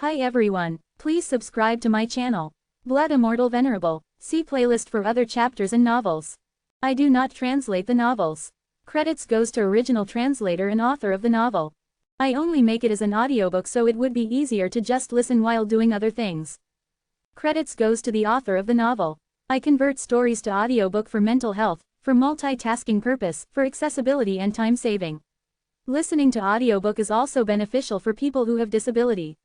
Hi everyone, please subscribe to my channel. Blood Immortal Venerable. See playlist for other chapters and novels. I do not translate the novels. Credits goes to original translator and author of the novel. I only make it as an audiobook so it would be easier to just listen while doing other things. Credits goes to the author of the novel. I convert stories to audiobook for mental health, for multitasking purpose, for accessibility and time saving. Listening to audiobook is also beneficial for people who have disability.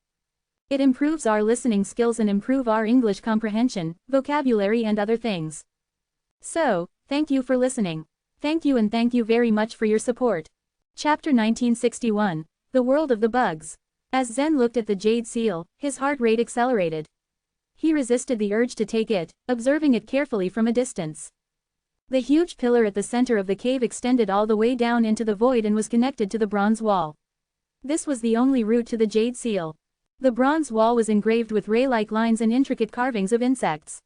It improves our listening skills and improve our English comprehension, vocabulary and other things. So, thank you for listening. Thank you and thank you very much for your support. Chapter 1961. The World of the Bugs. As Zen looked at the jade seal, his heart rate accelerated. He resisted the urge to take it, observing it carefully from a distance. The huge pillar at the center of the cave extended all the way down into the void and was connected to the bronze wall. This was the only route to the jade seal. The bronze wall was engraved with ray-like lines and intricate carvings of insects.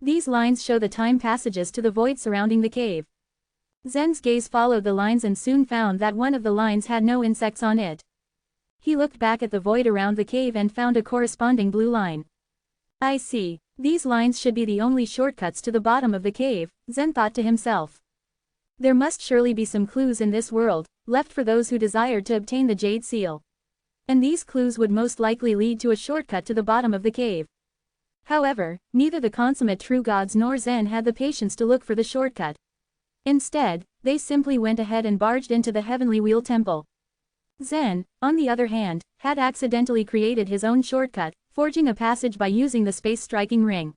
These lines show the time passages to the void surrounding the cave. Zen's gaze followed the lines and soon found that one of the lines had no insects on it. He looked back at the void around the cave and found a corresponding blue line. I see. These lines should be the only shortcuts to the bottom of the cave, Zen thought to himself. There must surely be some clues in this world, left for those who desired to obtain the jade seal. And these clues would most likely lead to a shortcut to the bottom of the cave. However, neither the consummate true gods nor Zen had the patience to look for the shortcut. Instead, they simply went ahead and barged into the Heavenly Wheel Temple. Zen, on the other hand, had accidentally created his own shortcut, forging a passage by using the space-striking ring.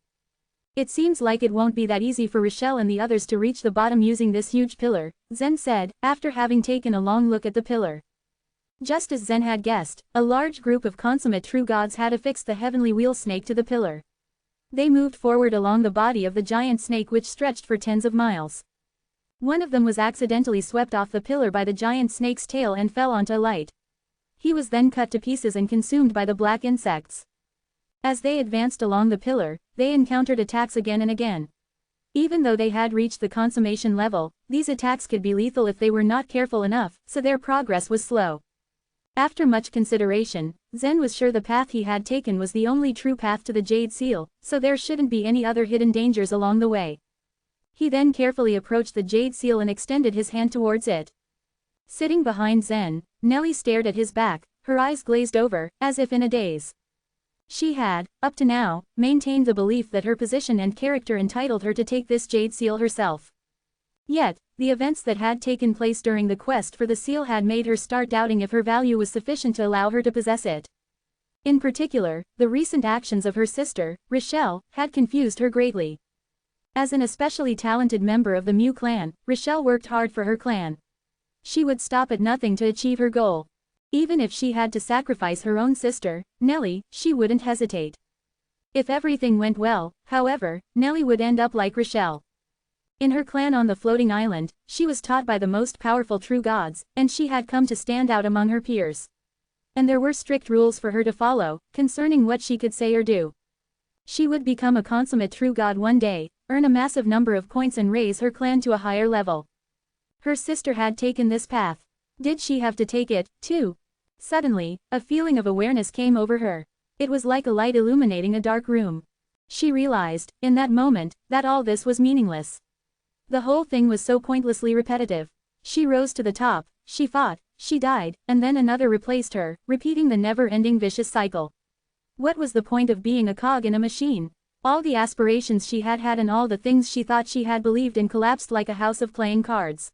It seems like it won't be that easy for Rochelle and the others to reach the bottom using this huge pillar, Zen said, after having taken a long look at the pillar. Just as Zen had guessed, a large group of consummate true gods had affixed the heavenly wheel snake to the pillar. They moved forward along the body of the giant snake which stretched for tens of miles. One of them was accidentally swept off the pillar by the giant snake's tail and fell onto light. He was then cut to pieces and consumed by the black insects. As they advanced along the pillar, they encountered attacks again and again. Even though they had reached the consummation level, these attacks could be lethal if they were not careful enough, so their progress was slow. After much consideration, Zen was sure the path he had taken was the only true path to the jade seal, so there shouldn't be any other hidden dangers along the way. He then carefully approached the jade seal and extended his hand towards it. Sitting behind Zen, Nellie stared at his back, her eyes glazed over, as if in a daze. She had, up to now, maintained the belief that her position and character entitled her to take this jade seal herself. Yet, the events that had taken place during the quest for the seal had made her start doubting if her value was sufficient to allow her to possess it. In particular, the recent actions of her sister, Rochelle, had confused her greatly. As an especially talented member of the Mew clan, Rochelle worked hard for her clan. She would stop at nothing to achieve her goal. Even if she had to sacrifice her own sister, Nellie, she wouldn't hesitate. If everything went well, however, Nellie would end up like Rochelle. In her clan on the floating island, she was taught by the most powerful true gods, and she had come to stand out among her peers. And there were strict rules for her to follow, concerning what she could say or do. She would become a consummate true god one day, earn a massive number of points and raise her clan to a higher level. Her sister had taken this path. Did she have to take it, too? Suddenly, a feeling of awareness came over her. It was like a light illuminating a dark room. She realized, in that moment, that all this was meaningless. The whole thing was so pointlessly repetitive. She rose to the top, she fought, she died, and then another replaced her, repeating the never-ending vicious cycle. What was the point of being a cog in a machine? All the aspirations she had had and all the things she thought she had believed in collapsed like a house of playing cards.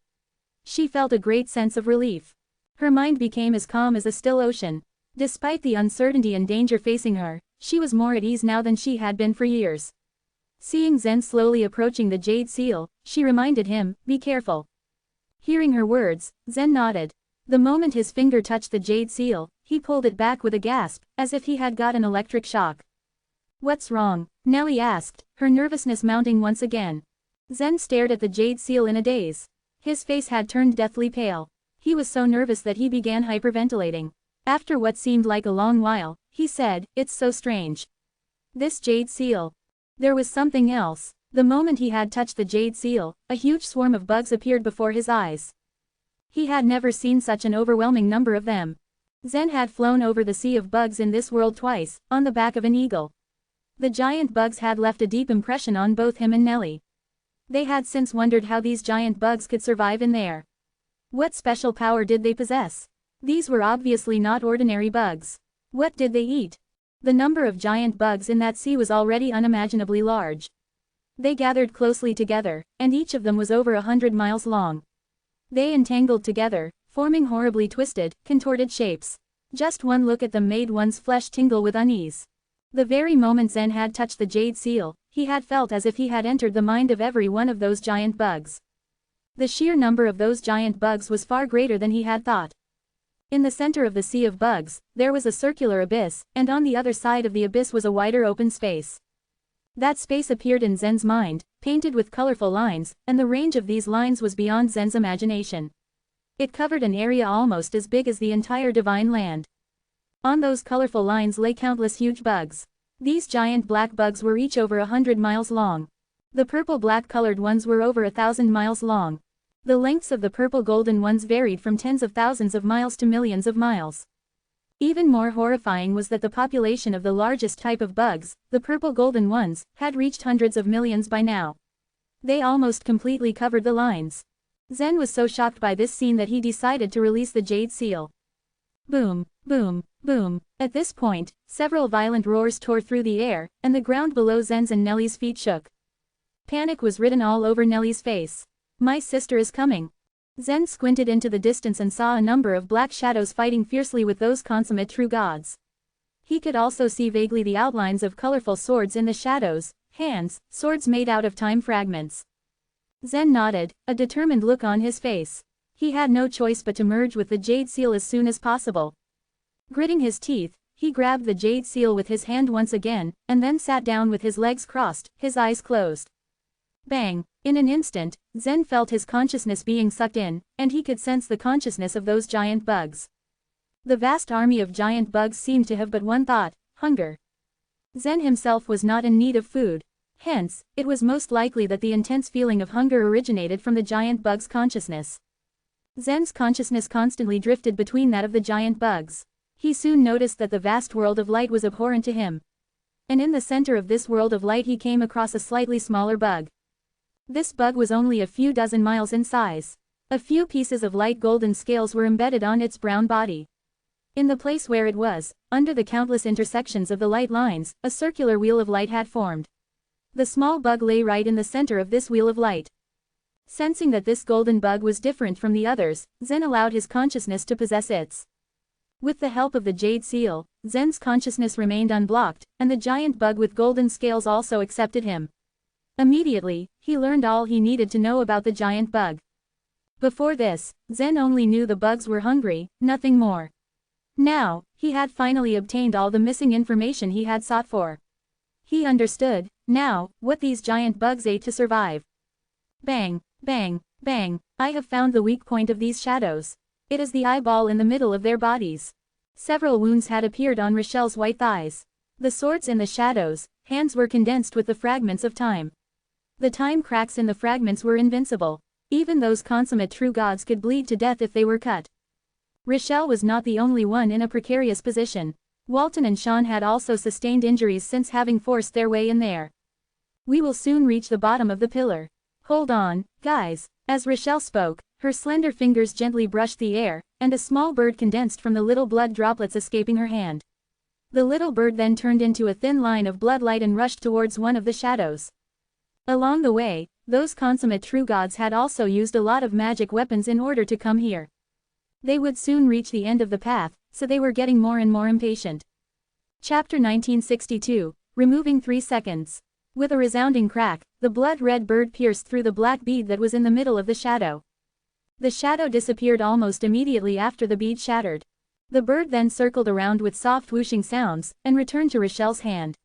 She felt a great sense of relief. Her mind became as calm as a still ocean. Despite the uncertainty and danger facing her, she was more at ease now than she had been for years. Seeing Zen slowly approaching the jade seal, she reminded him, "Be careful." Hearing her words, Zen nodded. The moment his finger touched the jade seal, he pulled it back with a gasp, as if he had got an electric shock. "What's wrong?" Nellie asked, her nervousness mounting once again. Zen stared at the jade seal in a daze. His face had turned deathly pale. He was so nervous that he began hyperventilating. After what seemed like a long while, he said, "It's so strange. This jade seal." There was something else. The moment he had touched the jade seal, a huge swarm of bugs appeared before his eyes. He had never seen such an overwhelming number of them. Zen had flown over the sea of bugs in this world twice, on the back of an eagle. The giant bugs had left a deep impression on both him and Nellie. They had since wondered how these giant bugs could survive in there. What special power did they possess? These were obviously not ordinary bugs. What did they eat? The number of giant bugs in that sea was already unimaginably large. They gathered closely together, and each of them was over 100 miles long. They entangled together, forming horribly twisted, contorted shapes. Just one look at them made one's flesh tingle with unease. The very moment Zen had touched the jade seal, he had felt as if he had entered the mind of every one of those giant bugs. The sheer number of those giant bugs was far greater than he had thought. In the center of the sea of bugs, there was a circular abyss, and on the other side of the abyss was a wider open space. That space appeared in Zen's mind, painted with colorful lines, and the range of these lines was beyond Zen's imagination. It covered an area almost as big as the entire divine land. On those colorful lines lay countless huge bugs. These giant black bugs were each over 100 miles long. The purple-black colored ones were over 1,000 miles long. The lengths of the purple-golden ones varied from tens of thousands of miles to millions of miles. Even more horrifying was that the population of the largest type of bugs, the purple-golden ones, had reached hundreds of millions by now. They almost completely covered the lines. Zen was so shocked by this scene that he decided to release the jade seal. Boom, boom, boom. At this point, several violent roars tore through the air, and the ground below Zen's and Nellie's feet shook. Panic was written all over Nellie's face. My sister is coming. Zen squinted into the distance and saw a number of black shadows fighting fiercely with those consummate true gods. He could also see vaguely the outlines of colorful swords in the shadows, hands, swords made out of time fragments. Zen nodded, a determined look on his face. He had no choice but to merge with the jade seal as soon as possible. Gritting his teeth, he grabbed the jade seal with his hand once again, and then sat down with his legs crossed, his eyes closed. Bang! In an instant, Zen felt his consciousness being sucked in, and he could sense the consciousness of those giant bugs. The vast army of giant bugs seemed to have but one thought: hunger. Zen himself was not in need of food. Hence, it was most likely that the intense feeling of hunger originated from the giant bug's consciousness. Zen's consciousness constantly drifted between that of the giant bugs. He soon noticed that the vast world of light was abhorrent to him. And in the center of this world of light he came across a slightly smaller bug. This bug was only a few dozen miles in size. A few pieces of light golden scales were embedded on its brown body. In the place where it was, under the countless intersections of the light lines, a circular wheel of light had formed. The small bug lay right in the center of this wheel of light. Sensing that this golden bug was different from the others, Zen allowed his consciousness to possess its. With the help of the jade seal, Zen's consciousness remained unblocked, and the giant bug with golden scales also accepted him. Immediately, he learned all he needed to know about the giant bug. Before this, Zen only knew the bugs were hungry, nothing more. Now, he had finally obtained all the missing information he had sought for. He understood, now, what these giant bugs ate to survive. Bang, bang, bang, I have found the weak point of these shadows. It is the eyeball in the middle of their bodies. Several wounds had appeared on Rochelle's white thighs. The swords in the shadows, hands were condensed with the fragments of time. The time cracks in the fragments were invincible. Even those consummate true gods could bleed to death if they were cut. Rochelle was not the only one in a precarious position. Walton and Sean had also sustained injuries since having forced their way in there. We will soon reach the bottom of the pillar. Hold on, guys. As Rochelle spoke, her slender fingers gently brushed the air, and a small bird condensed from the little blood droplets escaping her hand. The little bird then turned into a thin line of blood light and rushed towards one of the shadows. Along the way, those consummate true gods had also used a lot of magic weapons in order to come here. They would soon reach the end of the path, so they were getting more and more impatient. Chapter 1962, Removing 3 Seconds. With a resounding crack, the blood-red bird pierced through the black bead that was in the middle of the shadow. The shadow disappeared almost immediately after the bead shattered. The bird then circled around with soft whooshing sounds, and returned to Rochelle's hand.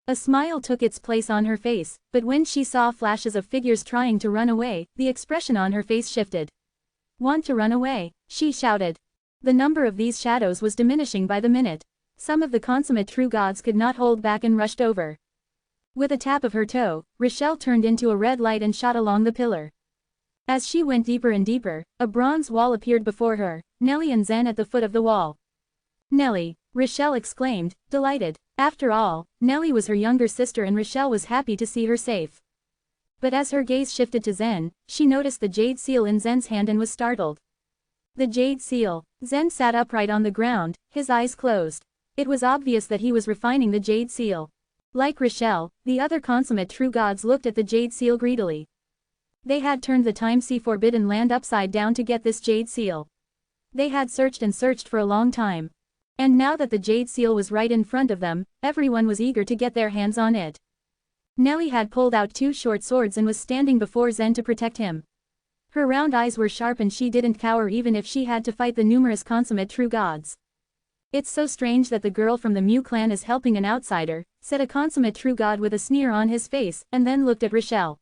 A smile took its place on her face, but when she saw flashes of figures trying to run away, the expression on her face shifted. Want to run away? She shouted. The number of these shadows was diminishing by the minute. Some of the consummate true gods could not hold back and rushed over. With a tap of her toe, Rochelle turned into a red light and shot along the pillar. As she went deeper and deeper, a bronze wall appeared before her, Nellie and Zen at the foot of the wall. Nellie, Rochelle exclaimed, delighted. After all, Nellie was her younger sister and Rochelle was happy to see her safe. But as her gaze shifted to Zen, she noticed the jade seal in Zen's hand and was startled. The jade seal. Zen sat upright on the ground, his eyes closed. It was obvious that he was refining the jade seal. Like Rochelle, the other consummate true gods looked at the jade seal greedily. They had turned the time-sea forbidden land upside down to get this jade seal. They had searched and searched for a long time. And now that the jade seal was right in front of them, everyone was eager to get their hands on it. Nellie had pulled out 2 short swords and was standing before Zen to protect him. Her round eyes were sharp and she didn't cower even if she had to fight the numerous consummate true gods. "It's so strange that the girl from the Mew clan is helping an outsider," said a consummate true god with a sneer on his face, and then looked at Rochelle.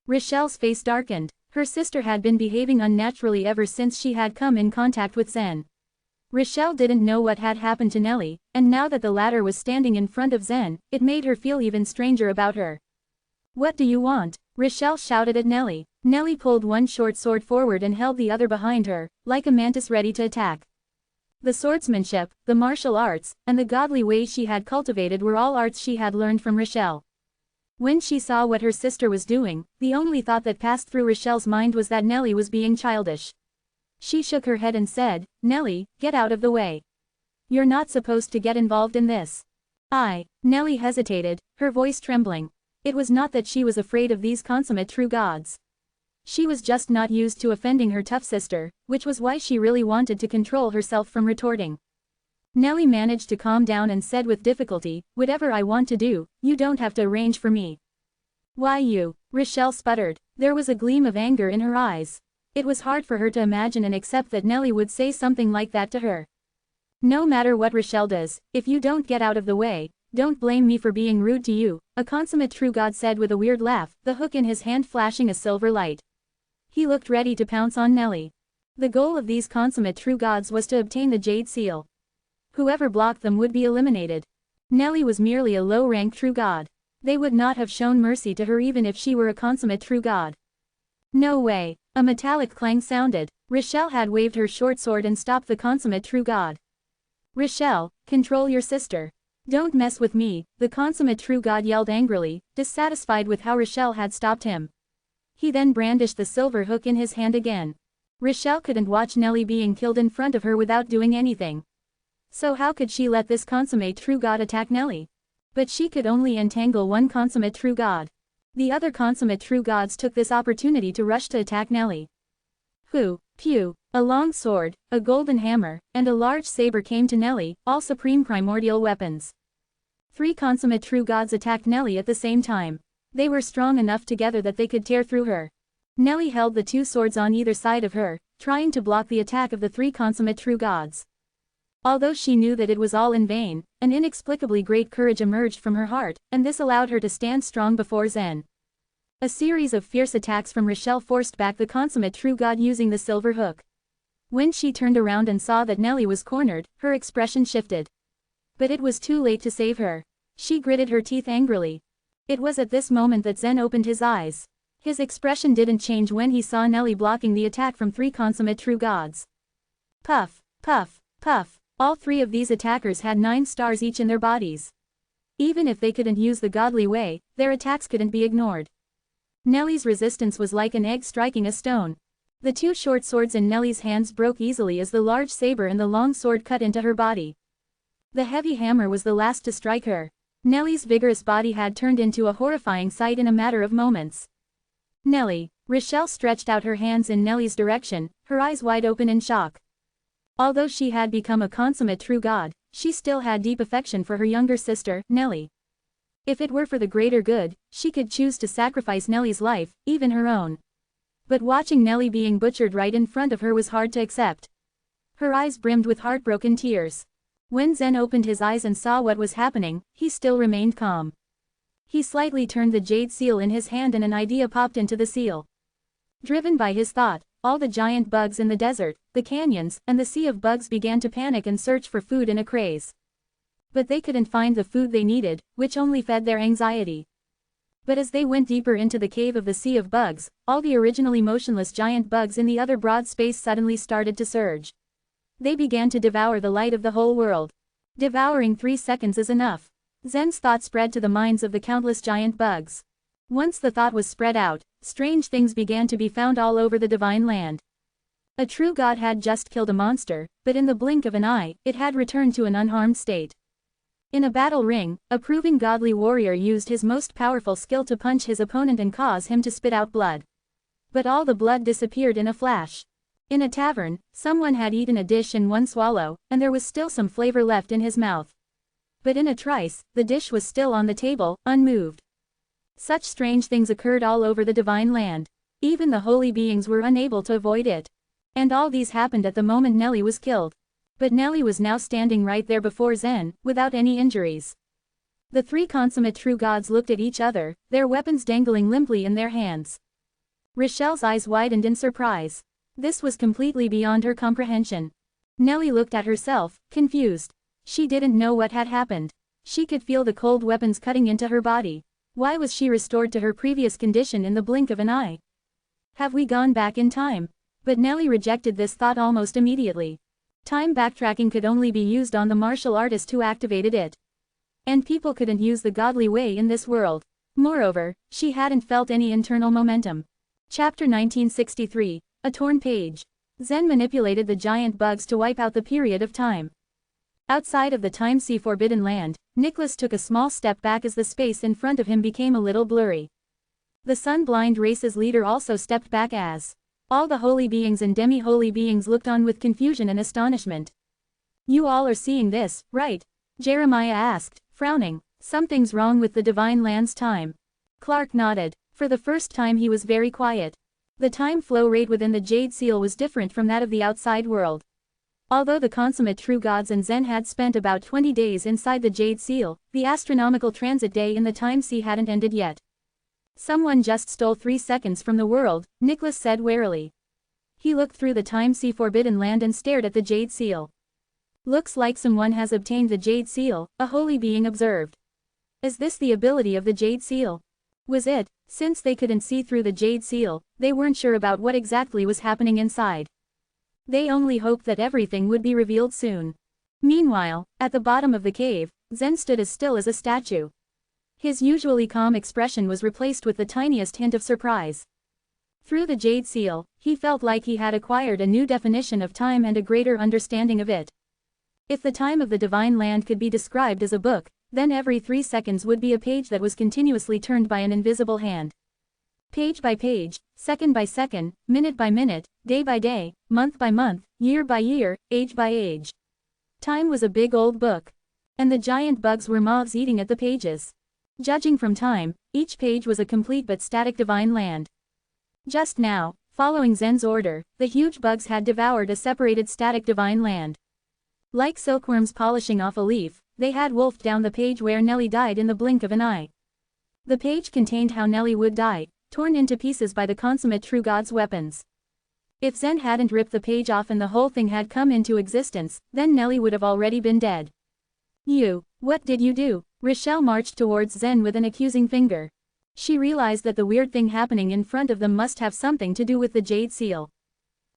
Rochelle's face darkened. Her sister had been behaving unnaturally ever since she had come in contact with Zen. Rochelle didn't know what had happened to Nellie, and now that the latter was standing in front of Zen, it made her feel even stranger about her. "What do you want?" Rochelle shouted at Nellie. Nellie pulled one short sword forward and held the other behind her, like a mantis ready to attack. The swordsmanship, the martial arts, and the godly ways she had cultivated were all arts she had learned from Rochelle. When she saw what her sister was doing, the only thought that passed through Rochelle's mind was that Nellie was being childish. She shook her head and said, "Nellie, get out of the way. You're not supposed to get involved in this." Nellie hesitated, her voice trembling. It was not that she was afraid of these consummate true gods. She was just not used to offending her tough sister, which was why she really wanted to control herself from retorting. Nellie managed to calm down and said with difficulty, "Whatever I want to do, you don't have to arrange for me." "Why you?" Rochelle sputtered. There was a gleam of anger in her eyes. It was hard for her to imagine and accept that Nellie would say something like that to her. "No matter what Rochelle does, if you don't get out of the way, don't blame me for being rude to you," a consummate true god said with a weird laugh, the hook in his hand flashing a silver light. He looked ready to pounce on Nellie. The goal of these consummate true gods was to obtain the jade seal. Whoever blocked them would be eliminated. Nellie was merely a low-rank true god. They would not have shown mercy to her even if she were a consummate true god. "No way." A metallic clang sounded. Rochelle had waved her short sword and stopped the consummate true god. "Rochelle, control your sister. Don't mess with me," the consummate true god yelled angrily, dissatisfied with how Rochelle had stopped him. He then brandished the silver hook in his hand again. Rochelle couldn't watch Nellie being killed in front of her without doing anything. So how could she let this consummate true god attack Nellie? But she could only entangle one consummate true god. The other consummate true gods took this opportunity to rush to attack Nellie. Pew! A long sword, a golden hammer, and a large saber came to Nellie, all supreme primordial weapons. 3 consummate true gods attacked Nellie at the same time. They were strong enough together that they could tear through her. Nellie held the 2 swords on either side of her, trying to block the attack of the 3 consummate true gods. Although she knew that it was all in vain, an inexplicably great courage emerged from her heart, and this allowed her to stand strong before Zen. A series of fierce attacks from Rochelle forced back the consummate true god using the silver hook. When she turned around and saw that Nellie was cornered, her expression shifted. But it was too late to save her. She gritted her teeth angrily. It was at this moment that Zen opened his eyes. His expression didn't change when he saw Nellie blocking the attack from 3 consummate true gods. Puff, puff, puff. All 3 of these attackers had 9 stars each in their bodies. Even if they couldn't use the godly way, their attacks couldn't be ignored. Nellie's resistance was like an egg striking a stone. The 2 short swords in Nellie's hands broke easily as the large saber and the long sword cut into her body. The heavy hammer was the last to strike her. Nellie's vigorous body had turned into a horrifying sight in a matter of moments. "Nellie." Rochelle stretched out her hands in Nellie's direction, her eyes wide open in shock. Although she had become a consummate true god, she still had deep affection for her younger sister, Nellie. If it were for the greater good, she could choose to sacrifice Nellie's life, even her own. But watching Nellie being butchered right in front of her was hard to accept. Her eyes brimmed with heartbroken tears. When Zen opened his eyes and saw what was happening, he still remained calm. He slightly turned the jade seal in his hand and an idea popped into the seal. Driven by his thought, all the giant bugs in the desert, the canyons, and the sea of bugs began to panic and search for food in a craze. But they couldn't find the food they needed, which only fed their anxiety. But as they went deeper into the cave of the sea of bugs, all the originally motionless giant bugs in the other broad space suddenly started to surge. They began to devour the light of the whole world. Devouring 3 seconds is enough. Zen's thought spread to the minds of the countless giant bugs. Once the thought was spread out, strange things began to be found all over the divine land. A true god had just killed a monster, but in the blink of an eye, it had returned to an unharmed state. In a battle ring, a proving godly warrior used his most powerful skill to punch his opponent and cause him to spit out blood. But all the blood disappeared in a flash. In a tavern, someone had eaten a dish in one swallow, and there was still some flavor left in his mouth. But in a trice, the dish was still on the table, unmoved. Such strange things occurred all over the divine land. Even the holy beings were unable to avoid it. And all these happened at the moment Nelly was killed. But Nelly was now standing right there before Zen, without any injuries. The 3 consummate true gods looked at each other, their weapons dangling limply in their hands. Rochelle's eyes widened in surprise. This was completely beyond her comprehension. Nelly looked at herself, confused. She didn't know what had happened. She could feel the cold weapons cutting into her body. Why was she restored to her previous condition in the blink of an eye? Have we gone back in time? But Nelly rejected this thought almost immediately. Time backtracking could only be used on the martial artist who activated it. And people couldn't use the godly way in this world. Moreover, she hadn't felt any internal momentum. Chapter 1963, A Torn Page. Zen manipulated the giant bugs to wipe out the period of time. Outside of the time-sea forbidden land, Nicholas took a small step back as the space in front of him became a little blurry. The sun-blind race's leader also stepped back as all the holy beings and demi-holy beings looked on with confusion and astonishment. You all are seeing this, right? Jeremiah asked, frowning. Something's wrong with the divine land's time. Clark nodded. For the first time he was very quiet. The time flow rate within the Jade Seal was different from that of the outside world. Although the consummate true gods and Zen had spent about 20 days inside the Jade Seal, the astronomical transit day in the time sea hadn't ended yet. Someone just stole 3 seconds from the world, Nicholas said warily. He looked through the time sea forbidden land and stared at the Jade Seal. Looks like someone has obtained the Jade Seal, a holy being observed. Is this the ability of the Jade Seal? Was it? Since they couldn't see through the Jade Seal, they weren't sure about what exactly was happening inside. They only hoped that everything would be revealed soon. Meanwhile, at the bottom of the cave, Zen stood as still as a statue. His usually calm expression was replaced with the tiniest hint of surprise. Through the Jade Seal, he felt like he had acquired a new definition of time and a greater understanding of it. If the time of the divine land could be described as a book, then every 3 seconds would be a page that was continuously turned by an invisible hand. Page by page, second by second, minute by minute, day by day, month by month, year by year, age by age. Time was a big old book. And the giant bugs were moths eating at the pages. Judging from time, each page was a complete but static divine land. Just now, following Zen's order, the huge bugs had devoured a separated static divine land. Like silkworms polishing off a leaf, they had wolfed down the page where Nelly died in the blink of an eye. The page contained how Nelly would die, torn into pieces by the consummate true god's weapons. If Zen hadn't ripped the page off and the whole thing had come into existence, then Nelly would have already been dead. What did you do? Rochelle marched towards Zen with an accusing finger. She realized that the weird thing happening in front of them must have something to do with the Jade Seal.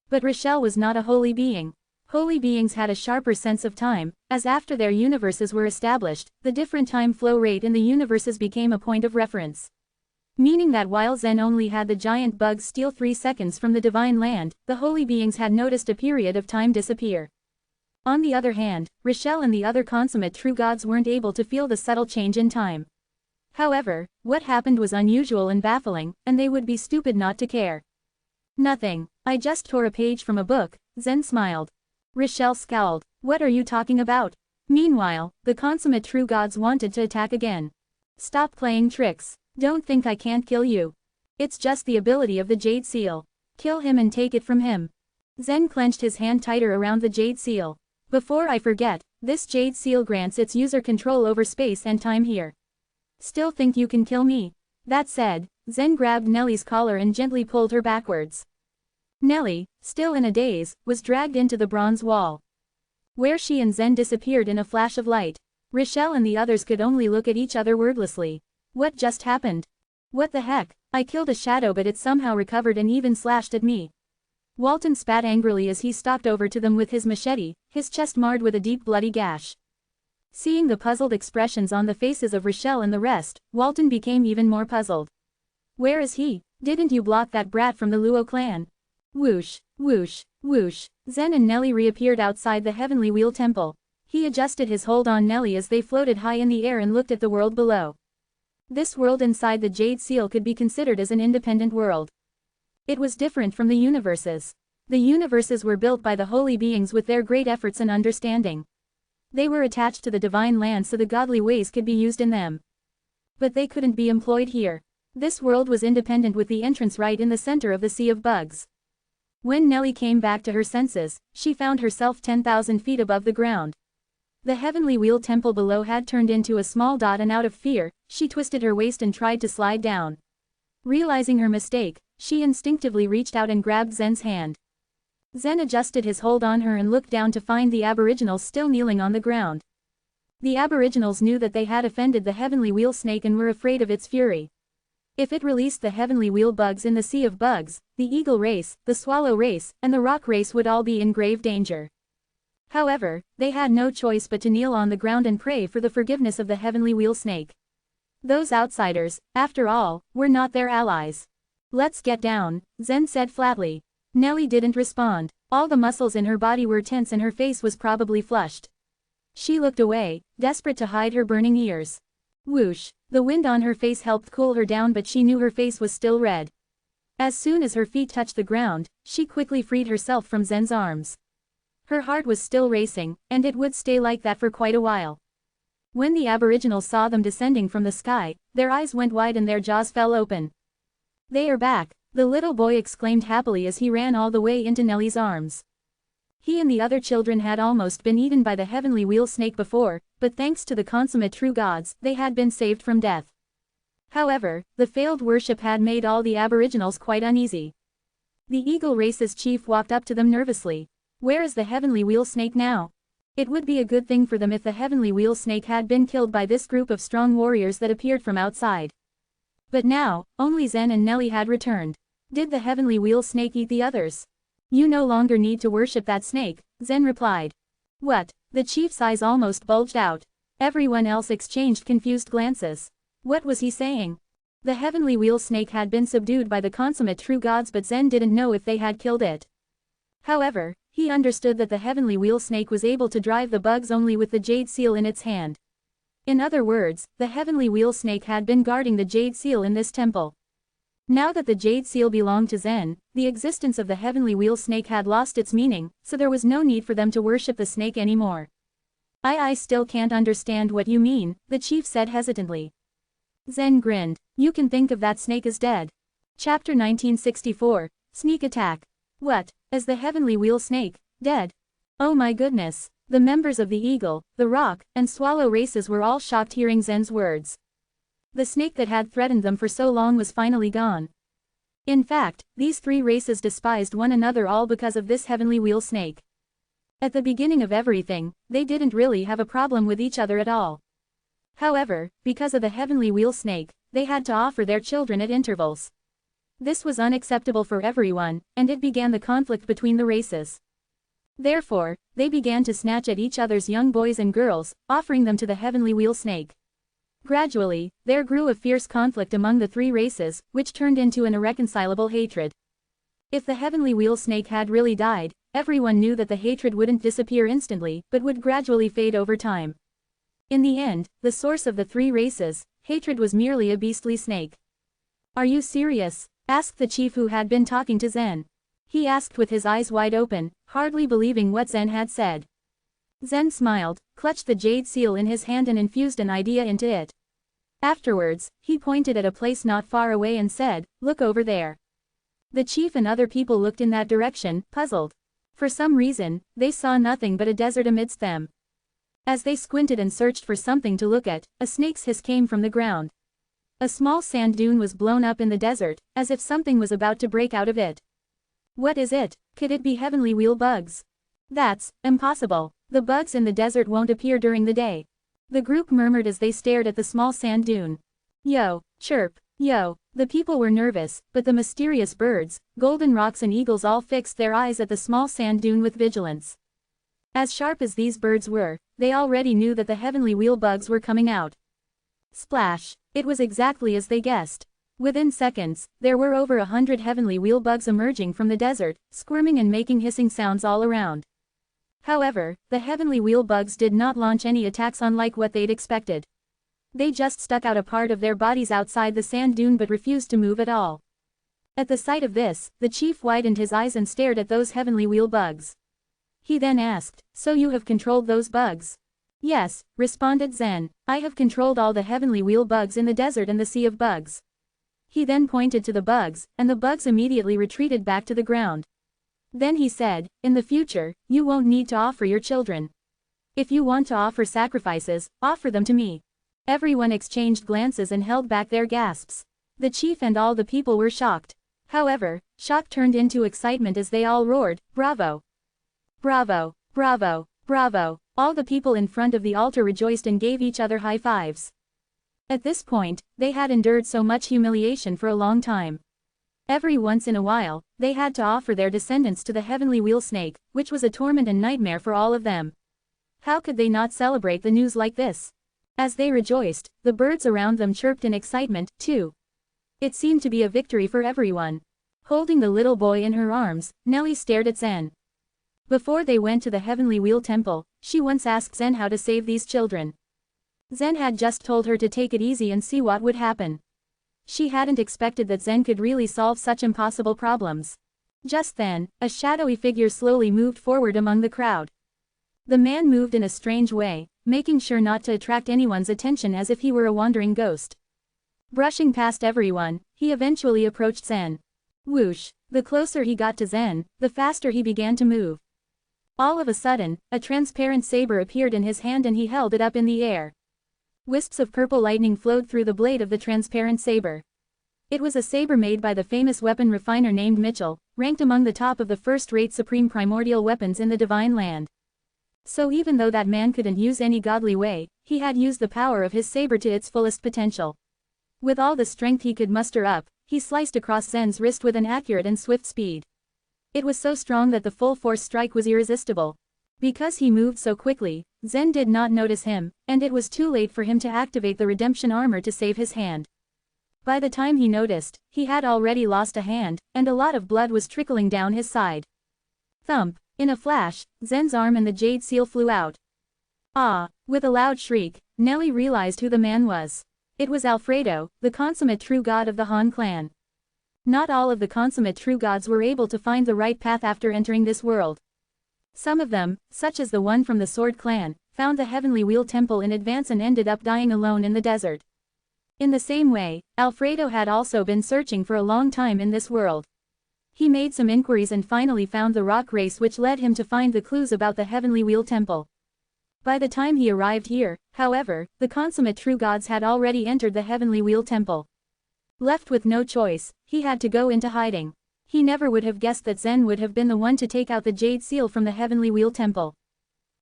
But Rochelle was not a holy being. Holy beings had a sharper sense of time, as after their universes were established, the different time flow rate in the universes became a point of reference. Meaning that while Zen only had the giant bugs steal 3 seconds from the divine land, the holy beings had noticed a period of time disappear. On the other hand, Rochelle and the other consummate true gods weren't able to feel the subtle change in time. However, what happened was unusual and baffling, and they would be stupid not to care. Nothing. I just tore a page from a book, Zen smiled. Rochelle scowled. What are you talking about? Meanwhile, the consummate true gods wanted to attack again. Stop playing tricks. Don't think I can't kill you. It's just the ability of the Jade Seal. Kill him and take it from him. Zen clenched his hand tighter around the Jade Seal. Before I forget, this Jade Seal grants its user control over space and time here. Still think you can kill me? That said, Zen grabbed Nelly's collar and gently pulled her backwards. Nelly, still in a daze, was dragged into the bronze wall, where she and Zen disappeared in a flash of light. Rochelle and the others could only look at each other wordlessly. What just happened? What the heck? I killed a shadow but it somehow recovered and even slashed at me. Walton spat angrily as he stalked over to them with his machete, his chest marred with a deep bloody gash. Seeing the puzzled expressions on the faces of Rochelle and the rest, Walton became even more puzzled. Where is he? Didn't you block that brat from the Luo clan? Whoosh, whoosh, whoosh. Zen and Nellie reappeared outside the Heavenly Wheel Temple. He adjusted his hold on Nellie as they floated high in the air and looked at the world below. This world inside the Jade Seal could be considered as an independent world. It was different from the universes. The universes were built by the holy beings with their great efforts and understanding. They were attached to the divine land so the godly ways could be used in them. But they couldn't be employed here. This world was independent with the entrance right in the center of the Sea of Bugs. When Nellie came back to her senses, she found herself 10,000 feet above the ground. The Heavenly Wheel Temple below had turned into a small dot, and out of fear, she twisted her waist and tried to slide down. Realizing her mistake, she instinctively reached out and grabbed Zen's hand. Zen adjusted his hold on her and looked down to find the Aboriginals still kneeling on the ground. The Aboriginals knew that they had offended the Heavenly Wheel Snake and were afraid of its fury. If it released the Heavenly Wheel Bugs in the Sea of Bugs, the Eagle race, the Swallow race, and the Rock race would all be in grave danger. However, they had no choice but to kneel on the ground and pray for the forgiveness of the Heavenly Wheel Snake. Those outsiders, after all, were not their allies. Let's get down, Zen said flatly. Nellie didn't respond. All the muscles in her body were tense and her face was probably flushed. She looked away, desperate to hide her burning ears. Whoosh, the wind on her face helped cool her down, but she knew her face was still red. As soon as her feet touched the ground, she quickly freed herself from Zen's arms. Her heart was still racing, and it would stay like that for quite a while. When the Aboriginals saw them descending from the sky, their eyes went wide and their jaws fell open. They are back, the little boy exclaimed happily as he ran all the way into Nellie's arms. He and the other children had almost been eaten by the Heavenly Wheel Snake before, but thanks to the consummate true gods, they had been saved from death. However, the failed worship had made all the Aboriginals quite uneasy. The Eagle race's chief walked up to them nervously. Where is the Heavenly Wheel Snake now? It would be a good thing for them if the Heavenly Wheel Snake had been killed by this group of strong warriors that appeared from outside. But now, only Zen and Nellie had returned. Did the Heavenly Wheel Snake eat the others? You no longer need to worship that snake, Zen replied. What? The chief's eyes almost bulged out. Everyone else exchanged confused glances. What was he saying? The Heavenly Wheel Snake had been subdued by the consummate true gods, but Zen didn't know if they had killed it. However, he understood that the Heavenly Wheel Snake was able to drive the bugs only with the Jade Seal in its hand. In other words, the Heavenly Wheel Snake had been guarding the Jade Seal in this temple. Now that the Jade Seal belonged to Zen, the existence of the Heavenly Wheel Snake had lost its meaning, so there was no need for them to worship the snake anymore. I still can't understand what you mean, the chief said hesitantly. Zen grinned. You can think of that snake as dead. Chapter 1964, Sneak Attack. What, as the Heavenly Wheel Snake, dead? Oh my goodness. The members of the Eagle, the Rock, and Swallow races were all shocked hearing Zen's words. The snake that had threatened them for so long was finally gone. In fact, these three races despised one another all because of this Heavenly Wheel Snake. At the beginning of everything, they didn't really have a problem with each other at all. However, because of the Heavenly Wheel Snake, they had to offer their children at intervals. This was unacceptable for everyone, and it began the conflict between the races. Therefore, they began to snatch at each other's young boys and girls, offering them to the Heavenly Wheel Snake. Gradually, there grew a fierce conflict among the three races, which turned into an irreconcilable hatred. If the Heavenly Wheel Snake had really died, everyone knew that the hatred wouldn't disappear instantly, but would gradually fade over time. In the end, the source of the three races' hatred was merely a beastly snake. Are you serious? Asked the chief who had been talking to Zen. He asked with his eyes wide open, hardly believing what Zen had said. Zen smiled, clutched the Jade Seal in his hand and infused an idea into it. Afterwards, he pointed at a place not far away and said, "Look over there." The chief and other people looked in that direction, puzzled. For some reason, they saw nothing but a desert amidst them. As they squinted and searched for something to look at, a snake's hiss came from the ground. A small sand dune was blown up in the desert, as if something was about to break out of it. What is it? Could it be Heavenly Wheel bugs? That's impossible. The bugs in the desert won't appear during the day. The group murmured as they stared at the small sand dune. Yo, chirp, Yo, the people were nervous, but the mysterious birds, golden rocks and eagles all fixed their eyes at the small sand dune with vigilance. As sharp as these birds were, they already knew that the heavenly wheel bugs were coming out. Splash! It was exactly as they guessed. Within seconds, there were over 100 heavenly wheel bugs emerging from the desert, squirming and making hissing sounds all around. However, the heavenly wheel bugs did not launch any attacks unlike what they'd expected. They just stuck out a part of their bodies outside the sand dune but refused to move at all. At the sight of this, the chief widened his eyes and stared at those heavenly wheel bugs. He then asked, "So you have controlled those bugs?" "Yes," responded Zen, "I have controlled all the heavenly wheel bugs in the desert and the sea of bugs." He then pointed to the bugs, and the bugs immediately retreated back to the ground. Then he said, "In the future, you won't need to offer your children. If you want to offer sacrifices, offer them to me." Everyone exchanged glances and held back their gasps. The chief and all the people were shocked. However, shock turned into excitement as they all roared, "Bravo! Bravo! Bravo! Bravo!" All the people in front of the altar rejoiced and gave each other high fives. At this point, they had endured so much humiliation for a long time. Every once in a while, they had to offer their descendants to the heavenly wheel snake, which was a torment and nightmare for all of them. How could they not celebrate the news like this? As they rejoiced, the birds around them chirped in excitement, too. It seemed to be a victory for everyone. Holding the little boy in her arms, Nellie stared at Zen. Before they went to the heavenly wheel temple, she once asked Zen how to save these children. Zen had just told her to take it easy and see what would happen. She hadn't expected that Zen could really solve such impossible problems. Just then, a shadowy figure slowly moved forward among the crowd. The man moved in a strange way, making sure not to attract anyone's attention as if he were a wandering ghost. Brushing past everyone, he eventually approached Zen. Whoosh! The closer he got to Zen, the faster he began to move. All of a sudden, a transparent saber appeared in his hand and he held it up in the air. Wisps of purple lightning flowed through the blade of the transparent saber. It was a saber made by the famous weapon refiner named Mitchell, ranked among the top of the first-rate supreme primordial weapons in the Divine Land. So even though that man couldn't use any godly way, he had used the power of his saber to its fullest potential. With all the strength he could muster up, he sliced across Zen's wrist with an accurate and swift speed. It was so strong that the full-force strike was irresistible. Because he moved so quickly, Zen did not notice him, and it was too late for him to activate the redemption armor to save his hand. By the time he noticed, he had already lost a hand, and a lot of blood was trickling down his side. Thump! In a flash, Zen's arm and the jade seal flew out. Ah! With a loud shriek, Nellie realized who the man was. It was Alfredo, the consummate true god of the Han clan. Not all of the consummate true gods were able to find the right path after entering this world. Some of them, such as the one from the Sword clan, found the heavenly wheel temple in advance and ended up dying alone in the desert. In the same way, Alfredo had also been searching for a long time in this world. He made some inquiries and finally found the rock race which led him to find the clues about the heavenly wheel temple. By the time he arrived here, however, the consummate true gods had already entered the heavenly wheel temple. Left with no choice, he had to go into hiding. He never would have guessed that Zen would have been the one to take out the jade seal from the heavenly wheel temple.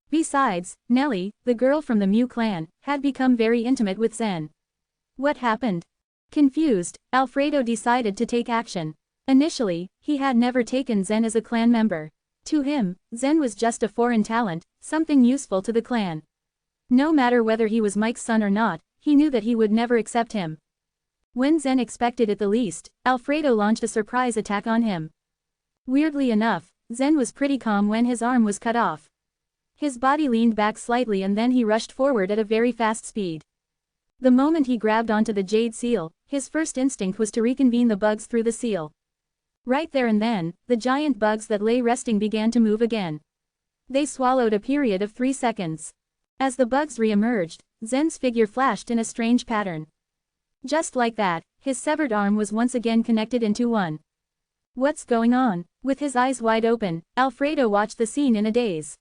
Besides, Nellie, the girl from the Mew clan, had become very intimate with Zen. What happened? Confused, Alfredo decided to take action. Initially, he had never taken Zen as a clan member. To him, Zen was just a foreign talent, something useful to the clan. No matter whether he was Mike's son or not, he knew that he would never accept him. When Zen expected it the least, Alfredo launched a surprise attack on him. Weirdly enough, Zen was pretty calm when his arm was cut off. His body leaned back slightly and then he rushed forward at a very fast speed. The moment he grabbed onto the jade seal, his first instinct was to reconvene the bugs through the seal. Right there and then, the giant bugs that lay resting began to move again. They swallowed a period of 3 seconds. As the bugs re-emerged, Zen's figure flashed in a strange pattern. Just like that, his severed arm was once again connected into one. What's going on? With his eyes wide open, Alfredo watched the scene in a daze.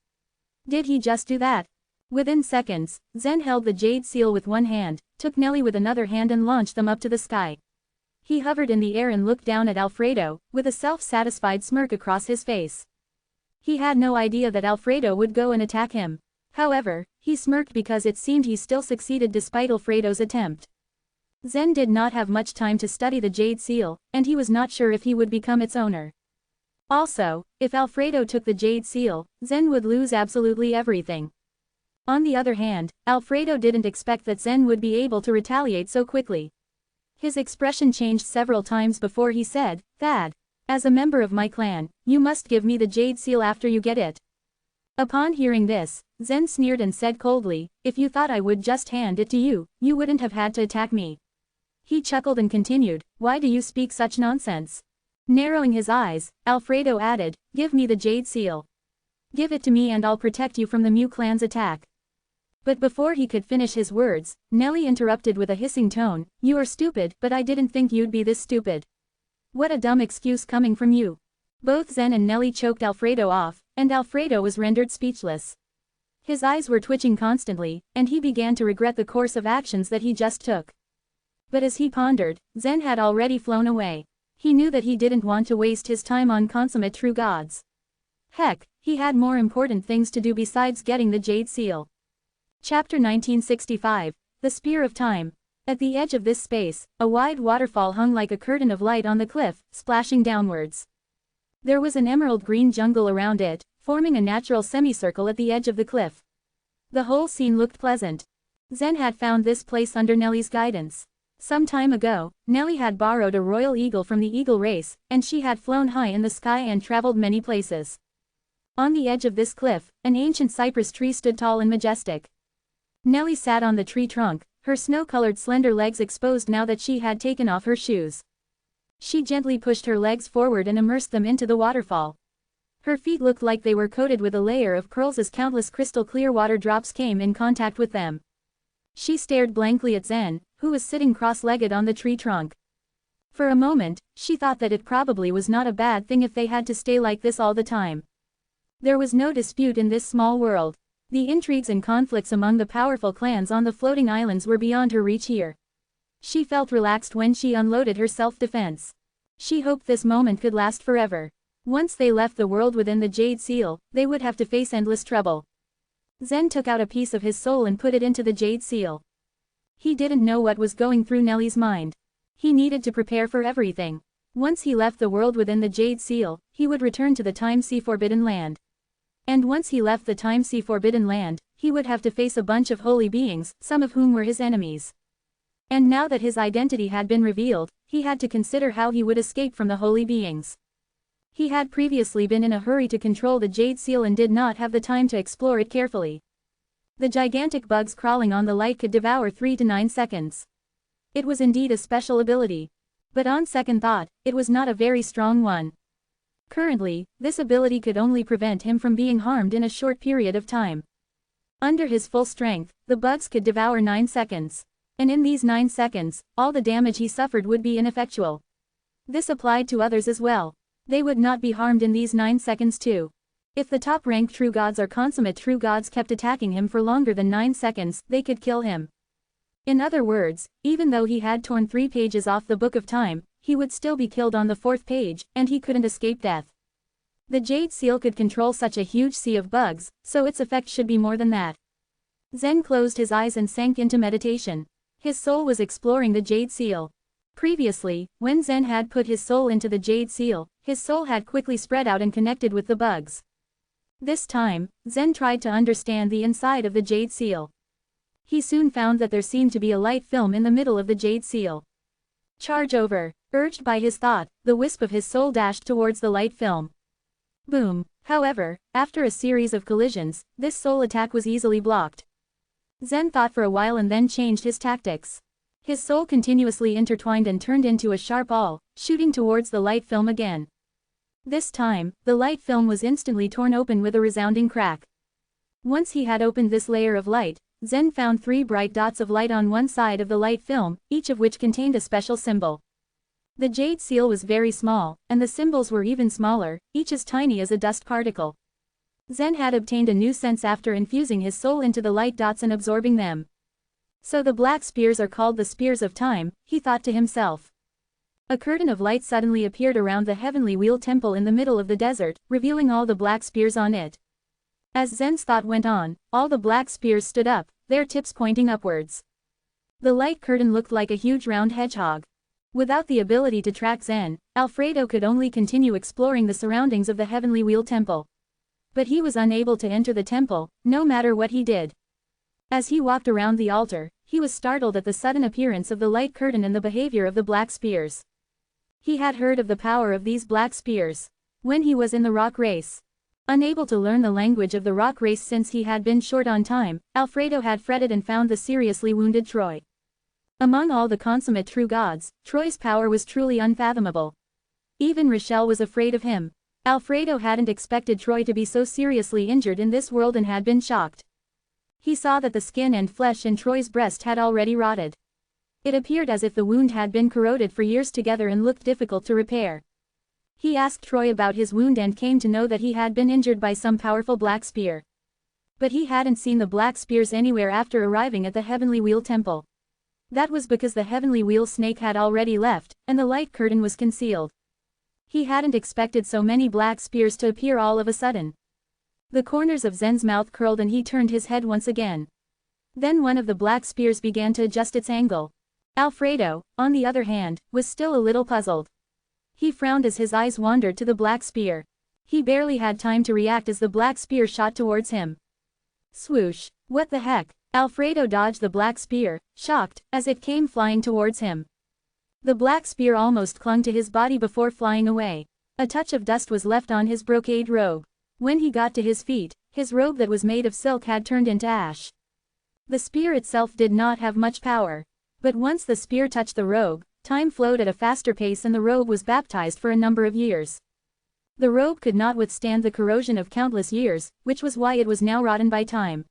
Did he just do that? Within seconds, Zen held the jade seal with one hand, took Nellie with another hand and launched them up to the sky. He hovered in the air and looked down at Alfredo, with a self-satisfied smirk across his face. He had no idea that Alfredo would go and attack him. However, he smirked because it seemed he still succeeded despite Alfredo's attempt. Zen did not have much time to study the jade seal, and he was not sure if he would become its owner. Also, if Alfredo took the jade seal, Zen would lose absolutely everything. On the other hand, Alfredo didn't expect that Zen would be able to retaliate so quickly. His expression changed several times before he said, "Thad, as a member of my clan, you must give me the jade seal after you get it." Upon hearing this, Zen sneered and said coldly, "If you thought I would just hand it to you, you wouldn't have had to attack me." He chuckled and continued, "Why do you speak such nonsense?" Narrowing his eyes, Alfredo added, "Give me the jade seal. Give it to me and I'll protect you from the Mu clan's attack." But before he could finish his words, Nelly interrupted with a hissing tone, "You are stupid, but I didn't think you'd be this stupid. What a dumb excuse coming from you." Both Zen and Nelly choked Alfredo off, and Alfredo was rendered speechless. His eyes were twitching constantly, and he began to regret the course of actions that he just took. But as he pondered, Zen had already flown away. He knew that he didn't want to waste his time on consummate true gods. Heck, he had more important things to do besides getting the jade seal. Chapter 1965, The Spear of Time. At the edge of this space, a wide waterfall hung like a curtain of light on the cliff, splashing downwards. There was an emerald-green jungle around it, forming a natural semicircle at the edge of the cliff. The whole scene looked pleasant. Zen had found this place under Nelly's guidance. Some time ago, Nelly had borrowed a royal eagle from the eagle race, and she had flown high in the sky and traveled many places. On the edge of this cliff, an ancient cypress tree stood tall and majestic. Nelly sat on the tree trunk, her snow-colored slender legs exposed now that she had taken off her shoes. She gently pushed her legs forward and immersed them into the waterfall. Her feet looked like they were coated with a layer of pearls as countless crystal-clear water drops came in contact with them. She stared blankly at Zen, who was sitting cross-legged on the tree trunk. For a moment, she thought that it probably was not a bad thing if they had to stay like this all the time. There was no dispute in this small world. The intrigues and conflicts among the powerful clans on the floating islands were beyond her reach here. She felt relaxed when she unloaded her self-defense. She hoped this moment could last forever. Once they left the world within the jade seal, they would have to face endless trouble. Zen took out a piece of his soul and put it into the jade seal. He didn't know what was going through Nelly's mind. He needed to prepare for everything. Once he left the world within the jade seal, he would return to the Time-Sea Forbidden Land. And once he left the Time-Sea Forbidden Land, he would have to face a bunch of holy beings, some of whom were his enemies. And now that his identity had been revealed, he had to consider how he would escape from the holy beings. He had previously been in a hurry to control the jade seal and did not have the time to explore it carefully. The gigantic bugs crawling on the light could devour 3 to 9 seconds. It was indeed a special ability. But on second thought, it was not a very strong one. Currently, this ability could only prevent him from being harmed in a short period of time. Under his full strength, the bugs could devour 9 seconds. And in these 9 seconds, all the damage he suffered would be ineffectual. This applied to others as well. They would not be harmed in these 9 seconds too. If the top-ranked true gods or consummate true gods kept attacking him for longer than 9 seconds, they could kill him. In other words, even though he had torn 3 pages off the Book of Time, he would still be killed on the 4th page, and he couldn't escape death. The jade seal could control such a huge sea of bugs, so its effect should be more than that. Zen closed his eyes and sank into meditation. His soul was exploring the jade seal. Previously, when Zen had put his soul into the jade seal, his soul had quickly spread out and connected with the bugs. This time, Zen tried to understand the inside of the jade seal. He soon found that there seemed to be a light film in the middle of the jade seal. Charge over. Urged by his thought, the wisp of his soul dashed towards the light film. Boom. However, after a series of collisions, this soul attack was easily blocked. Zen thought for a while and then changed his tactics. His soul continuously intertwined and turned into a sharp awl, shooting towards the light film again. This time, the light film was instantly torn open with a resounding crack. Once he had opened this layer of light, Zen found 3 bright dots of light on one side of the light film, each of which contained a special symbol. The jade seal was very small, and the symbols were even smaller, each as tiny as a dust particle. Zen had obtained a new sense after infusing his soul into the light dots and absorbing them. So the black spears are called the spears of time, he thought to himself. A curtain of light suddenly appeared around the heavenly wheel temple in the middle of the desert, revealing all the black spears on it. As Zen's thought went on, all the black spears stood up, their tips pointing upwards. The light curtain looked like a huge round hedgehog. Without the ability to track Zen, Alfredo could only continue exploring the surroundings of the Heavenly Wheel Temple. But he was unable to enter the temple, no matter what he did. As he walked around the altar, he was startled at the sudden appearance of the light curtain and the behavior of the black spears. He had heard of the power of these black spears when he was in the rock race. Unable to learn the language of the rock race since he had been short on time, Alfredo had fretted and found the seriously wounded Troy. Among all the consummate true gods, Troy's power was truly unfathomable. Even Rochelle was afraid of him. Alfredo hadn't expected Troy to be so seriously injured in this world and had been shocked. He saw that the skin and flesh in Troy's breast had already rotted. It appeared as if the wound had been corroded for years together and looked difficult to repair. He asked Troy about his wound and came to know that he had been injured by some powerful black spear. But he hadn't seen the black spears anywhere after arriving at the Heavenly Wheel Temple. That was because the Heavenly Wheel Snake had already left, and the light curtain was concealed. He hadn't expected so many black spears to appear all of a sudden. The corners of Zen's mouth curled and he turned his head once again. Then one of the black spears began to adjust its angle. Alfredo, on the other hand, was still a little puzzled. He frowned as his eyes wandered to the black spear. He barely had time to react as the black spear shot towards him. Swoosh! What the heck? Alfredo dodged the black spear, shocked, as it came flying towards him. The black spear almost clung to his body before flying away. A touch of dust was left on his brocade robe. When he got to his feet, his robe that was made of silk had turned into ash. The spear itself did not have much power. But once the spear touched the robe, time flowed at a faster pace and the robe was baptized for a number of years. The robe could not withstand the corrosion of countless years, which was why it was now rotten by time.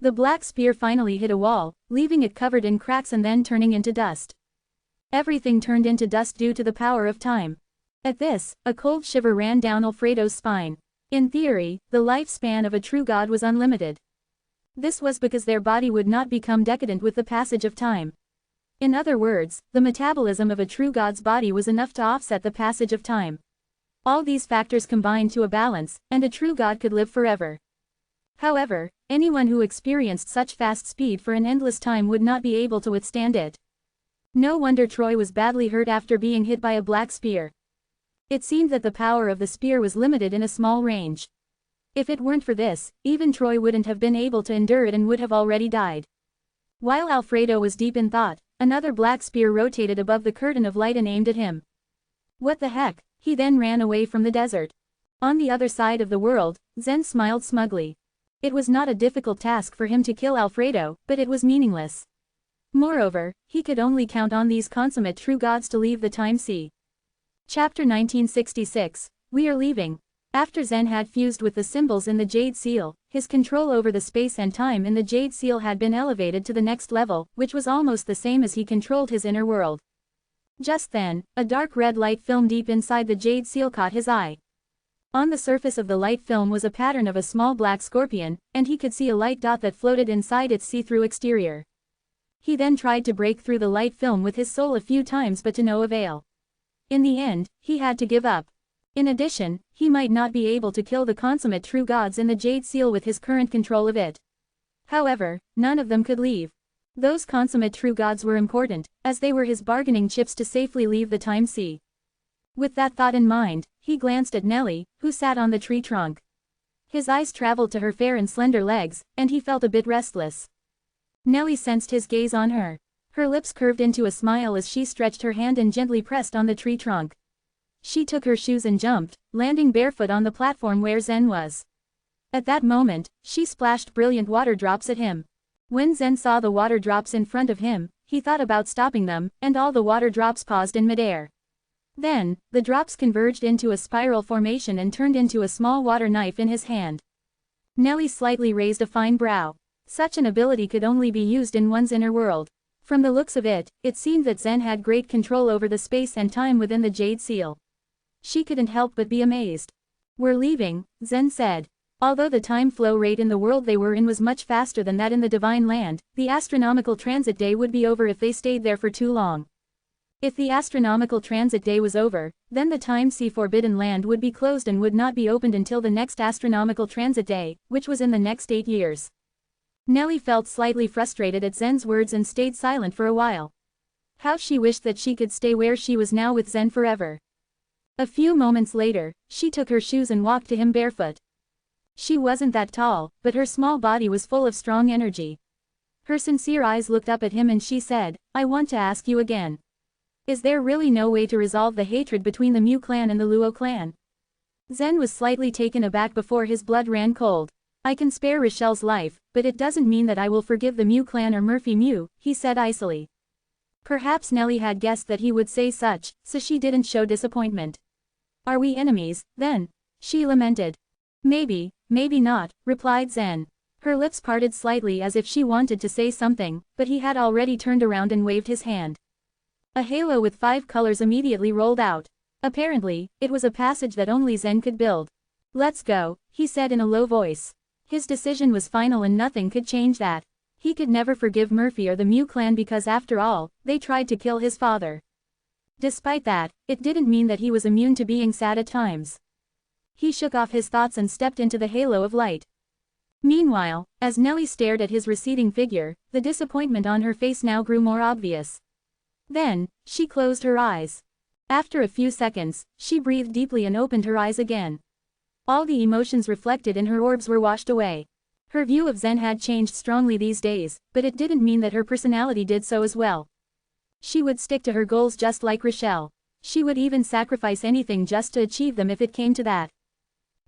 The black spear finally hit a wall, leaving it covered in cracks and then turning into dust. Everything turned into dust due to the power of time. At this, a cold shiver ran down Alfredo's spine. In theory, the lifespan of a true god was unlimited. This was because their body would not become decadent with the passage of time. In other words, the metabolism of a true god's body was enough to offset the passage of time. All these factors combined to a balance, and a true god could live forever. However, anyone who experienced such fast speed for an endless time would not be able to withstand it. No wonder Troy was badly hurt after being hit by a black spear. It seemed that the power of the spear was limited in a small range. If it weren't for this, even Troy wouldn't have been able to endure it and would have already died. While Alfredo was deep in thought, another black spear rotated above the curtain of light and aimed at him. What the heck? He then ran away from the desert. On the other side of the world, Zen smiled smugly. It was not a difficult task for him to kill Alfredo, but it was meaningless. Moreover, he could only count on these consummate true gods to leave the time sea. Chapter 1966, We Are Leaving. After Zen had fused with the symbols in the Jade Seal, his control over the space and time in the Jade Seal had been elevated to the next level, which was almost the same as he controlled his inner world. Just then, a dark red light film deep inside the Jade Seal caught his eye. On the surface of the light film was a pattern of a small black scorpion, and he could see a light dot that floated inside its see-through exterior. He then tried to break through the light film with his soul a few times but to no avail. In the end, he had to give up. In addition, he might not be able to kill the consummate true gods in the Jade Seal with his current control of it. However, none of them could leave. Those consummate true gods were important, as they were his bargaining chips to safely leave the time sea. With that thought in mind, he glanced at Nellie, who sat on the tree trunk. His eyes traveled to her fair and slender legs, and he felt a bit restless. Nellie sensed his gaze on her. Her lips curved into a smile as she stretched her hand and gently pressed on the tree trunk. She took her shoes and jumped, landing barefoot on the platform where Zen was. At that moment, she splashed brilliant water drops at him. When Zen saw the water drops in front of him, he thought about stopping them, and all the water drops paused in midair. Then, the drops converged into a spiral formation and turned into a small water knife in his hand. Nellie slightly raised a fine brow. Such an ability could only be used in one's inner world. From the looks of it, it seemed that Zen had great control over the space and time within the Jade Seal. She couldn't help but be amazed. We're leaving, Zen said. Although the time flow rate in the world they were in was much faster than that in the Divine Land, the astronomical transit day would be over if they stayed there for too long. If the astronomical transit day was over, then the time sea Forbidden Land would be closed and would not be opened until the next astronomical transit day, which was in the next 8 years. Nellie felt slightly frustrated at Zen's words and stayed silent for a while. How she wished that she could stay where she was now with Zen forever. A few moments later, she took her shoes and walked to him barefoot. She wasn't that tall, but her small body was full of strong energy. Her sincere eyes looked up at him and she said, "I want to ask you again. Is there really no way to resolve the hatred between the Mu clan and the Luo clan?" Zen was slightly taken aback before his blood ran cold. "I can spare Rochelle's life, but it doesn't mean that I will forgive the Mu clan or Murphy Mu," he said icily. Perhaps Nellie had guessed that he would say such, so she didn't show disappointment. "Are we enemies, then?" she lamented. "Maybe, maybe not," replied Zen. Her lips parted slightly as if she wanted to say something, but he had already turned around and waved his hand. A halo with 5 colors immediately rolled out. Apparently, it was a passage that only Zen could build. "Let's go," he said in a low voice. His decision was final and nothing could change that. He could never forgive Murphy or the Mu clan because after all, they tried to kill his father. Despite that, it didn't mean that he was immune to being sad at times. He shook off his thoughts and stepped into the halo of light. Meanwhile, as Nellie stared at his receding figure, the disappointment on her face now grew more obvious. Then, she closed her eyes. After a few seconds, she breathed deeply and opened her eyes again. All the emotions reflected in her orbs were washed away. Her view of Zen had changed strongly these days, but it didn't mean that her personality did so as well. She would stick to her goals just like Rochelle. She would even sacrifice anything just to achieve them if it came to that.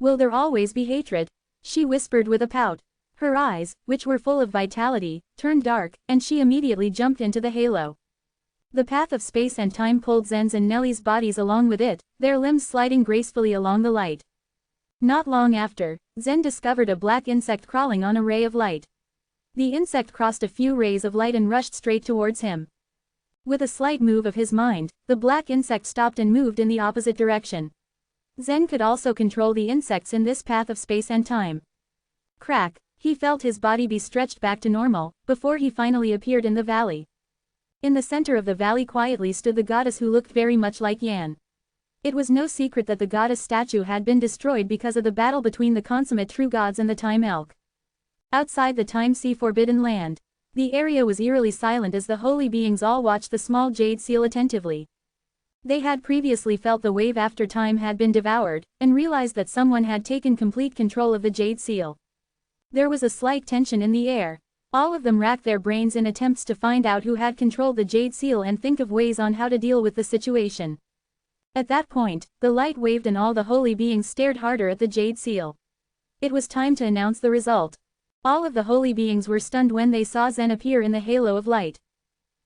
"Will there always be hatred?" she whispered with a pout. Her eyes, which were full of vitality, turned dark, and she immediately jumped into the halo. The path of space and time pulled Zen's and Nellie's bodies along with it, their limbs sliding gracefully along the light. Not long after, Zen discovered a black insect crawling on a ray of light. The insect crossed a few rays of light and rushed straight towards him. With a slight move of his mind, the black insect stopped and moved in the opposite direction. Zen could also control the insects in this path of space and time. Crack, he felt his body be stretched back to normal, before he finally appeared in the valley. In the center of the valley quietly stood the goddess who looked very much like Yan. It was no secret that the goddess statue had been destroyed because of the battle between the consummate true gods and the time elk. Outside the time sea forbidden land, the area was eerily silent as the holy beings all watched the small jade seal attentively. They had previously felt the wave after time had been devoured, and realized that someone had taken complete control of the jade seal. There was a slight tension in the air. All of them racked their brains in attempts to find out who had controlled the jade seal and think of ways on how to deal with the situation. At that point, the light waved and all the holy beings stared harder at the jade seal. It was time to announce the result. All of the holy beings were stunned when they saw Zen appear in the halo of light.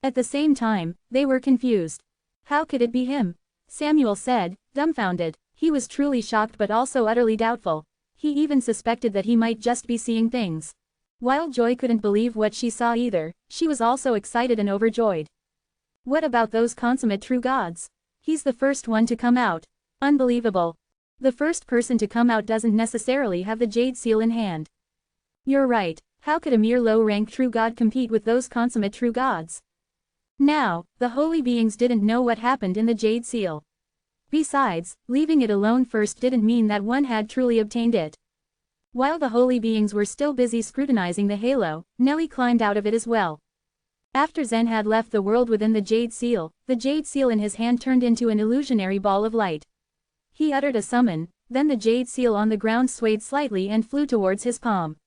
At the same time, they were confused. How could it be him? Samuel said, dumbfounded. He was truly shocked but also utterly doubtful. He even suspected that he might just be seeing things. While Joy couldn't believe what she saw either, she was also excited and overjoyed. What about those consummate true gods? He's the first one to come out. Unbelievable. The first person to come out doesn't necessarily have the jade seal in hand. You're right, how could a mere low-rank true god compete with those consummate true gods? Now, the holy beings didn't know what happened in the jade seal. Besides, leaving it alone first didn't mean that one had truly obtained it. While the holy beings were still busy scrutinizing the halo, Nellie climbed out of it as well. After Zen had left the world within the jade seal in his hand turned into an illusionary ball of light. He uttered a summon, then the jade seal on the ground swayed slightly and flew towards his palm.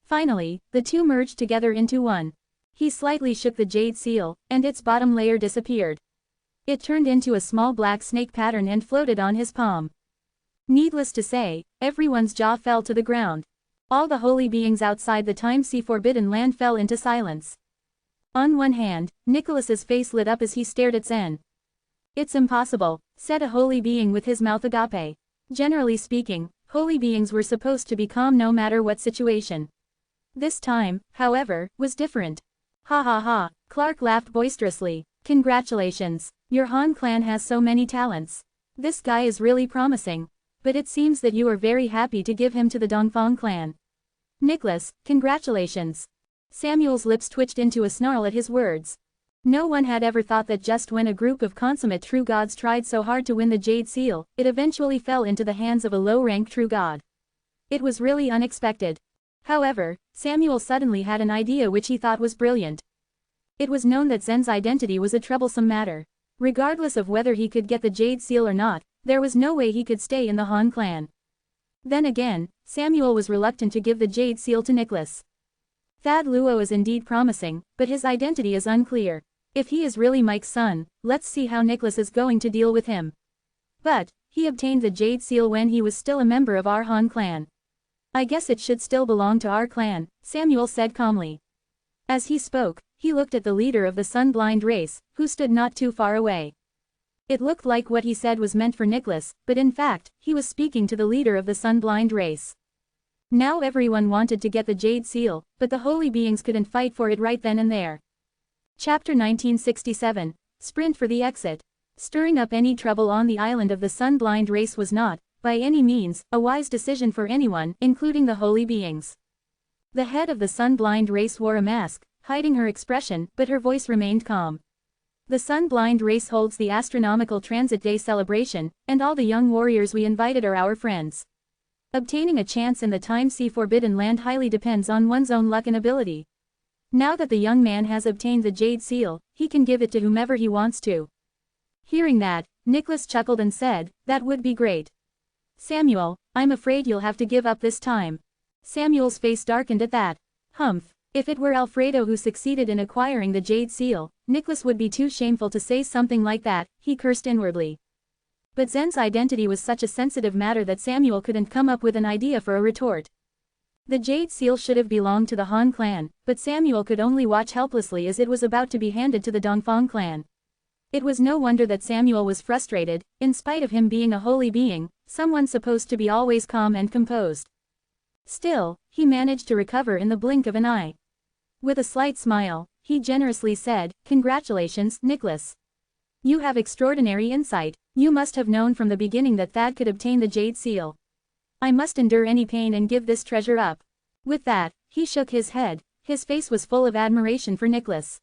Finally, the two merged together into one. He slightly shook the jade seal, and its bottom layer disappeared. It turned into a small black snake pattern and floated on his palm. Needless to say, everyone's jaw fell to the ground. All the holy beings outside the time sea forbidden land fell into silence. On one hand, Nicholas's face lit up as he stared at Zen. "It's impossible," said a holy being with his mouth agape. Generally speaking, holy beings were supposed to be calm no matter what situation. This time, however, was different. "Ha ha ha," Clark laughed boisterously. "Congratulations. Your Han clan has so many talents. This guy is really promising. But it seems that you are very happy to give him to the Dongfang clan." "Nicholas, congratulations." Samuel's lips twitched into a snarl at his words. No one had ever thought that just when a group of consummate true gods tried so hard to win the jade seal, it eventually fell into the hands of a low-rank true god. It was really unexpected. However, Samuel suddenly had an idea which he thought was brilliant. It was known that Zen's identity was a troublesome matter. Regardless of whether he could get the Jade Seal or not, there was no way he could stay in the Han clan. Then again, Samuel was reluctant to give the Jade Seal to Nicholas. Thad Luo is indeed promising, but his identity is unclear. If he is really Mike's son, let's see how Nicholas is going to deal with him. But, he obtained the Jade Seal when he was still a member of our Han clan. I guess it should still belong to our clan, Samuel said calmly. As he spoke, he looked at the leader of the Sun-Blind race, who stood not too far away. It looked like what he said was meant for Nicholas, but in fact, he was speaking to the leader of the Sun-Blind race. Now everyone wanted to get the Jade Seal, but the holy beings couldn't fight for it right then and there. Chapter 1967, Sprint for the Exit. Stirring up any trouble on the island of the Sun-Blind race was not, by any means, a wise decision for anyone, including the holy beings. The head of the Sun-Blind race wore a mask, hiding her expression, but her voice remained calm. The Sun-Blind race holds the Astronomical Transit Day celebration, and all the young warriors we invited are our friends. Obtaining a chance in the Time-Sea Forbidden Land highly depends on one's own luck and ability. Now that the young man has obtained the Jade Seal, he can give it to whomever he wants to. Hearing that, Nicholas chuckled and said, "That would be great. Samuel, I'm afraid you'll have to give up this time." Samuel's face darkened at that. Humph. If it were Alfredo who succeeded in acquiring the Jade Seal, Nicholas would be too shameful to say something like that, he cursed inwardly. But Zen's identity was such a sensitive matter that Samuel couldn't come up with an idea for a retort. The Jade Seal should have belonged to the Han clan, but Samuel could only watch helplessly as it was about to be handed to the Dongfang clan. It was no wonder that Samuel was frustrated, in spite of him being a holy being, someone supposed to be always calm and composed. Still, he managed to recover in the blink of an eye. With a slight smile, he generously said, "Congratulations, Nicholas. You have extraordinary insight. You must have known from the beginning that Thad could obtain the Jade Seal. I must endure any pain and give this treasure up." With that, he shook his head. His face was full of admiration for Nicholas.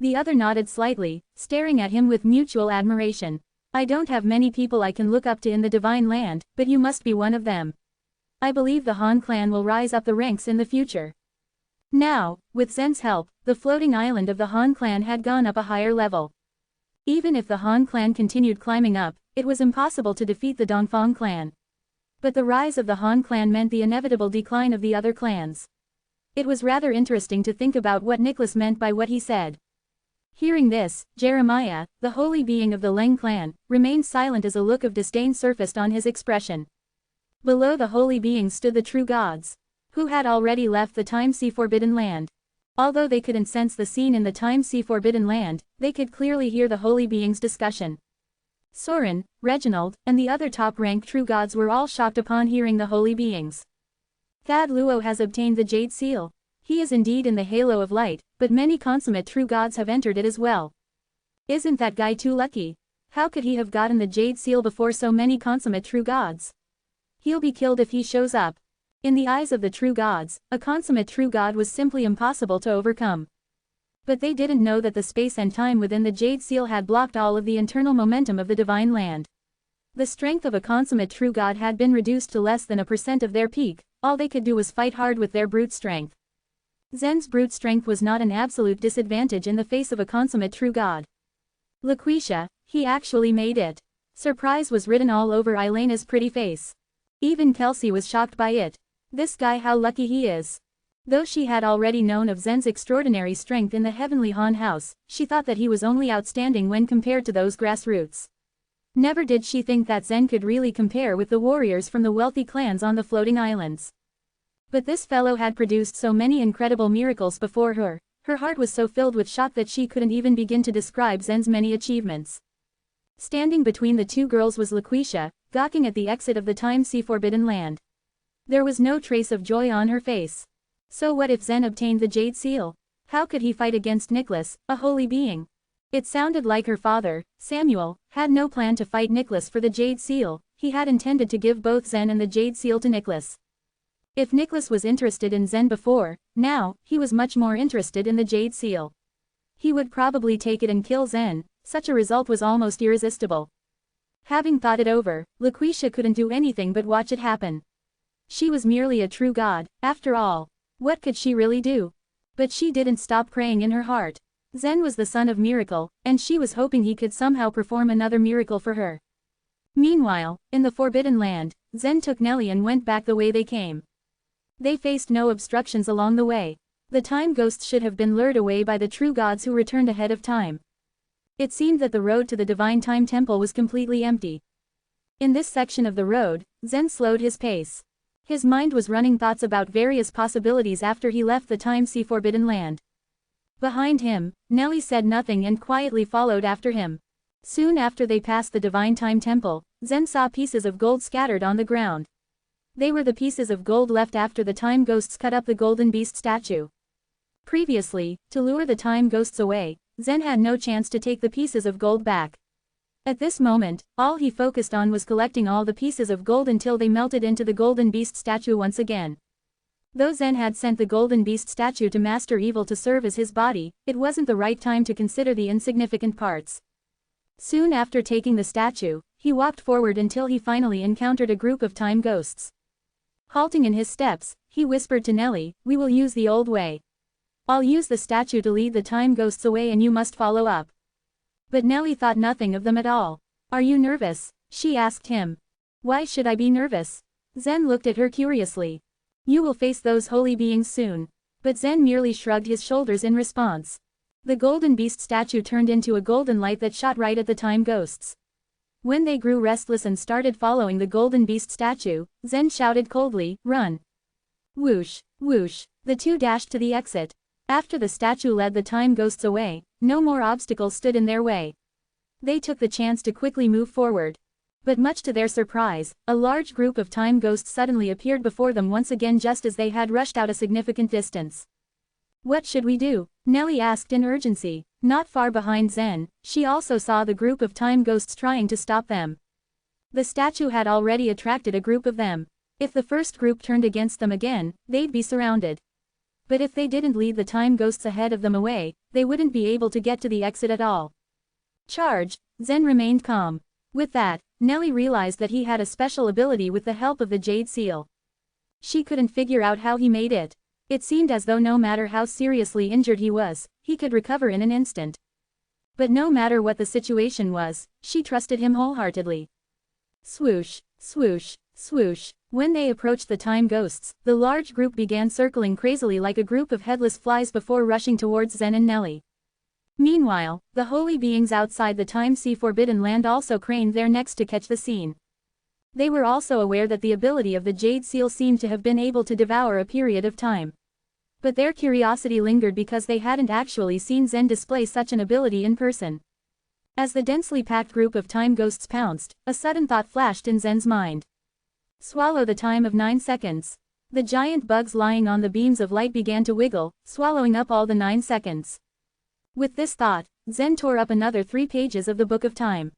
The other nodded slightly, staring at him with mutual admiration. "I don't have many people I can look up to in the Divine Land, but you must be one of them. I believe the Han clan will rise up the ranks in the future." Now, with Zen's help, the floating island of the Han clan had gone up a higher level. Even if the Han clan continued climbing up, it was impossible to defeat the Dongfang clan. But the rise of the Han clan meant the inevitable decline of the other clans. It was rather interesting to think about what Nicholas meant by what he said. Hearing this, Jeremiah, the holy being of the Leng clan, remained silent as a look of disdain surfaced on his expression. Below the holy beings stood the true gods, who had already left the Time-Sea Forbidden Land. Although they couldn't sense the scene in the Time-Sea Forbidden Land, they could clearly hear the holy beings' discussion. Soren, Reginald, and the other top-ranked true gods were all shocked upon hearing the holy beings. Thad Luo has obtained the Jade Seal. He is indeed in the halo of light, but many consummate true gods have entered it as well. Isn't that guy too lucky? How could he have gotten the Jade Seal before so many consummate true gods? He'll be killed if he shows up. In the eyes of the true gods, a consummate true god was simply impossible to overcome. But they didn't know that the space and time within the Jade Seal had blocked all of the internal momentum of the Divine Land. The strength of a consummate true god had been reduced to less than 1% of their peak. All they could do was fight hard with their brute strength. Zen's brute strength was not an absolute disadvantage in the face of a consummate true god. Laquisha, he actually made it. Surprise was written all over Elena's pretty face. Even Kelsey was shocked by it. This guy, how lucky he is. Though she had already known of Zen's extraordinary strength in the Heavenly Han House, she thought that he was only outstanding when compared to those grassroots. Never did she think that Zen could really compare with the warriors from the wealthy clans on the floating islands. But this fellow had produced so many incredible miracles before her. Her heart was so filled with shock that she couldn't even begin to describe Zen's many achievements. Standing between the two girls was Laquisha, gawking at the exit of the Time-Sea Forbidden Land. There was no trace of joy on her face. So what if Zen obtained the Jade Seal? How could he fight against Nicholas, a holy being? It sounded like her father, Samuel, had no plan to fight Nicholas for the Jade Seal. He had intended to give both Zen and the Jade Seal to Nicholas. If Nicholas was interested in Zen before, now, he was much more interested in the Jade Seal. He would probably take it and kill Zen. Such a result was almost irresistible. Having thought it over, Laquisha couldn't do anything but watch it happen. She was merely a true god, after all. What could she really do? But she didn't stop praying in her heart. Zen was the son of Miracle, and she was hoping he could somehow perform another miracle for her. Meanwhile, in the Forbidden Land, Zen took Nellie and went back the way they came. They faced no obstructions along the way. The time ghosts should have been lured away by the true gods who returned ahead of time. It seemed that the road to the Divine Time Temple was completely empty. In this section of the road, Zen slowed his pace. His mind was running thoughts about various possibilities after he left the Time Sea Forbidden Land. Behind him, Nellie said nothing and quietly followed after him. Soon after they passed the Divine Time Temple, Zen saw pieces of gold scattered on the ground. They were the pieces of gold left after the time ghosts cut up the golden beast statue. Previously, to lure the time ghosts away, Zen had no chance to take the pieces of gold back. At this moment, all he focused on was collecting all the pieces of gold until they melted into the golden beast statue once again. Though Zen had sent the golden beast statue to Master Evil to serve as his body, it wasn't the right time to consider the insignificant parts. Soon after taking the statue, he walked forward until he finally encountered a group of time ghosts. Halting in his steps, he whispered to Nellie, "We will use the old way. I'll use the statue to lead the time ghosts away and you must follow up." But Nellie thought nothing of them at all. "Are you nervous?" she asked him. "Why should I be nervous?" Zen looked at her curiously. "You will face those holy beings soon." But Zen merely shrugged his shoulders in response. The golden beast statue turned into a golden light that shot right at the time ghosts. When they grew restless and started following the golden beast statue, Zen shouted coldly, "Run!" Whoosh, whoosh, the two dashed to the exit. After the statue led the time ghosts away, no more obstacles stood in their way. They took the chance to quickly move forward. But much to their surprise, a large group of time ghosts suddenly appeared before them once again just as they had rushed out a significant distance. "What should we do?" Nellie asked in urgency. Not far behind Zen, she also saw the group of time ghosts trying to stop them. The statue had already attracted a group of them. If the first group turned against them again, they'd be surrounded. But if they didn't lead the time ghosts ahead of them away, they wouldn't be able to get to the exit at all. "Charge!" Zen remained calm. With that, Nellie realized that he had a special ability with the help of the Jade Seal. She couldn't figure out how he made it. It seemed as though no matter how seriously injured he was, he could recover in an instant. But no matter what the situation was, she trusted him wholeheartedly. Swoosh, swoosh, swoosh. When they approached the time ghosts, the large group began circling crazily like a group of headless flies before rushing towards Zen and Nellie. Meanwhile, the holy beings outside the Time Sea Forbidden Land also craned their necks to catch the scene. They were also aware that the ability of the Jade Seal seemed to have been able to devour a period of time. But their curiosity lingered because they hadn't actually seen Zen display such an ability in person. As the densely packed group of time ghosts pounced, a sudden thought flashed in Zen's mind. Swallow the time of 9 seconds. The giant bugs lying on the beams of light began to wiggle, swallowing up all the 9 seconds. With this thought, Zen tore up another 3 pages of the Book of Time.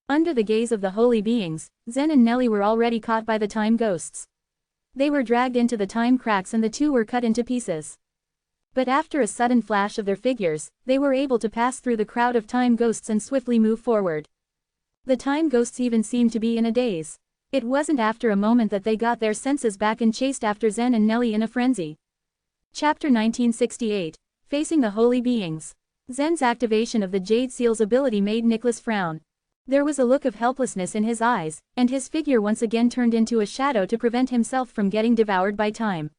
Under the gaze of the holy beings, Zen and Nellie were already caught by the time ghosts. They were dragged into the time cracks and the two were cut into pieces. But after a sudden flash of their figures, they were able to pass through the crowd of time ghosts and swiftly move forward. The time ghosts even seemed to be in a daze. It wasn't after a moment that they got their senses back and chased after Zen and Nellie in a frenzy. Chapter 1968. Facing the Holy Beings. Zen's activation of the Jade Seal's ability made Nicholas frown. There was a look of helplessness in his eyes, and his figure once again turned into a shadow to prevent himself from getting devoured by time.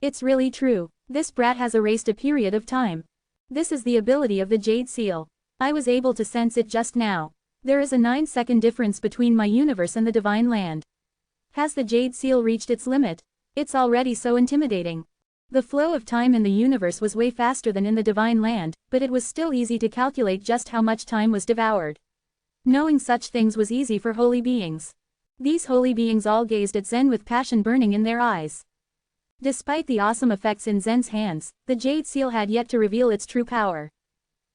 It's really true. This brat has erased a period of time. This is the ability of the Jade Seal. I was able to sense it just now. There is a 9-second difference between my universe and the Divine Land. Has the Jade Seal reached its limit? It's already so intimidating. The flow of time in the universe was way faster than in the Divine Land, but it was still easy to calculate just how much time was devoured. Knowing such things was easy for holy beings. These holy beings all gazed at Zen with passion burning in their eyes. Despite the awesome effects in Zen's hands, the Jade Seal had yet to reveal its true power.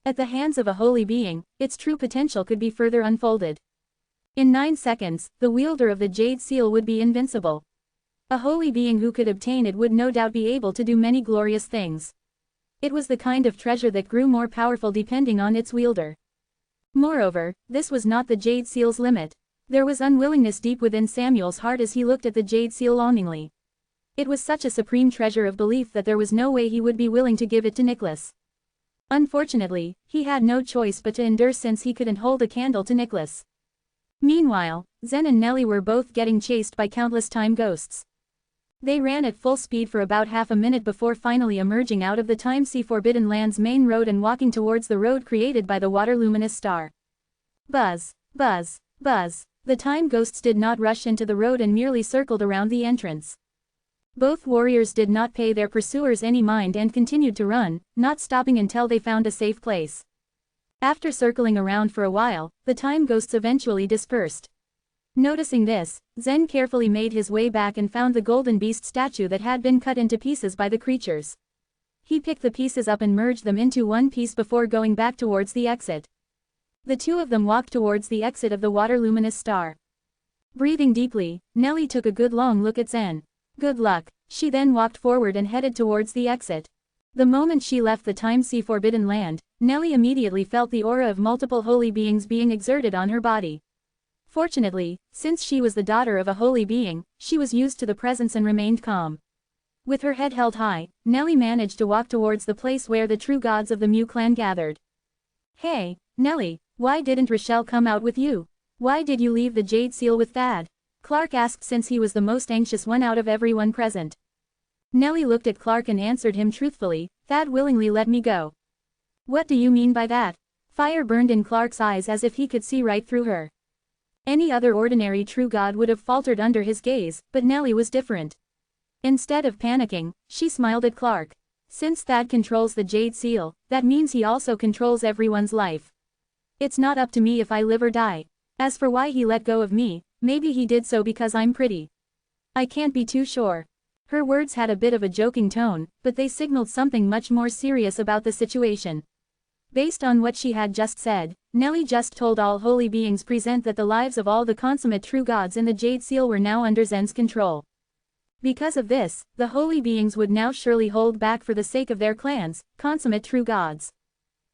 At the hands of a holy being, its true potential could be further unfolded. In 9 seconds, the wielder of the Jade Seal would be invincible. A holy being who could obtain it would no doubt be able to do many glorious things. It was the kind of treasure that grew more powerful depending on its wielder. Moreover, this was not the Jade Seal's limit. There was unwillingness deep within Samuel's heart as he looked at the jade seal longingly. It was such a supreme treasure of belief that there was no way he would be willing to give it to Nicholas. Unfortunately, he had no choice but to endure since he couldn't hold a candle to Nicholas. Meanwhile, Zen and Nellie were both getting chased by countless time ghosts. They ran at full speed for about half a minute before finally emerging out of the time-sea Forbidden Land's main road and walking towards the road created by the water-luminous star. Buzz, buzz, buzz. The time ghosts did not rush into the road and merely circled around the entrance. Both warriors did not pay their pursuers any mind and continued to run, not stopping until they found a safe place. After circling around for a while, the time ghosts eventually dispersed. Noticing this, Zen carefully made his way back and found the golden beast statue that had been cut into pieces by the creatures. He picked the pieces up and merged them into one piece before going back towards the exit. The two of them walked towards the exit of the water-luminous star. Breathing deeply, Nellie took a good long look at Zen. Good luck. She then walked forward and headed towards the exit. The moment she left the time-sea Forbidden Land, Nellie immediately felt the aura of multiple holy beings being exerted on her body. Fortunately, since she was the daughter of a holy being, she was used to the presence and remained calm. With her head held high, Nellie managed to walk towards the place where the true gods of the Mew clan gathered. Hey, Nellie, why didn't Rochelle come out with you? Why did you leave the jade seal with Thad? Clark asked since he was the most anxious one out of everyone present. Nellie looked at Clark and answered him truthfully, Thad willingly let me go. What do you mean by that? Fire burned in Clark's eyes as if he could see right through her. Any other ordinary true god would have faltered under his gaze, but Nellie was different. Instead of panicking, she smiled at Clark. Since Thad controls the jade seal, that means he also controls everyone's life. It's not up to me if I live or die. As for why he let go of me, maybe he did so because I'm pretty. I can't be too sure. Her words had a bit of a joking tone, but they signaled something much more serious about the situation. Based on what she had just said, Nellie just told all holy beings present that the lives of all the consummate true gods in the jade seal were now under Zen's control. Because of this, the holy beings would now surely hold back for the sake of their clans, consummate true gods.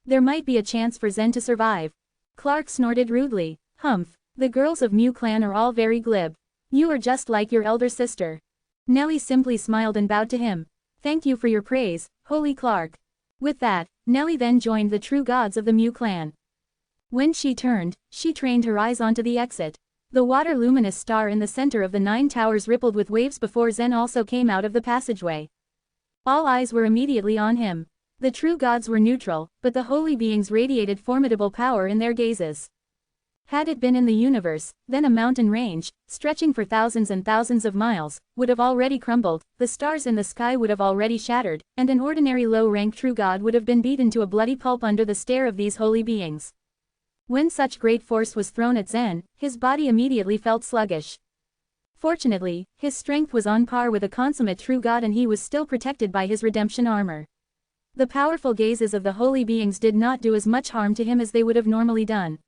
There might be a chance for Zen to survive. Clark snorted rudely. Humph, the girls of Mew clan are all very glib. You are just like your elder sister. Nellie simply smiled and bowed to him. Thank you for your praise, Holy Clark. With that, Nellie then joined the true gods of the Mew clan. When she turned, she trained her eyes onto the exit. The water-luminous star in the center of the 9 towers rippled with waves before Zen also came out of the passageway. All eyes were immediately on him. The true gods were neutral, but the holy beings radiated formidable power in their gazes. Had it been in the universe, then a mountain range, stretching for thousands and thousands of miles, would have already crumbled, the stars in the sky would have already shattered, and an ordinary low-rank true god would have been beaten to a bloody pulp under the stare of these holy beings. When such great force was thrown at Zen, his body immediately felt sluggish. Fortunately, his strength was on par with a consummate true god and he was still protected by his redemption armor. The powerful gazes of the holy beings did not do as much harm to him as they would have normally done.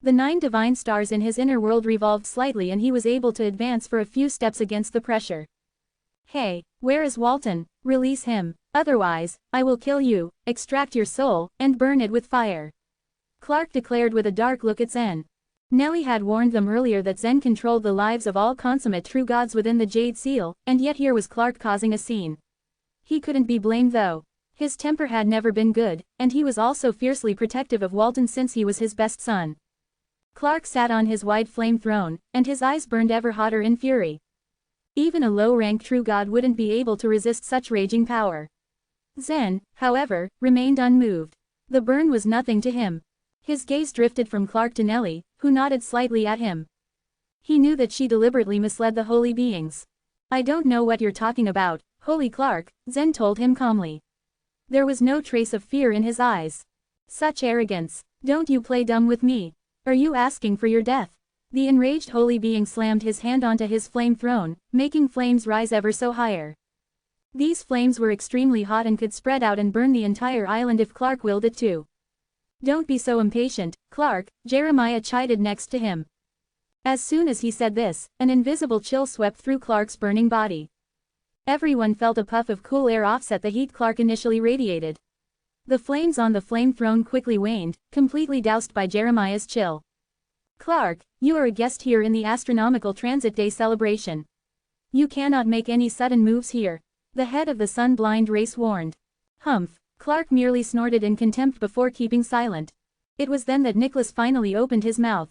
The 9 divine stars in his inner world revolved slightly and he was able to advance for a few steps against the pressure. Hey, where is Walton? Release him. Otherwise, I will kill you, extract your soul, and burn it with fire. Clark declared with a dark look at Zen. Nellie had warned them earlier that Zen controlled the lives of all consummate true gods within the Jade Seal, and yet here was Clark causing a scene. He couldn't be blamed though. His temper had never been good, and he was also fiercely protective of Walton since he was his best son. Clark sat on his wide flame throne, and his eyes burned ever hotter in fury. Even a low-rank true god wouldn't be able to resist such raging power. Zen, however, remained unmoved. The burn was nothing to him. His gaze drifted from Clark to Nellie, who nodded slightly at him. He knew that she deliberately misled the holy beings. I don't know what you're talking about, Holy Clark, Zen told him calmly. There was no trace of fear in his eyes. Such arrogance. Don't you play dumb with me. Are you asking for your death? The enraged holy being slammed his hand onto his flame throne, making flames rise ever so higher. These flames were extremely hot and could spread out and burn the entire island if Clark willed it to. Don't be so impatient, Clark, Jeremiah chided next to him. As soon as he said this, an invisible chill swept through Clark's burning body. Everyone felt a puff of cool air offset the heat Clark initially radiated. The flames on the flame throne quickly waned, completely doused by Jeremiah's chill. Clark, you are a guest here in the Astronomical Transit Day celebration. You cannot make any sudden moves here. The head of the sun-blind race warned. Humph. Clark merely snorted in contempt before keeping silent. It was then that Nicholas finally opened his mouth.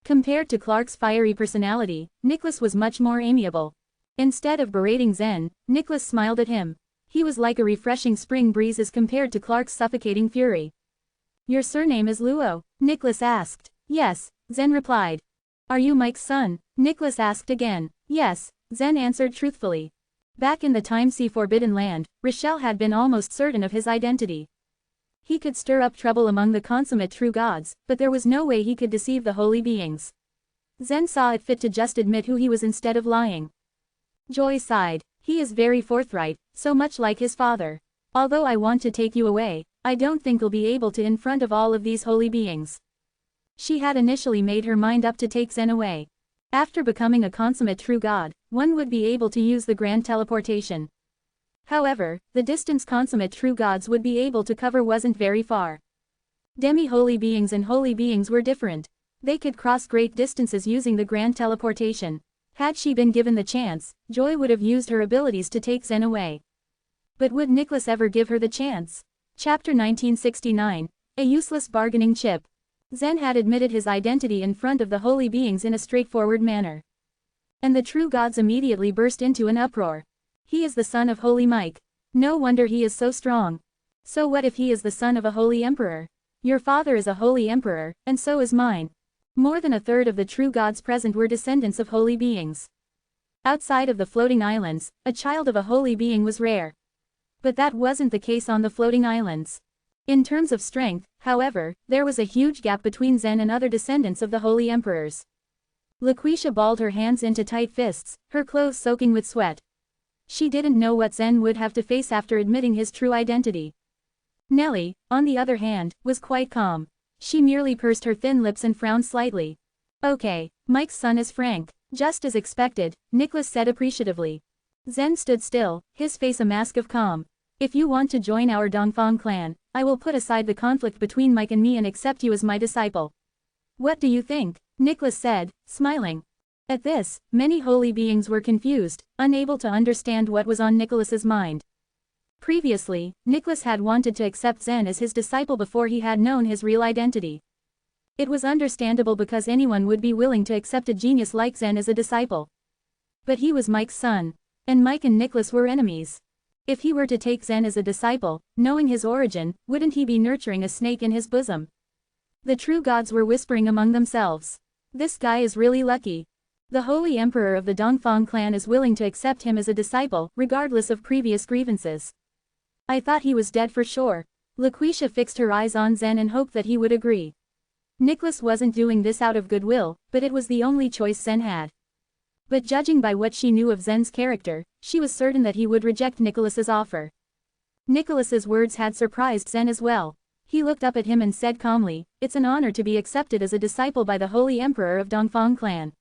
Compared to Clark's fiery personality, Nicholas was much more amiable. Instead of berating Zen, Nicholas smiled at him. He was like a refreshing spring breeze as compared to Clark's suffocating fury. Your surname is Luo? Nicholas asked. Yes, Zen replied. Are you Mike's son? Nicholas asked again. Yes, Zen answered truthfully. Back in the time-sea Forbidden Land, Rochelle had been almost certain of his identity. He could stir up trouble among the consummate true gods, but there was no way he could deceive the holy beings. Zen saw it fit to just admit who he was instead of lying. Joy sighed. He is very forthright, so much like his father. Although I want to take you away, I don't think I'll be able to in front of all of these holy beings. She had initially made her mind up to take Zen away. After becoming a consummate true god, one would be able to use the grand teleportation. However, the distance consummate true gods would be able to cover wasn't very far. Demi-holy beings and holy beings were different. They could cross great distances using the grand teleportation. Had she been given the chance, Joy would have used her abilities to take Zen away. But would Nicholas ever give her the chance? Chapter 1969. A useless bargaining chip. Zen had admitted his identity in front of the holy beings in a straightforward manner. And the true gods immediately burst into an uproar. He is the son of Holy Mike. No wonder he is so strong. So what if he is the son of a holy emperor? Your father is a holy emperor, and so is mine. More than a third of the true gods present were descendants of holy beings. Outside of the floating islands, a child of a holy being was rare. But that wasn't the case on the floating islands. In terms of strength, however, there was a huge gap between Zen and other descendants of the holy emperors. Laquisha balled her hands into tight fists, her clothes soaking with sweat. She didn't know what Zen would have to face after admitting his true identity. Nellie, on the other hand, was quite calm. She merely pursed her thin lips and frowned slightly. Okay, Mike's son is Frank. Just as expected, Nicholas said appreciatively. Zen stood still, his face a mask of calm. If you want to join our Dongfang clan, I will put aside the conflict between Mike and me and accept you as my disciple. What do you think? Nicholas said, smiling. At this, many holy beings were confused, unable to understand what was on Nicholas's mind. Previously, Nicholas had wanted to accept Zen as his disciple before he had known his real identity. It was understandable because anyone would be willing to accept a genius like Zen as a disciple. But he was Mike's son, and Mike and Nicholas were enemies. If he were to take Zen as a disciple, knowing his origin, wouldn't he be nurturing a snake in his bosom? The true gods were whispering among themselves. This guy is really lucky. The holy emperor of the Dongfang clan is willing to accept him as a disciple, regardless of previous grievances. I thought he was dead for sure. Laquisha fixed her eyes on Zen and hoped that he would agree. Nicholas wasn't doing this out of goodwill, but it was the only choice Zen had. But judging by what she knew of Zen's character, she was certain that he would reject Nicholas's offer. Nicholas's words had surprised Zen as well. He looked up at him and said calmly, "It's an honor to be accepted as a disciple by the holy emperor of Dongfang clan."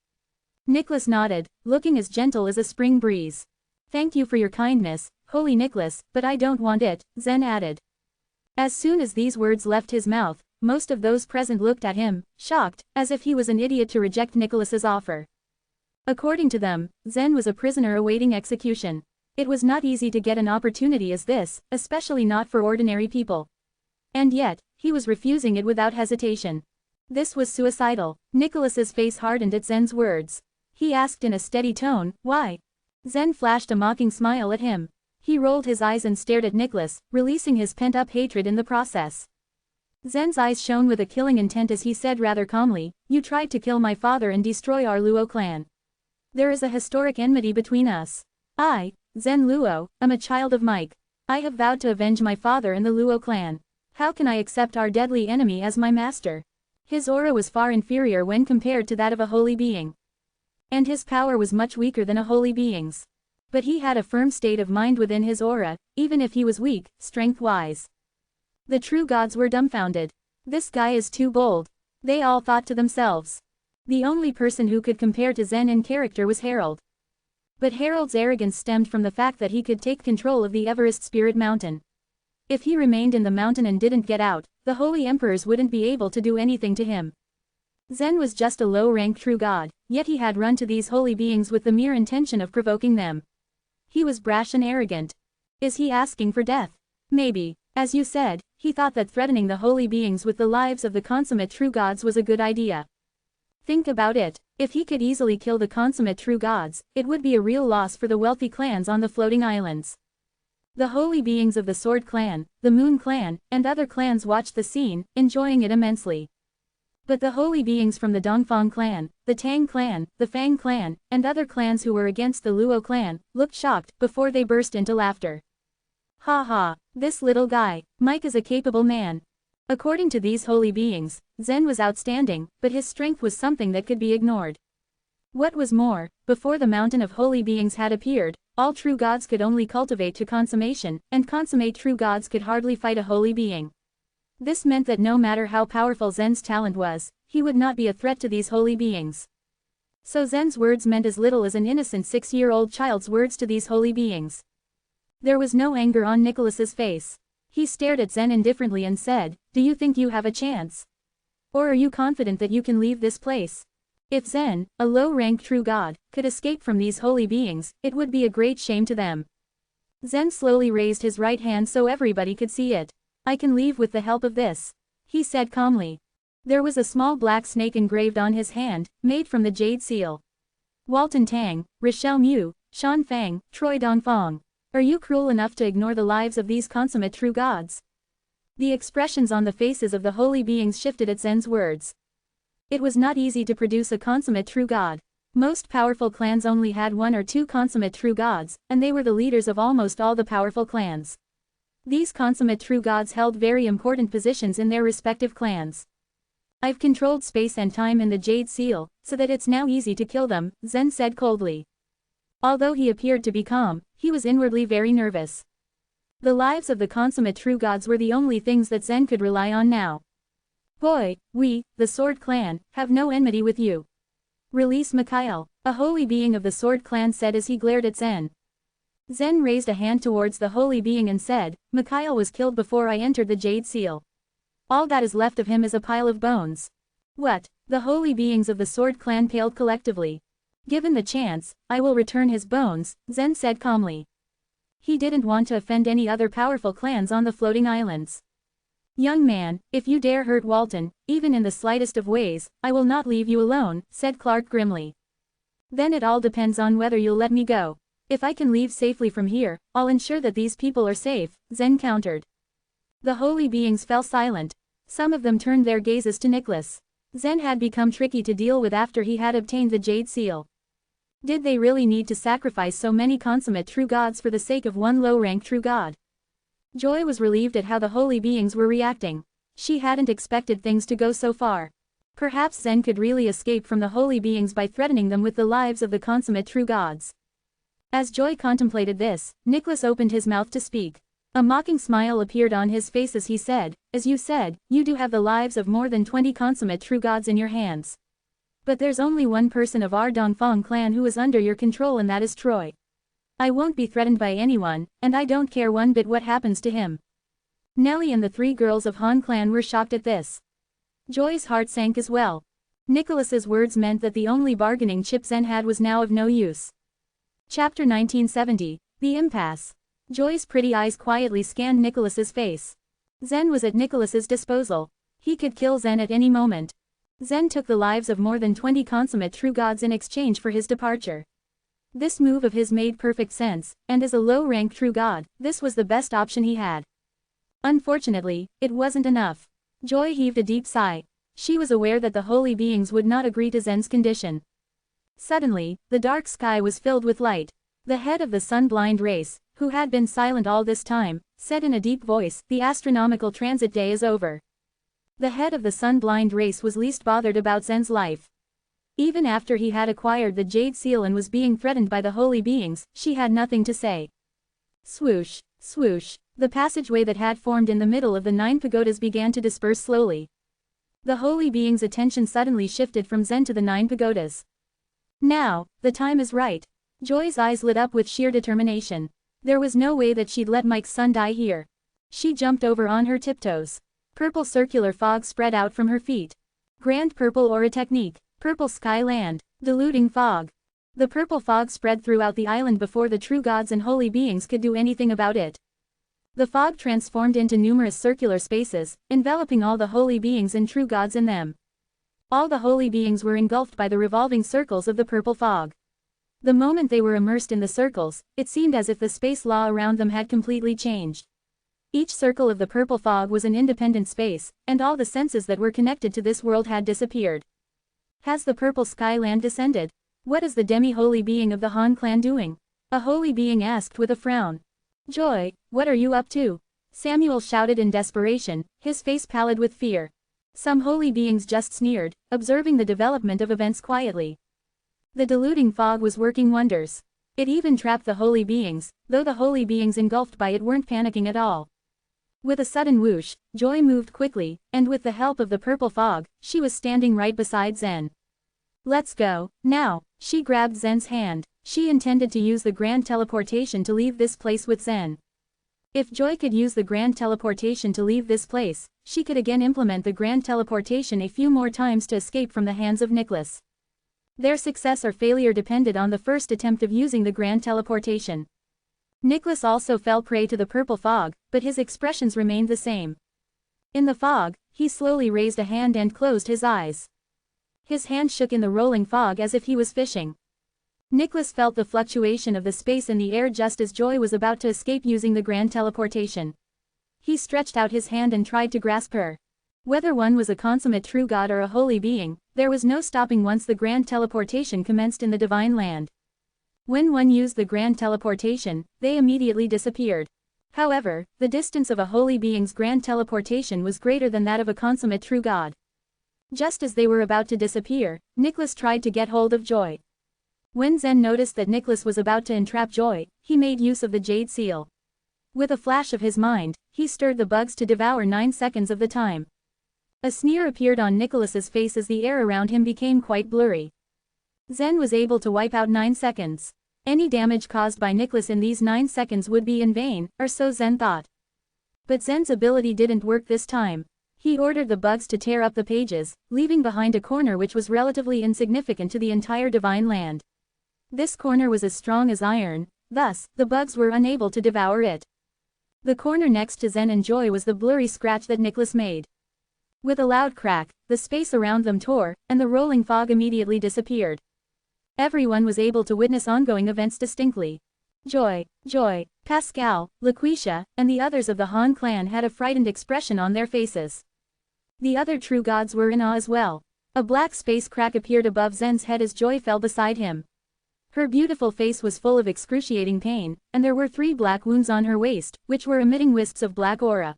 Nicholas nodded, looking as gentle as a spring breeze. "Thank you for your kindness, holy Nicholas, but I don't want it," Zen added. As soon as these words left his mouth, most of those present looked at him, shocked, as if he was an idiot to reject Nicholas's offer. According to them, Zen was a prisoner awaiting execution. It was not easy to get an opportunity as this, especially not for ordinary people. And yet, he was refusing it without hesitation. This was suicidal. Nicholas's face hardened at Zen's words. He asked in a steady tone, "Why?" Zen flashed a mocking smile at him. He rolled his eyes and stared at Nicholas, releasing his pent-up hatred in the process. Zen's eyes shone with a killing intent as he said rather calmly, "You tried to kill my father and destroy our Luo clan. There is a historic enmity between us. I, Zen Luo, am a child of Mike. I have vowed to avenge my father and the Luo clan. How can I accept our deadly enemy as my master?" His aura was far inferior when compared to that of a holy being. And his power was much weaker than a holy being's. But he had a firm state of mind within his aura, even if he was weak, strength-wise. The true gods were dumbfounded. This guy is too bold. They all thought to themselves. The only person who could compare to Zen in character was Harold. But Harold's arrogance stemmed from the fact that he could take control of the Everest Spirit Mountain. If he remained in the mountain and didn't get out, the holy emperors wouldn't be able to do anything to him. Zen was just a low-ranked true god, yet he had run to these holy beings with the mere intention of provoking them. He was brash and arrogant. Is he asking for death? Maybe. As you said, he thought that threatening the holy beings with the lives of the consummate true gods was a good idea. Think about it. If he could easily kill the consummate true gods, it would be a real loss for the wealthy clans on the floating islands. The holy beings of the Sword Clan, the Moon Clan, and other clans watched the scene, enjoying it immensely. But the holy beings from the Dongfang clan, the Tang clan, the Fang clan, and other clans who were against the Luo clan, looked shocked before they burst into laughter. Ha ha, this little guy, Mike is a capable man. According to these holy beings, Zen was outstanding, but his strength was something that could be ignored. What was more, before the mountain of holy beings had appeared, all true gods could only cultivate to consummation, and consummate true gods could hardly fight a holy being. This meant that no matter how powerful Zen's talent was, he would not be a threat to these holy beings. So Zen's words meant as little as an innocent 6-year-old child's words to these holy beings. There was no anger on Nicholas's face. He stared at Zen indifferently and said, "Do you think you have a chance? Or are you confident that you can leave this place?" If Zen, a low-ranked true god, could escape from these holy beings, it would be a great shame to them. Zen slowly raised his right hand so everybody could see it. "I can leave with the help of this," he said calmly. There was a small black snake engraved on his hand, made from the jade seal. Walton Tang, Rochelle Mu, Shan Fang, Troy Dongfang. Are you cruel enough to ignore the lives of these consummate true gods? The expressions on the faces of the holy beings shifted at Zen's words. It was not easy to produce a consummate true god. Most powerful clans only had 1 or 2 consummate true gods, and they were the leaders of almost all the powerful clans. These consummate true gods held very important positions in their respective clans. "I've controlled space and time in the Jade Seal, so that it's now easy to kill them," Zen said coldly. Although he appeared to be calm, he was inwardly very nervous. The lives of the consummate true gods were the only things that Zen could rely on now. "Boy, we, the Sword Clan, have no enmity with you. Release Mikhail," a holy being of the Sword Clan said as he glared at Zen. Zen raised a hand towards the holy being and said, "Mikhail was killed before I entered the Jade Seal. All that is left of him is a pile of bones." "What?" The holy beings of the Sword Clan paled collectively. "Given the chance, I will return his bones," Zen said calmly. He didn't want to offend any other powerful clans on the floating islands. "Young man, if you dare hurt Walton, even in the slightest of ways, I will not leave you alone," said Clark grimly. "Then it all depends on whether you'll let me go. If I can leave safely from here, I'll ensure that these people are safe," Zen countered. The holy beings fell silent. Some of them turned their gazes to Nicholas. Zen had become tricky to deal with after he had obtained the Jade Seal. Did they really need to sacrifice so many consummate true gods for the sake of one low-ranked true god? Joy was relieved at how the holy beings were reacting. She hadn't expected things to go so far. Perhaps Zen could really escape from the holy beings by threatening them with the lives of the consummate true gods. As Joy contemplated this, Nicholas opened his mouth to speak. A mocking smile appeared on his face as he said, "As you said, you do have the lives of more than 20 consummate true gods in your hands. But there's only one person of our Dongfang clan who is under your control, and that is Troy. I won't be threatened by anyone, and I don't care one bit what happens to him." Nellie and the 3 girls of Han clan were shocked at this. Joy's heart sank as well. Nicholas's words meant that the only bargaining chip Zen had was now of no use. Chapter 1970, The Impasse. Joy's pretty eyes quietly scanned Nicholas's face. Zen was at Nicholas's disposal. He could kill Zen at any moment. Zen took the lives of more than 20 consummate true gods in exchange for his departure. This move of his made perfect sense, and as a low-ranked true god, this was the best option he had. Unfortunately, it wasn't enough. Joy heaved a deep sigh. She was aware that the holy beings would not agree to Zen's condition. Suddenly, the dark sky was filled with light. The head of the sun-blind race, who had been silent all this time, said in a deep voice, "The astronomical transit day is over." The head of the sun-blind race was least bothered about Zen's life. Even after he had acquired the Jade Seal and was being threatened by the holy beings, she had nothing to say. Swoosh, swoosh, the passageway that had formed in the middle of the 9 pagodas began to disperse slowly. The holy beings' attention suddenly shifted from Zen to the 9 pagodas. "Now, the time is right." Joy's eyes lit up with sheer determination. There was no way that she'd let Mike's son die here. She jumped over on her tiptoes. Purple circular fog spread out from her feet. Grand Purple Aura Technique. Purple Sky Land. Diluting Fog. The purple fog spread throughout the island before the true gods and holy beings could do anything about it. The fog transformed into numerous circular spaces, enveloping all the holy beings and true gods in them. All the holy beings were engulfed by the revolving circles of the purple fog. The moment they were immersed in the circles, it seemed as if the space law around them had completely changed. Each circle of the purple fog was an independent space, and all the senses that were connected to this world had disappeared. Has the purple sky land descended? What is the demi-holy being of the Han clan doing? A holy being asked with a frown. Joy, what are you up to? Samuel shouted in desperation, his face pallid with fear. Some holy beings just sneered, observing the development of events quietly. The diluting fog was working wonders. It even trapped the holy beings, though the holy beings engulfed by it weren't panicking at all. With a sudden whoosh, Joy moved quickly, and with the help of the purple fog, she was standing right beside Zen. Let's go, now. She grabbed Zen's hand. She intended to use the grand teleportation to leave this place with Zen. If Joy could use the grand teleportation to leave this place, she could again implement the grand teleportation a few more times to escape from the hands of Nicholas. Their success or failure depended on the first attempt of using the grand teleportation. Nicholas also fell prey to the purple fog, but his expressions remained the same. In the fog, he slowly raised a hand and closed his eyes. His hand shook in the rolling fog as if he was fishing. Nicholas felt the fluctuation of the space in the air just as Joy was about to escape using the grand teleportation. He stretched out his hand and tried to grasp her. Whether one was a consummate true god or a holy being, there was no stopping once the grand teleportation commenced in the divine land. When one used the grand teleportation, they immediately disappeared. However, the distance of a holy being's grand teleportation was greater than that of a consummate true god. Just as they were about to disappear, Nicholas tried to get hold of Joy. When Zen noticed that Nicholas was about to entrap Joy, he made use of the jade seal. With a flash of his mind, he stirred the bugs to devour 9 seconds of the time. A sneer appeared on Nicholas's face as the air around him became quite blurry. Zen was able to wipe out 9 seconds. Any damage caused by Nicholas in these 9 seconds would be in vain, or so Zen thought. But Zen's ability didn't work this time. He ordered the bugs to tear up the pages, leaving behind a corner which was relatively insignificant to the entire divine land. This corner was as strong as iron, thus, the bugs were unable to devour it. The corner next to Zen and Joy was the blurry scratch that Nicholas made. With a loud crack, the space around them tore, and the rolling fog immediately disappeared. Everyone was able to witness ongoing events distinctly. Joy, Pascal, Laquisha, and the others of the Han clan had a frightened expression on their faces. The other true gods were in awe as well. A black space crack appeared above Zen's head as Joy fell beside him. Her beautiful face was full of excruciating pain, and there were 3 black wounds on her waist, which were emitting wisps of black aura.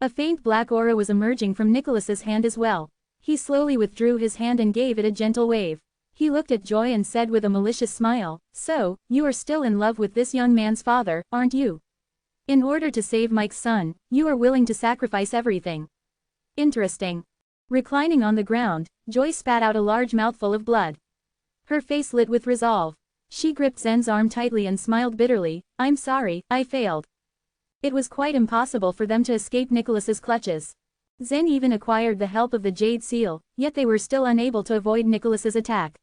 A faint black aura was emerging from Nicholas's hand as well. He slowly withdrew his hand and gave it a gentle wave. He looked at Joy and said with a malicious smile, "So, you are still in love with this young man's father, aren't you? In order to save Mike's son, you are willing to sacrifice everything. Interesting." Reclining on the ground, Joy spat out a large mouthful of blood. Her face lit with resolve. She gripped Zen's arm tightly and smiled bitterly. "I'm sorry, I failed." It was quite impossible for them to escape Nicholas's clutches. Zen even acquired the help of the jade seal, yet they were still unable to avoid Nicholas's attack.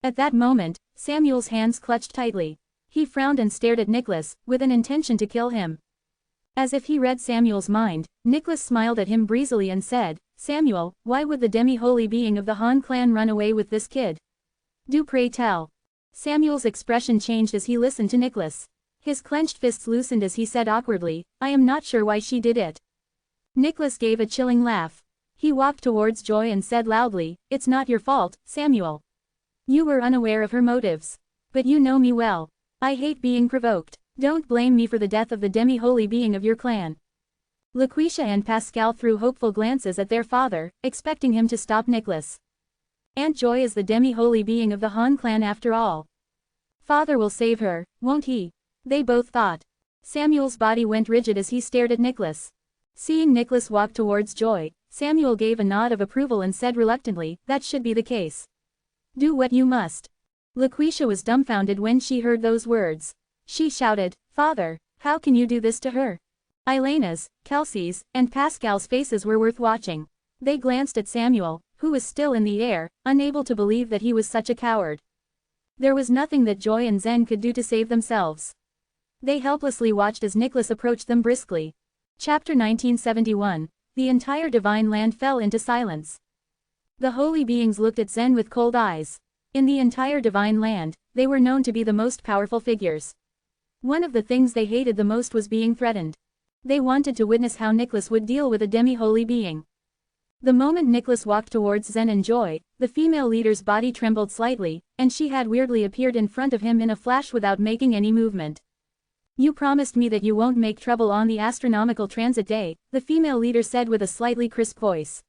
At that moment, Samuel's hands clutched tightly. He frowned and stared at Nicholas, with an intention to kill him. As if he read Samuel's mind, Nicholas smiled at him breezily and said, "Samuel, why would the demi-holy being of the Han clan run away with this kid? Do pray tell." Samuel's expression changed as he listened to Nicholas. His clenched fists loosened as he said awkwardly, "I am not sure why she did it." Nicholas gave a chilling laugh. He walked towards Joy and said loudly, "It's not your fault, Samuel. You were unaware of her motives. But you know me well. I hate being provoked. Don't blame me for the death of the demi-holy being of your clan." Laquisha and Pascal threw hopeful glances at their father, expecting him to stop Nicholas. Aunt Joy is the demi-holy being of the Han clan after all. Father will save her, won't he? They both thought. Samuel's body went rigid as he stared at Nicholas. Seeing Nicholas walk towards Joy, Samuel gave a nod of approval and said reluctantly, "That should be the case. Do what you must." Laquisha was dumbfounded when she heard those words. She shouted, "Father, how can you do this to her?" Elena's, Kelsey's, and Pascal's faces were worth watching. They glanced at Samuel, who was still in the air, unable to believe that he was such a coward. There was nothing that Joy and Zen could do to save themselves. They helplessly watched as Nicholas approached them briskly. Chapter 1971. The entire divine land fell into silence. The holy beings looked at Zen with cold eyes. In the entire divine land, they were known to be the most powerful figures. One of the things they hated the most was being threatened. They wanted to witness how Nicholas would deal with a demi-holy being. The moment Nicholas walked towards Zen and Joy, the female leader's body trembled slightly, and she had weirdly appeared in front of him in a flash without making any movement. "You promised me that you won't make trouble on the astronomical transit day," the female leader said with a slightly crisp voice.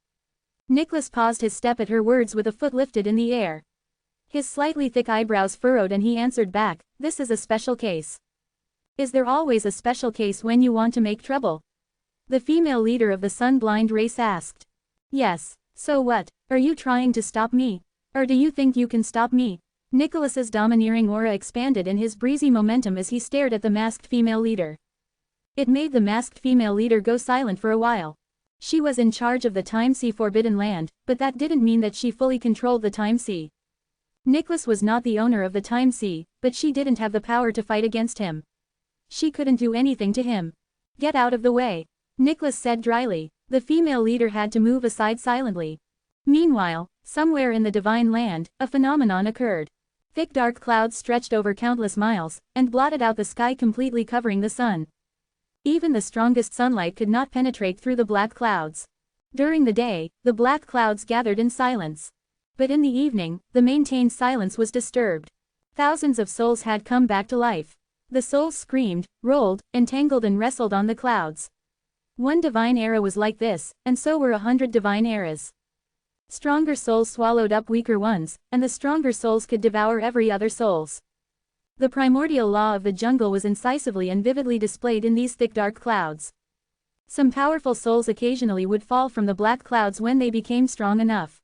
Nicholas paused his step at her words with a foot lifted in the air. His slightly thick eyebrows furrowed and he answered back, "This is a special case." "Is there always a special case when you want to make trouble?" the female leader of the sun-blind race asked. "Yes. So what? Are you trying to stop me? Or do you think you can stop me?" Nicholas's domineering aura expanded in his breezy momentum as he stared at the masked female leader. It made the masked female leader go silent for a while. She was in charge of the Time Sea Forbidden Land, but that didn't mean that she fully controlled the Time Sea. Nicholas was not the owner of the Time Sea, but she didn't have the power to fight against him. She couldn't do anything to him. "Get out of the way," Nicholas said dryly. The female leader had to move aside silently. Meanwhile, somewhere in the divine land, a phenomenon occurred. Thick dark clouds stretched over countless miles, and blotted out the sky, completely covering the sun. Even the strongest sunlight could not penetrate through the black clouds. During the day, the black clouds gathered in silence. But in the evening, the maintained silence was disturbed. Thousands of souls had come back to life. The souls screamed, rolled, entangled and wrestled on the clouds. One divine era was like this, and so were 100 divine eras. Stronger souls swallowed up weaker ones, and the stronger souls could devour every other souls. The primordial law of the jungle was incisively and vividly displayed in these thick dark clouds. Some powerful souls occasionally would fall from the black clouds when they became strong enough.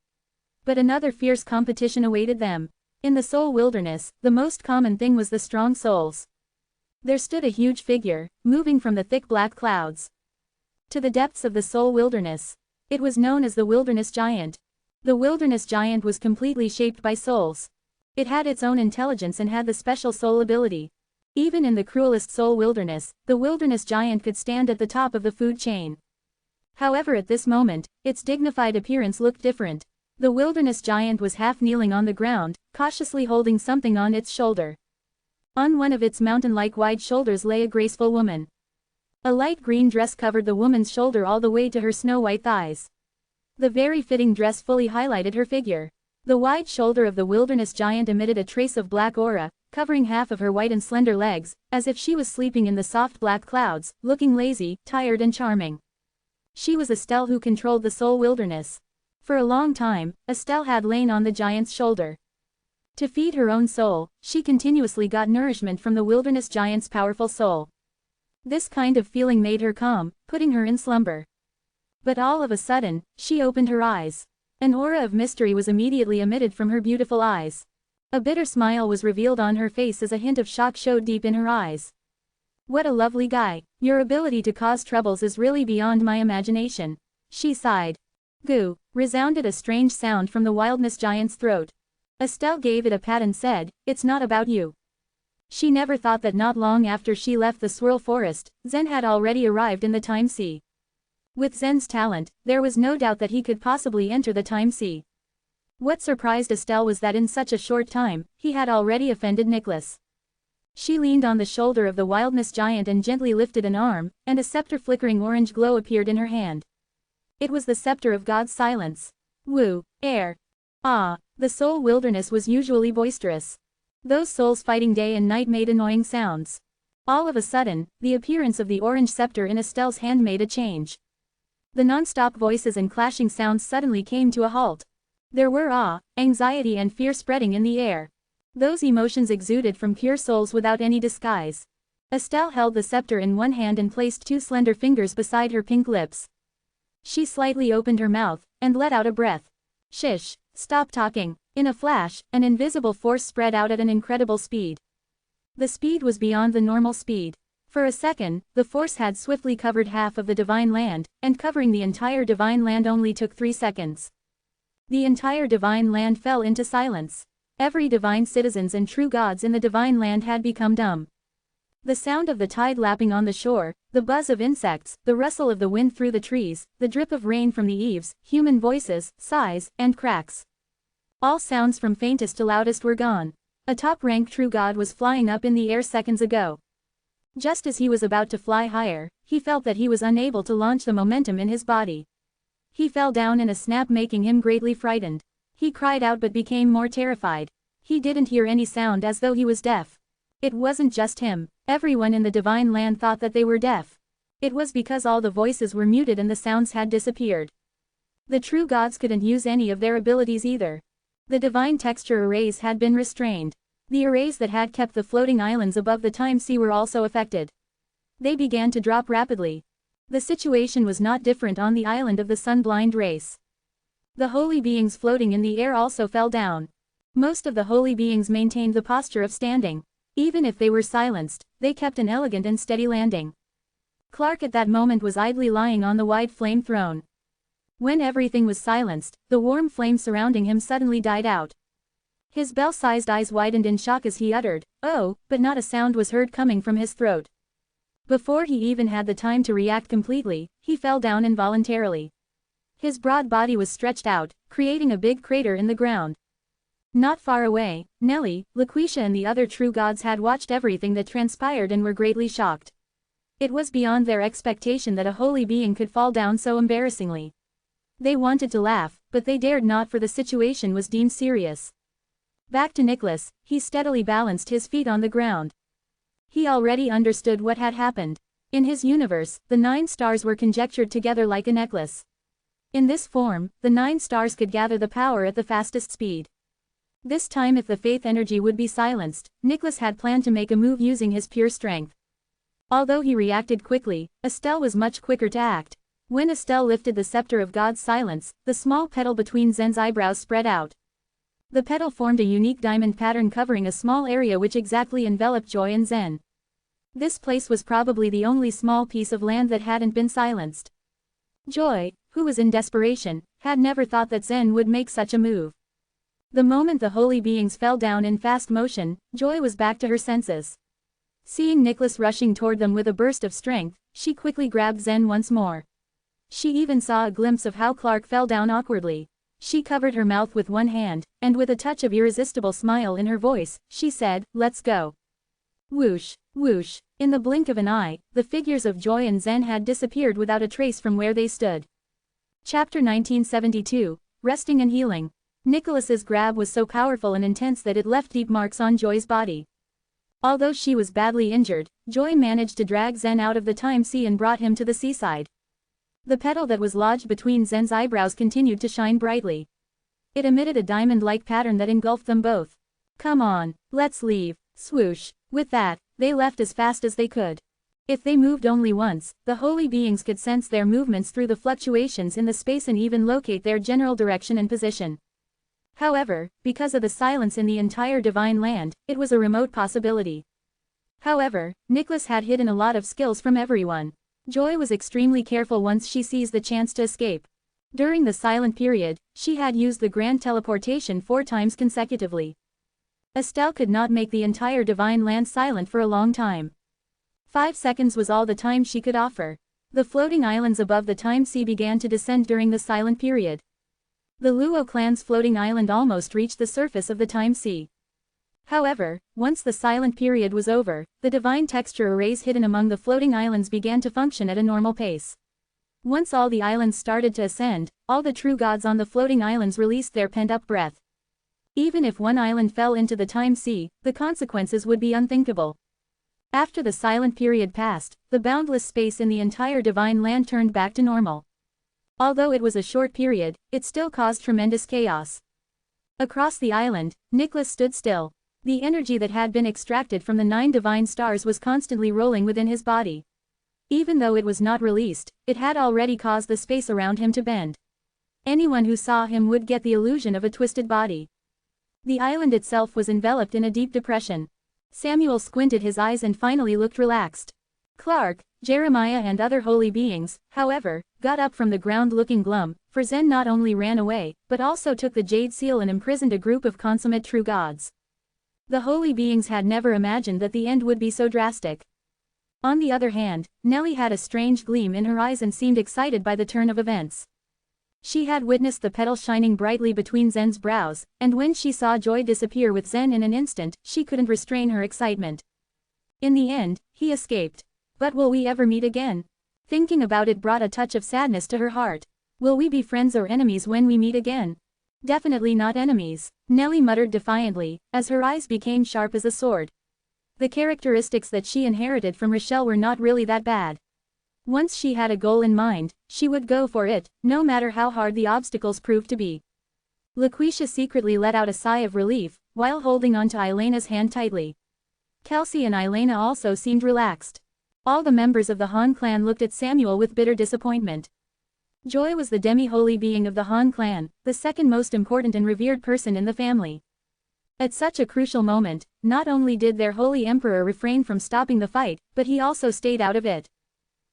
But another fierce competition awaited them. In the soul wilderness, the most common thing was the strong souls. There stood a huge figure, moving from the thick black clouds to the depths of the soul wilderness. It was known as the wilderness giant. The wilderness giant was completely shaped by souls. It had its own intelligence and had the special soul ability. Even in the cruelest soul wilderness, the wilderness giant could stand at the top of the food chain. However, at this moment, its dignified appearance looked different. The wilderness giant was half kneeling on the ground, cautiously holding something on its shoulder. On one of its mountain-like wide shoulders lay a graceful woman. A light green dress covered the woman's shoulder all the way to her snow-white thighs. The very fitting dress fully highlighted her figure. The wide shoulder of the wilderness giant emitted a trace of black aura, covering half of her white and slender legs, as if she was sleeping in the soft black clouds, looking lazy, tired and charming. She was Estelle, who controlled the soul wilderness. For a long time, Estelle had lain on the giant's shoulder. To feed her own soul, she continuously got nourishment from the wilderness giant's powerful soul. This kind of feeling made her calm, putting her in slumber. But all of a sudden, she opened her eyes. An aura of mystery was immediately emitted from her beautiful eyes. A bitter smile was revealed on her face as a hint of shock showed deep in her eyes. "What a lovely guy. Your ability to cause troubles is really beyond my imagination," she sighed. "Goo," resounded a strange sound from the wilderness giant's throat. Estelle gave it a pat and said, "It's not about you." She never thought that not long after she left the swirl forest, Zen had already arrived in the Time Sea. With Zen's talent, there was no doubt that he could possibly enter the Time Sea. What surprised Estelle was that in such a short time, he had already offended Nicholas. She leaned on the shoulder of the wilderness giant and gently lifted an arm, and a scepter flickering orange glow appeared in her hand. It was the scepter of God's silence. Woo, air. Ah, the soul wilderness was usually boisterous. Those souls fighting day and night made annoying sounds. All of a sudden, the appearance of the orange scepter in Estelle's hand made a change. The non-stop voices and clashing sounds suddenly came to a halt. There were awe, anxiety and fear spreading in the air. Those emotions exuded from pure souls without any disguise. Estelle held the scepter in one hand and placed two slender fingers beside her pink lips. She slightly opened her mouth, and let out a breath. "Shish, stop talking." In a flash, an invisible force spread out at an incredible speed. The speed was beyond the normal speed. For a second, the force had swiftly covered half of the divine land, and covering the entire divine land only took 3 seconds. The entire divine land fell into silence. Every divine citizens and true gods in the divine land had become dumb. The sound of the tide lapping on the shore, the buzz of insects, the rustle of the wind through the trees, the drip of rain from the eaves, human voices, sighs, and cracks. All sounds from faintest to loudest were gone. A top-rank true god was flying up in the air seconds ago. Just as he was about to fly higher, he felt that he was unable to launch the momentum in his body. He fell down in a snap, making him greatly frightened. He cried out but became more terrified. He didn't hear any sound, as though he was deaf. It wasn't just him. Everyone in the divine land thought that they were deaf. It was because all the voices were muted and the sounds had disappeared. The true gods couldn't use any of their abilities either. The divine texture arrays had been restrained. The arrays that had kept the floating islands above the time sea were also affected. They began to drop rapidly. The situation was not different on the island of the sun-blind race. The holy beings floating in the air also fell down. Most of the holy beings maintained the posture of standing. Even if they were silenced, they kept an elegant and steady landing. Clark at that moment was idly lying on the wide flame throne. When everything was silenced, the warm flame surrounding him suddenly died out. His bell-sized eyes widened in shock as he uttered, "Oh," but not a sound was heard coming from his throat. Before he even had the time to react completely, he fell down involuntarily. His broad body was stretched out, creating a big crater in the ground. Not far away, Nellie, Laquisha and the other true gods had watched everything that transpired and were greatly shocked. It was beyond their expectation that a holy being could fall down so embarrassingly. They wanted to laugh, but they dared not, for the situation was deemed serious. Back to Nicholas, he steadily balanced his feet on the ground. He already understood what had happened. In his universe, the 9 stars were conjectured together like a necklace. In this form, the 9 stars could gather the power at the fastest speed. This time, if the faith energy would be silenced, Nicholas had planned to make a move using his pure strength. Although he reacted quickly, Estelle was much quicker to act. When Estelle lifted the scepter of God's silence, the small petal between Zen's eyebrows spread out. The petal formed a unique diamond pattern covering a small area which exactly enveloped Joy and Zen. This place was probably the only small piece of land that hadn't been silenced. Joy, who was in desperation, had never thought that Zen would make such a move. The moment the holy beings fell down in fast motion, Joy was back to her senses. Seeing Nicholas rushing toward them with a burst of strength, she quickly grabbed Zen once more. She even saw a glimpse of how Clark fell down awkwardly. She covered her mouth with one hand, and with a touch of irresistible smile in her voice, she said, "Let's go." Whoosh, whoosh. In the blink of an eye, the figures of Joy and Zen had disappeared without a trace from where they stood. Chapter 1972, Resting and Healing. Nicholas's grab was so powerful and intense that it left deep marks on Joy's body. Although she was badly injured, Joy managed to drag Zen out of the time sea and brought him to the seaside. The petal that was lodged between Zen's eyebrows continued to shine brightly. It emitted a diamond-like pattern that engulfed them both. "Come on, let's leave." Swoosh. With that, they left as fast as they could. If they moved only once, the holy beings could sense their movements through the fluctuations in the space and even locate their general direction and position. However, because of the silence in the entire divine land, it was a remote possibility. However, Nicholas had hidden a lot of skills from everyone. Joy was extremely careful once she seized the chance to escape. During the silent period, she had used the grand teleportation 4 times consecutively. Estelle could not make the entire divine land silent for a long time. 5 seconds was all the time she could offer. The floating islands above the time sea began to descend during the silent period. The Luo clan's floating island almost reached the surface of the time sea. However, once the silent period was over, the divine texture arrays hidden among the floating islands began to function at a normal pace. Once all the islands started to ascend, all the true gods on the floating islands released their pent-up breath. Even if one island fell into the time sea, the consequences would be unthinkable. After the silent period passed, the boundless space in the entire divine land turned back to normal. Although it was a short period, it still caused tremendous chaos. Across the island, Nicholas stood still. The energy that had been extracted from the 9 divine stars was constantly rolling within his body. Even though it was not released, it had already caused the space around him to bend. Anyone who saw him would get the illusion of a twisted body. The island itself was enveloped in a deep depression. Samuel squinted his eyes and finally looked relaxed. Clark, Jeremiah and other holy beings, however, got up from the ground looking glum, for Zen not only ran away, but also took the jade seal and imprisoned a group of consummate true gods. The holy beings had never imagined that the end would be so drastic. On the other hand, Nellie had a strange gleam in her eyes and seemed excited by the turn of events. She had witnessed the petal shining brightly between Zen's brows, and when she saw Joy disappear with Zen in an instant, she couldn't restrain her excitement. In the end, he escaped. But will we ever meet again? Thinking about it brought a touch of sadness to her heart. Will we be friends or enemies when we meet again? Definitely not enemies, Nellie muttered defiantly, as her eyes became sharp as a sword. The characteristics that she inherited from Rochelle were not really that bad. Once she had a goal in mind, she would go for it, no matter how hard the obstacles proved to be. LaQuisha secretly let out a sigh of relief, while holding onto Elena's hand tightly. Kelsey and Elena also seemed relaxed. All the members of the Han clan looked at Samuel with bitter disappointment. Joy was the demi-holy being of the Han clan, the second most important and revered person in the family. At such a crucial moment, not only did their holy emperor refrain from stopping the fight, but he also stayed out of it.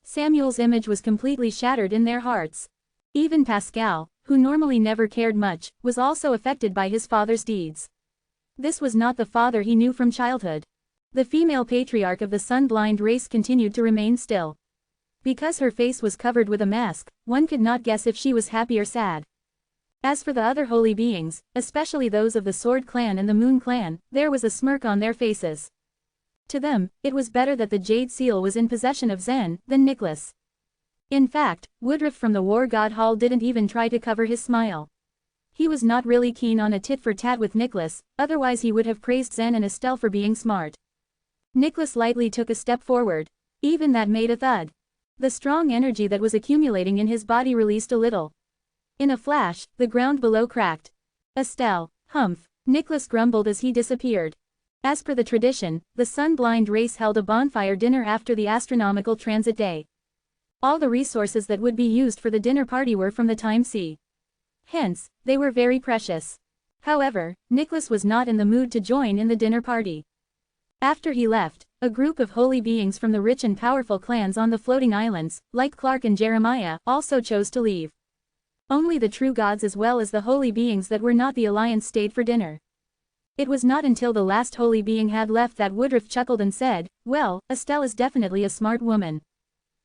Samuel's image was completely shattered in their hearts. Even Pascal, who normally never cared much, was also affected by his father's deeds. This was not the father he knew from childhood. The female patriarch of the sun-blind race continued to remain still. Because her face was covered with a mask, one could not guess if she was happy or sad. As for the other holy beings, especially those of the Sword Clan and the Moon Clan, there was a smirk on their faces. To them, it was better that the Jade Seal was in possession of Zen than Nicholas. In fact, Woodruff from the War God Hall didn't even try to cover his smile. He was not really keen on a tit-for-tat with Nicholas, otherwise he would have praised Zen and Estelle for being smart. Nicholas lightly took a step forward. Even that made a thud. The strong energy that was accumulating in his body released a little. In a flash, the ground below cracked. Estelle, humph, Nicholas grumbled as he disappeared. As per the tradition, the sun-blind race held a bonfire dinner after the astronomical transit day. All the resources that would be used for the dinner party were from the time C. Hence, they were very precious. However, Nicholas was not in the mood to join in the dinner party. After he left, a group of holy beings from the rich and powerful clans on the floating islands, like Clark and Jeremiah, also chose to leave. Only the true gods as well as the holy beings that were not the alliance stayed for dinner. It was not until the last holy being had left that Woodruff chuckled and said, "Well, Estelle is definitely a smart woman.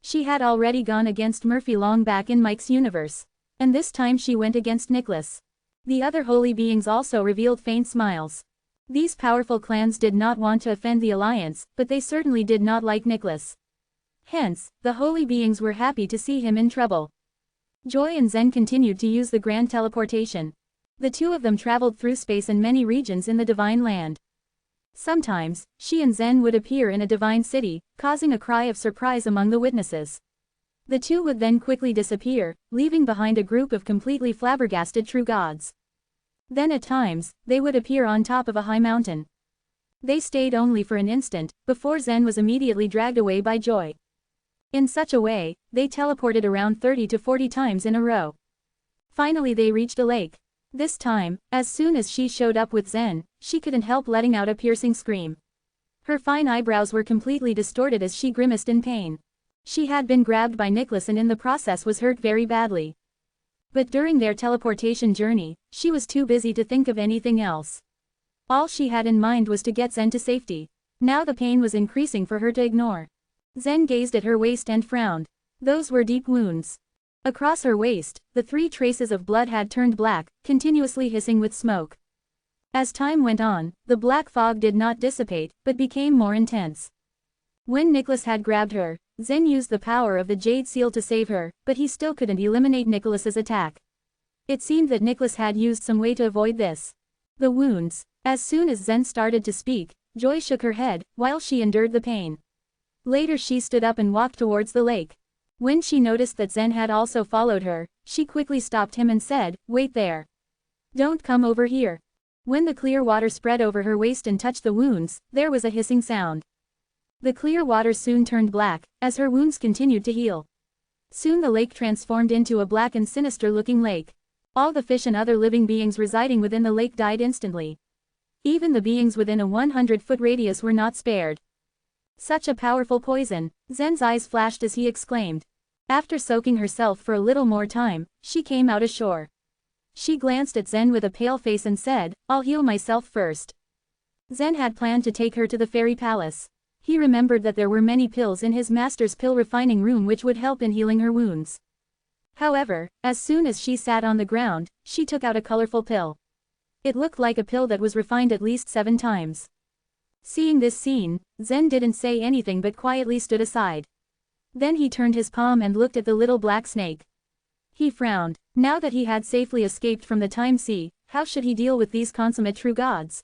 She had already gone against Murphy long back in Mike's universe. And this time she went against Nicholas." The other holy beings also revealed faint smiles. These powerful clans did not want to offend the alliance, but they certainly did not like Nicholas. Hence, the holy beings were happy to see him in trouble. Joy and Zen continued to use the grand teleportation. The two of them traveled through space and many regions in the divine land. Sometimes, she and Zen would appear in a divine city, causing a cry of surprise among the witnesses. The two would then quickly disappear, leaving behind a group of completely flabbergasted true gods. Then at times, they would appear on top of a high mountain. They stayed only for an instant, before Zen was immediately dragged away by Joy. In such a way, they teleported around 30 to 40 times in a row. Finally they reached a lake. This time, as soon as she showed up with Zen, she couldn't help letting out a piercing scream. Her fine eyebrows were completely distorted as she grimaced in pain. She had been grabbed by Nicholas and in the process was hurt very badly. But during their teleportation journey, she was too busy to think of anything else. All she had in mind was to get Zen to safety. Now the pain was increasing for her to ignore. Zen gazed at her waist and frowned. Those were deep wounds. Across her waist, the 3 traces of blood had turned black, continuously hissing with smoke. As time went on, the black fog did not dissipate, but became more intense. When Nicholas had grabbed her, Zen used the power of the Jade Seal to save her, but he still couldn't eliminate Nicholas's attack. It seemed that Nicholas had used some way to avoid this. The wounds. As soon as Zen started to speak, Joy shook her head, while she endured the pain. Later she stood up and walked towards the lake. When she noticed that Zen had also followed her, she quickly stopped him and said, "Wait there. Don't come over here." When the clear water spread over her waist and touched the wounds, there was a hissing sound. The clear water soon turned black, as her wounds continued to heal. Soon the lake transformed into a black and sinister-looking lake. All the fish and other living beings residing within the lake died instantly. Even the beings within a 100-foot radius were not spared. Such a powerful poison, Zen's eyes flashed as he exclaimed. After soaking herself for a little more time, she came out ashore. She glanced at Zen with a pale face and said, "I'll heal myself first." Zen had planned to take her to the fairy palace. He remembered that there were many pills in his master's pill refining room which would help in healing her wounds. However, as soon as she sat on the ground, she took out a colorful pill. It looked like a pill that was refined at least 7 times. Seeing this scene, Zen didn't say anything but quietly stood aside. Then he turned his palm and looked at the little black snake. He frowned. Now that he had safely escaped from the time sea, how should he deal with these consummate true gods?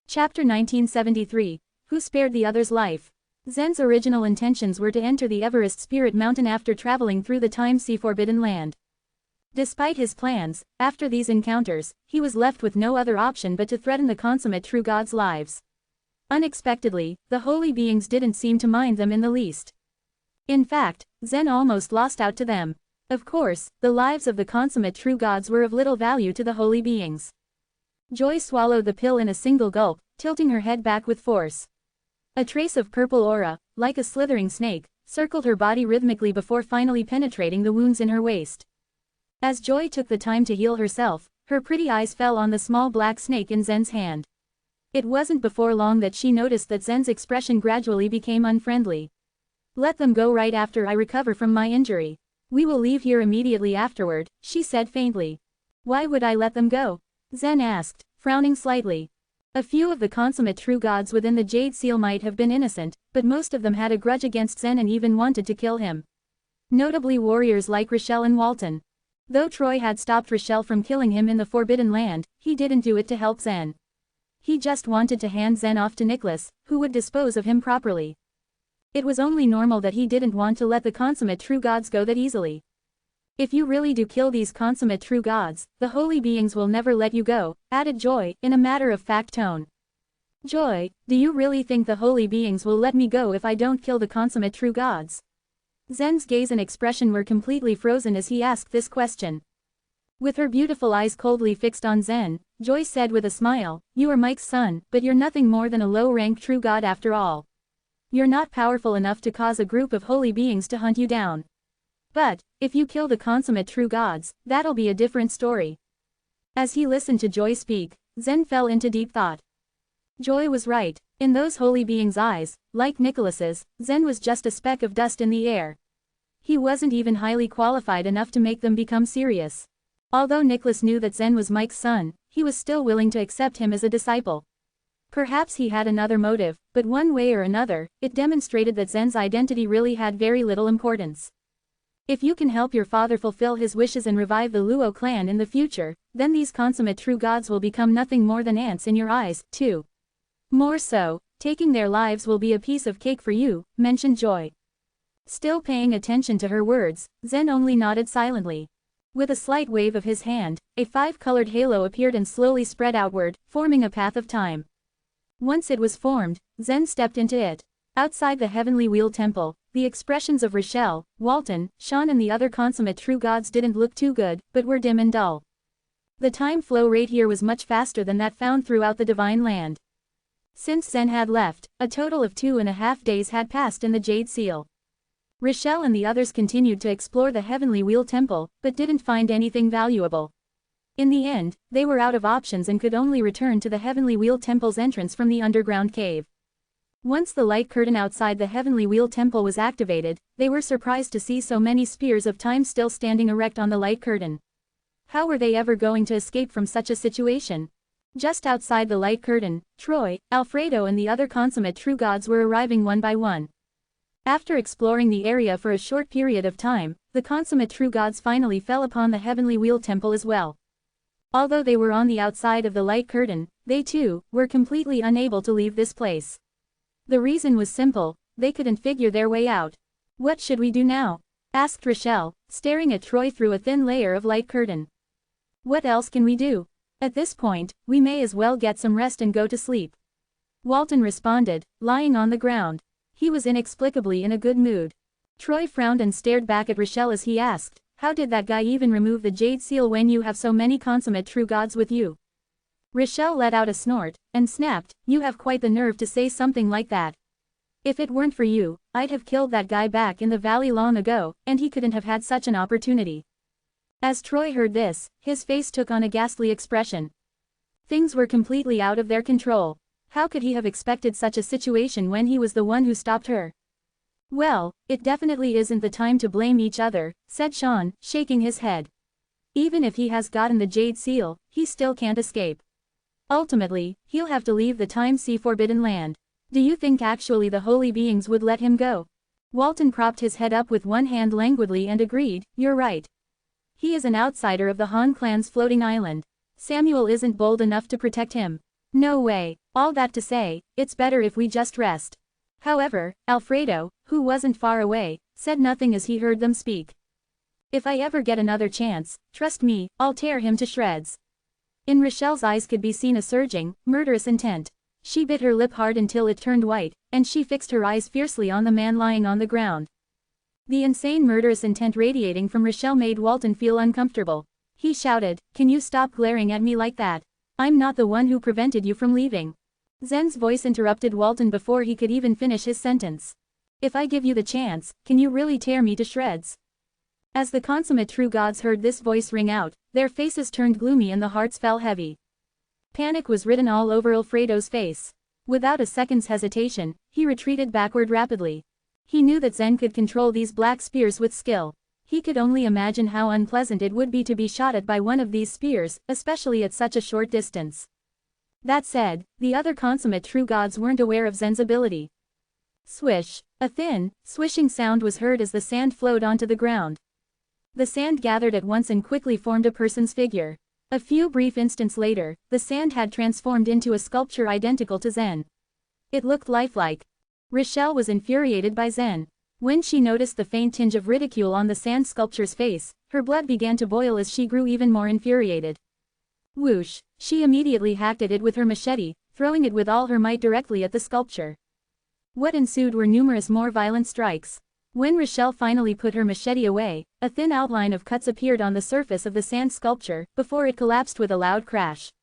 Chapter 1973. Who spared the other's life? Zen's original intentions were to enter the Everest Spirit Mountain after traveling through the time sea Forbidden Land. Despite his plans, after these encounters, he was left with no other option but to threaten the consummate true gods' lives. Unexpectedly, the holy beings didn't seem to mind them in the least. In fact, Zen almost lost out to them. Of course, the lives of the consummate true gods were of little value to the holy beings. Joy swallowed the pill in a single gulp, tilting her head back with force. A trace of purple aura, like a slithering snake, circled her body rhythmically before finally penetrating the wounds in her waist. As Joy took the time to heal herself, her pretty eyes fell on the small black snake in Zen's hand. It wasn't before long that she noticed that Zen's expression gradually became unfriendly. "Let them go right after I recover from my injury. We will leave here immediately afterward," she said faintly. "Why would I let them go?" Zen asked, frowning slightly. A few of the consummate true gods within the Jade Seal might have been innocent, but most of them had a grudge against Zen and even wanted to kill him. Notably warriors like Rochelle and Walton. Though Troy had stopped Rochelle from killing him in the Forbidden Land, he didn't do it to help Zen. He just wanted to hand Zen off to Nicholas, who would dispose of him properly. It was only normal that he didn't want to let the consummate true gods go that easily. "If you really do kill these consummate true gods, the holy beings will never let you go," added Joy, in a matter-of-fact tone. "Joy, do you really think the holy beings will let me go if I don't kill the consummate true gods?" Zen's gaze and expression were completely frozen as he asked this question. With her beautiful eyes coldly fixed on Zen, Joy said with a smile, "You are Mike's son, but you're nothing more than a low-ranked true god after all. You're not powerful enough to cause a group of holy beings to hunt you down. But, if you kill the consummate true gods, that'll be a different story." As he listened to Joy speak, Zen fell into deep thought. Joy was right. In those holy beings' eyes, like Nicholas's, Zen was just a speck of dust in the air. He wasn't even highly qualified enough to make them become serious. Although Nicholas knew that Zen was Mike's son, he was still willing to accept him as a disciple. Perhaps he had another motive, but one way or another, it demonstrated that Zen's identity really had very little importance. If you can help your father fulfill his wishes and revive the Luo clan in the future, then these consummate true gods will become nothing more than ants in your eyes, too. More so, taking their lives will be a piece of cake for you, mentioned Joy. Still paying attention to her words, Zen only nodded silently. With a slight wave of his hand, a 5-colored halo appeared and slowly spread outward, forming a path of time. Once it was formed, Zen stepped into it. Outside the Heavenly Wheel Temple, the expressions of Rochelle, Walton, Sean and the other consummate true gods didn't look too good, but were dim and dull. The time flow rate here was much faster than that found throughout the Divine Land. Since Zen had left, a total of 2.5 days had passed in the Jade Seal. Rochelle and the others continued to explore the Heavenly Wheel Temple, but didn't find anything valuable. In the end, they were out of options and could only return to the Heavenly Wheel Temple's entrance from the underground cave. Once the light curtain outside the Heavenly Wheel Temple was activated, they were surprised to see so many spears of time still standing erect on the light curtain. How were they ever going to escape from such a situation? Just outside the light curtain, Troy, Alfredo and the other consummate true gods were arriving one by one. After exploring the area for a short period of time, the consummate true gods finally fell upon the Heavenly Wheel Temple as well. Although they were on the outside of the light curtain, they too were completely unable to leave this place. The reason was simple, they couldn't figure their way out. "What should we do now?" asked Rochelle, staring at Troy through a thin layer of light curtain. "What else can we do? At this point, we may as well get some rest and go to sleep," Walton responded, lying on the ground. He was inexplicably in a good mood. Troy frowned and stared back at Rochelle as he asked, "How did that guy even remove the Jade Seal when you have so many consummate true gods with you?" Rochelle let out a snort, and snapped, "You have quite the nerve to say something like that. If it weren't for you, I'd have killed that guy back in the valley long ago, and he couldn't have had such an opportunity. As Troy heard this, his face took on a ghastly expression. Things were completely out of their control. How could he have expected such a situation when he was the one who stopped her? Well, it definitely isn't the time to blame each other, said Sean, shaking his head. Even if he has gotten the Jade Seal, he still can't escape. Ultimately, he'll have to leave the Time-Sea Forbidden Land. Do you think actually the holy beings would let him go? Walton propped his head up with one hand languidly and agreed, you're right. He is an outsider of the Han clan's floating island. Samuel isn't bold enough to protect him. No way. All that to say, it's better if we just rest. However, Alfredo, who wasn't far away, said nothing as he heard them speak. If I ever get another chance, trust me, I'll tear him to shreds. In Rochelle's eyes could be seen a surging, murderous intent. She bit her lip hard until it turned white, and she fixed her eyes fiercely on the man lying on the ground. The insane murderous intent radiating from Rochelle made Walton feel uncomfortable. He shouted, "Can you stop glaring at me like that? I'm not the one who prevented you from leaving." Zen's voice interrupted Walton before he could even finish his sentence. "If I give you the chance, can you really tear me to shreds?" As the consummate true gods heard this voice ring out, their faces turned gloomy and the hearts fell heavy. Panic was written all over Alfredo's face. Without a second's hesitation, he retreated backward rapidly. He knew that Zen could control these black spears with skill. He could only imagine how unpleasant it would be to be shot at by one of these spears, especially at such a short distance. That said, the other consummate true gods weren't aware of Zen's ability. Swish! A thin, swishing sound was heard as the sand flowed onto the ground. The sand gathered at once and quickly formed a person's figure. A few brief instants later, the sand had transformed into a sculpture identical to Zen. It looked lifelike. Rochelle was infuriated by Zen. When she noticed the faint tinge of ridicule on the sand sculpture's face, her blood began to boil as she grew even more infuriated. Whoosh! She immediately hacked at it with her machete, throwing it with all her might directly at the sculpture. What ensued were numerous more violent strikes. When Rochelle finally put her machete away, a thin outline of cuts appeared on the surface of the sand sculpture, before it collapsed with a loud crash.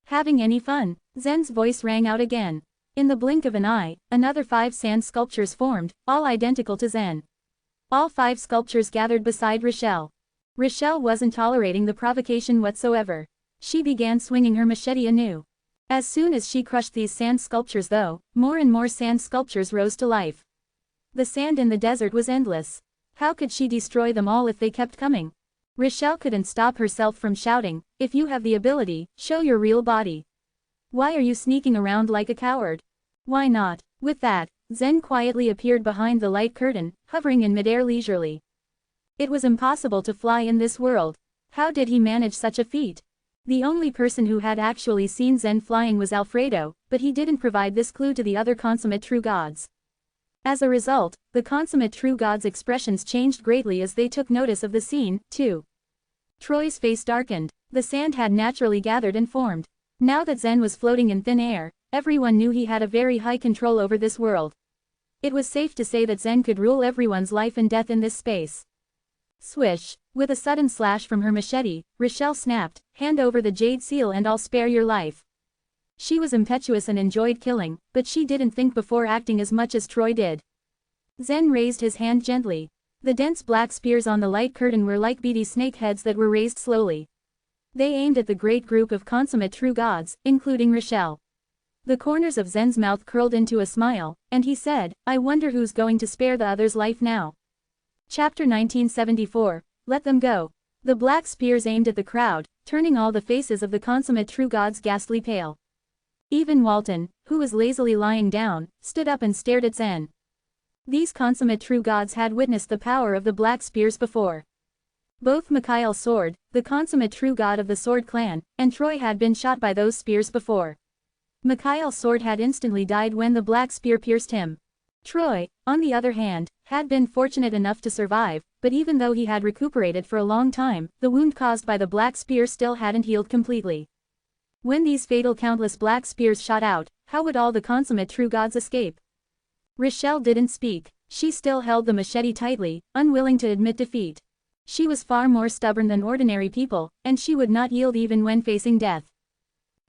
Having any fun? Zen's voice rang out again. In the blink of an eye, another 5 sand sculptures formed, all identical to Zen. All 5 sculptures gathered beside Rochelle. Rochelle wasn't tolerating the provocation whatsoever. She began swinging her machete anew. As soon as she crushed these sand sculptures though, more and more sand sculptures rose to life. The sand in the desert was endless. How could she destroy them all if they kept coming? Rochelle couldn't stop herself from shouting, "If you have the ability, show your real body. Why are you sneaking around like a coward?" "Why not?" With that, Zen quietly appeared behind the light curtain, hovering in midair leisurely. It was impossible to fly in this world. How did he manage such a feat? The only person who had actually seen Zen flying was Alfredo, but he didn't provide this clue to the other consummate true gods. As a result, the consummate true gods' expressions changed greatly as they took notice of the scene, too. Troy's face darkened. The sand had naturally gathered and formed. Now that Zen was floating in thin air, everyone knew he had a very high control over this world. It was safe to say that Zen could rule everyone's life and death in this space. Swish! With a sudden slash from her machete, Rochelle snapped, "Hand over the Jade Seal and I'll spare your life." She was impetuous and enjoyed killing, but she didn't think before acting as much as Troy did. Zen raised his hand gently. The dense black spears on the light curtain were like beady snake heads that were raised slowly. They aimed at the great group of consummate true gods, including Rochelle. The corners of Zen's mouth curled into a smile, and he said, "I wonder who's going to spare the other's life now." Chapter 1974, Let Them Go. The black spears aimed at the crowd, turning all the faces of the consummate true gods ghastly pale. Even Walton, who was lazily lying down, stood up and stared at Zen. These consummate true gods had witnessed the power of the black spears before. Both Mikhail Sword, the consummate true god of the Sword clan, and Troy had been shot by those spears before. Mikhail Sword had instantly died when the black spear pierced him. Troy, on the other hand, had been fortunate enough to survive, but even though he had recuperated for a long time, the wound caused by the black spear still hadn't healed completely. When these fatal countless black spears shot out, how would all the consummate true gods escape? Rochelle didn't speak. She still held the machete tightly, unwilling to admit defeat. She was far more stubborn than ordinary people, and she would not yield even when facing death.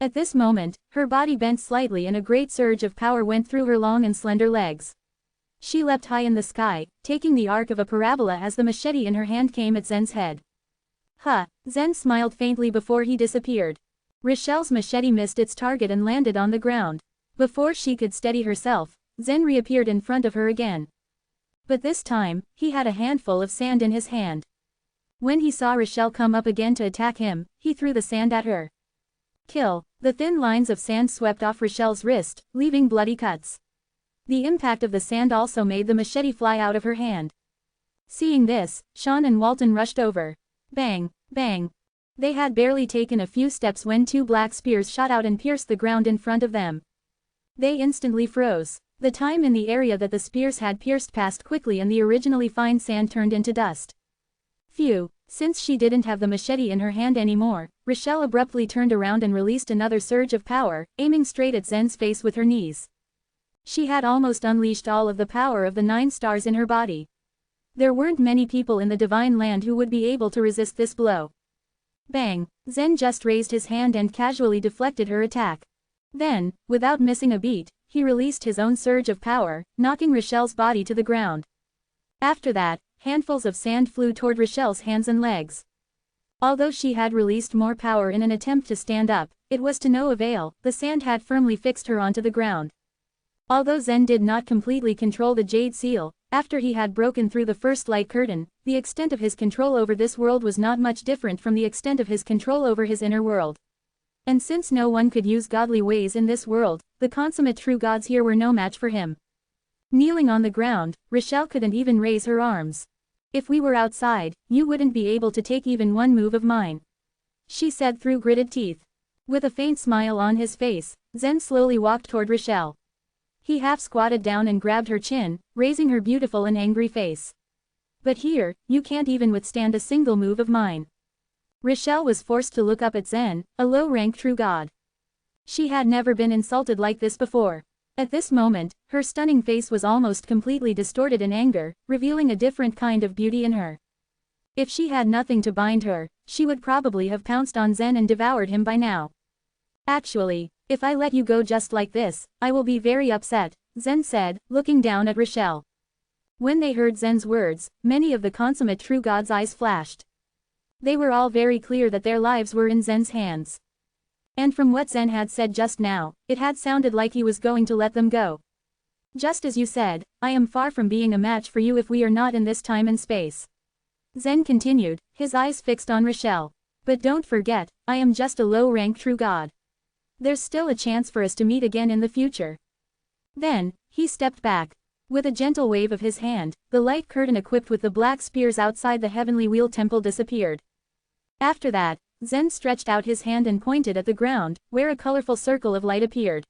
At this moment, her body bent slightly and a great surge of power went through her long and slender legs. She leapt high in the sky, taking the arc of a parabola as the machete in her hand came at Zen's head. Huh, Zen smiled faintly before he disappeared. Rochelle's machete missed its target and landed on the ground. Before she could steady herself, Zen reappeared in front of her again. But this time, he had a handful of sand in his hand. When he saw Rochelle come up again to attack him, he threw the sand at her. Kill. The thin lines of sand swept off Rochelle's wrist, leaving bloody cuts. The impact of the sand also made the machete fly out of her hand. Seeing this, Sean and Walton rushed over. Bang, bang. They had barely taken a few steps when two black spears shot out and pierced the ground in front of them. They instantly froze. The time in the area that the spears had pierced passed quickly and the originally fine sand turned into dust. Phew. Since she didn't have the machete in her hand anymore, Rochelle abruptly turned around and released another surge of power, aiming straight at Zen's face with her knees. She had almost unleashed all of the power of the 9 stars in her body. There weren't many people in the Divine Land who would be able to resist this blow. Bang! Zen just raised his hand and casually deflected her attack. Then, without missing a beat, he released his own surge of power, knocking Rochelle's body to the ground. After that, handfuls of sand flew toward Rochelle's hands and legs. Although she had released more power in an attempt to stand up, it was to no avail. The sand had firmly fixed her onto the ground. Although Zen did not completely control the Jade Seal, after he had broken through the first light curtain, the extent of his control over this world was not much different from the extent of his control over his inner world. And since no one could use godly ways in this world, the consummate true gods here were no match for him. Kneeling on the ground, Rochelle couldn't even raise her arms. If we were outside, you wouldn't be able to take even one move of mine, she said through gritted teeth. With a faint smile on his face, Zen slowly walked toward Rochelle. He half squatted down and grabbed her chin, raising her beautiful and angry face. But here, you can't even withstand a single move of mine. Rochelle was forced to look up at Zen, a low-rank true god. She had never been insulted like this before. At this moment, her stunning face was almost completely distorted in anger, revealing a different kind of beauty in her. If she had nothing to bind her, she would probably have pounced on Zen and devoured him by now. Actually, if I let you go just like this, I will be very upset, Zen said, looking down at Rochelle. When they heard Zen's words, many of the consummate true gods' eyes flashed. They were all very clear that their lives were in Zen's hands. And from what Zen had said just now, it had sounded like he was going to let them go. Just as you said, I am far from being a match for you if we are not in this time and space. Zen continued, his eyes fixed on Rochelle. But don't forget, I am just a low-rank true god. There's still a chance for us to meet again in the future. Then, he stepped back. With a gentle wave of his hand, the light curtain equipped with the black spears outside the Heavenly Wheel Temple disappeared. After that, Zen stretched out his hand and pointed at the ground, where a colorful circle of light appeared.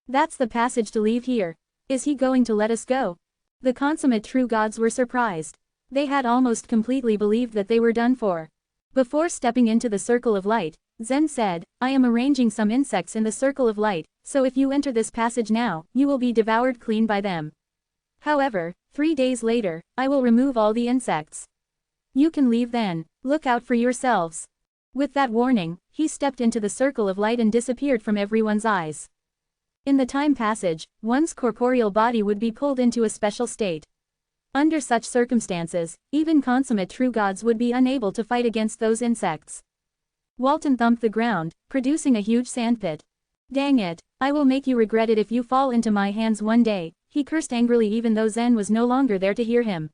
That's the passage to leave here. Is he going to let us go? The consummate true gods were surprised. They had almost completely believed that they were done for. Before stepping into the circle of light, Zen said, I am arranging some insects in the circle of light, so if you enter this passage now, you will be devoured clean by them. However, 3 days later, I will remove all the insects. You can leave then. Look out for yourselves. With that warning, he stepped into the circle of light and disappeared from everyone's eyes. In the time passage, one's corporeal body would be pulled into a special state. Under such circumstances, even consummate true gods would be unable to fight against those insects. Walton thumped the ground, producing a huge sandpit. Dang it, I will make you regret it if you fall into my hands one day, he cursed angrily even though Zen was no longer there to hear him.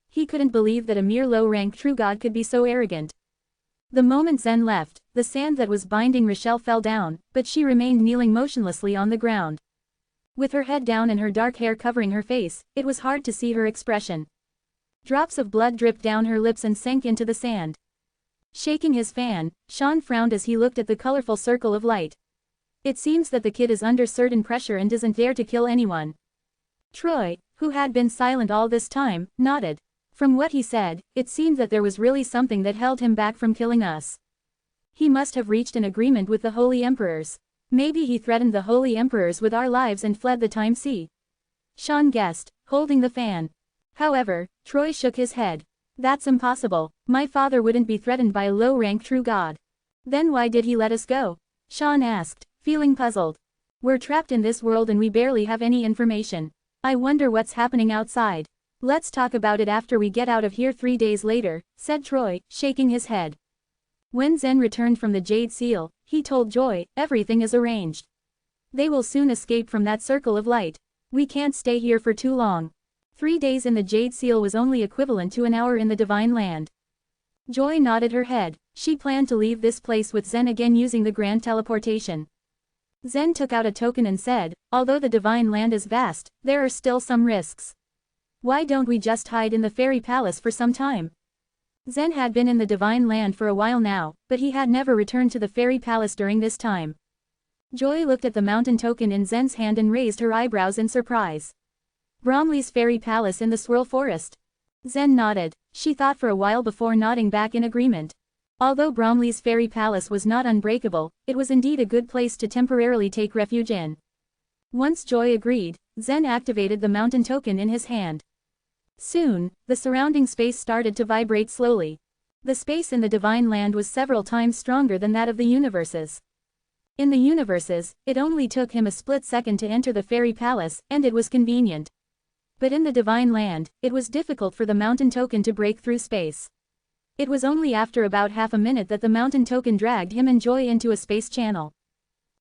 He couldn't believe that a mere low-rank true god could be so arrogant. The moment Zen left, the sand that was binding Rochelle fell down, but she remained kneeling motionlessly on the ground. With her head down and her dark hair covering her face, it was hard to see her expression. Drops of blood dripped down her lips and sank into the sand. Shaking his fan, Sean frowned as he looked at the colorful circle of light. It seems that the kid is under certain pressure and doesn't dare to kill anyone. Troy, who had been silent all this time, nodded. From what he said, it seemed that there was really something that held him back from killing us. He must have reached an agreement with the Holy Emperors. Maybe he threatened the Holy Emperors with our lives and fled the Time Sea. Sean guessed, holding the fan. However, Troy shook his head. That's impossible. My father wouldn't be threatened by a low-rank true god. Then why did he let us go? Sean asked, feeling puzzled. We're trapped in this world and we barely have any information. I wonder what's happening outside. Let's talk about it after we get out of here 3 days later, said Troy, shaking his head. When Zen returned from the Jade Seal, he told Joy, everything is arranged. They will soon escape from that circle of light. We can't stay here for too long. 3 days in the Jade Seal was only equivalent to an hour in the Divine Land. Joy nodded her head. She planned to leave this place with Zen again using the Grand Teleportation. Zen took out a token and said, although the Divine Land is vast, there are still some risks. Why don't we just hide in the Fairy Palace for some time? Zen had been in the Divine Land for a while now, but he had never returned to the Fairy Palace during this time. Joy looked at the mountain token in Zen's hand and raised her eyebrows in surprise. Bromley's Fairy Palace in the Swirl Forest. Zen nodded. She thought for a while before nodding back in agreement. Although Bromley's Fairy Palace was not unbreakable, it was indeed a good place to temporarily take refuge in. Once Joy agreed, Zen activated the mountain token in his hand. Soon, the surrounding space started to vibrate slowly. The space in the Divine Land was several times stronger than that of the universes. In the universes, it only took him a split second to enter the Fairy Palace, and it was convenient. But in the Divine Land, it was difficult for the mountain token to break through space. It was only after about half a minute that the mountain token dragged him and Joy into a space channel.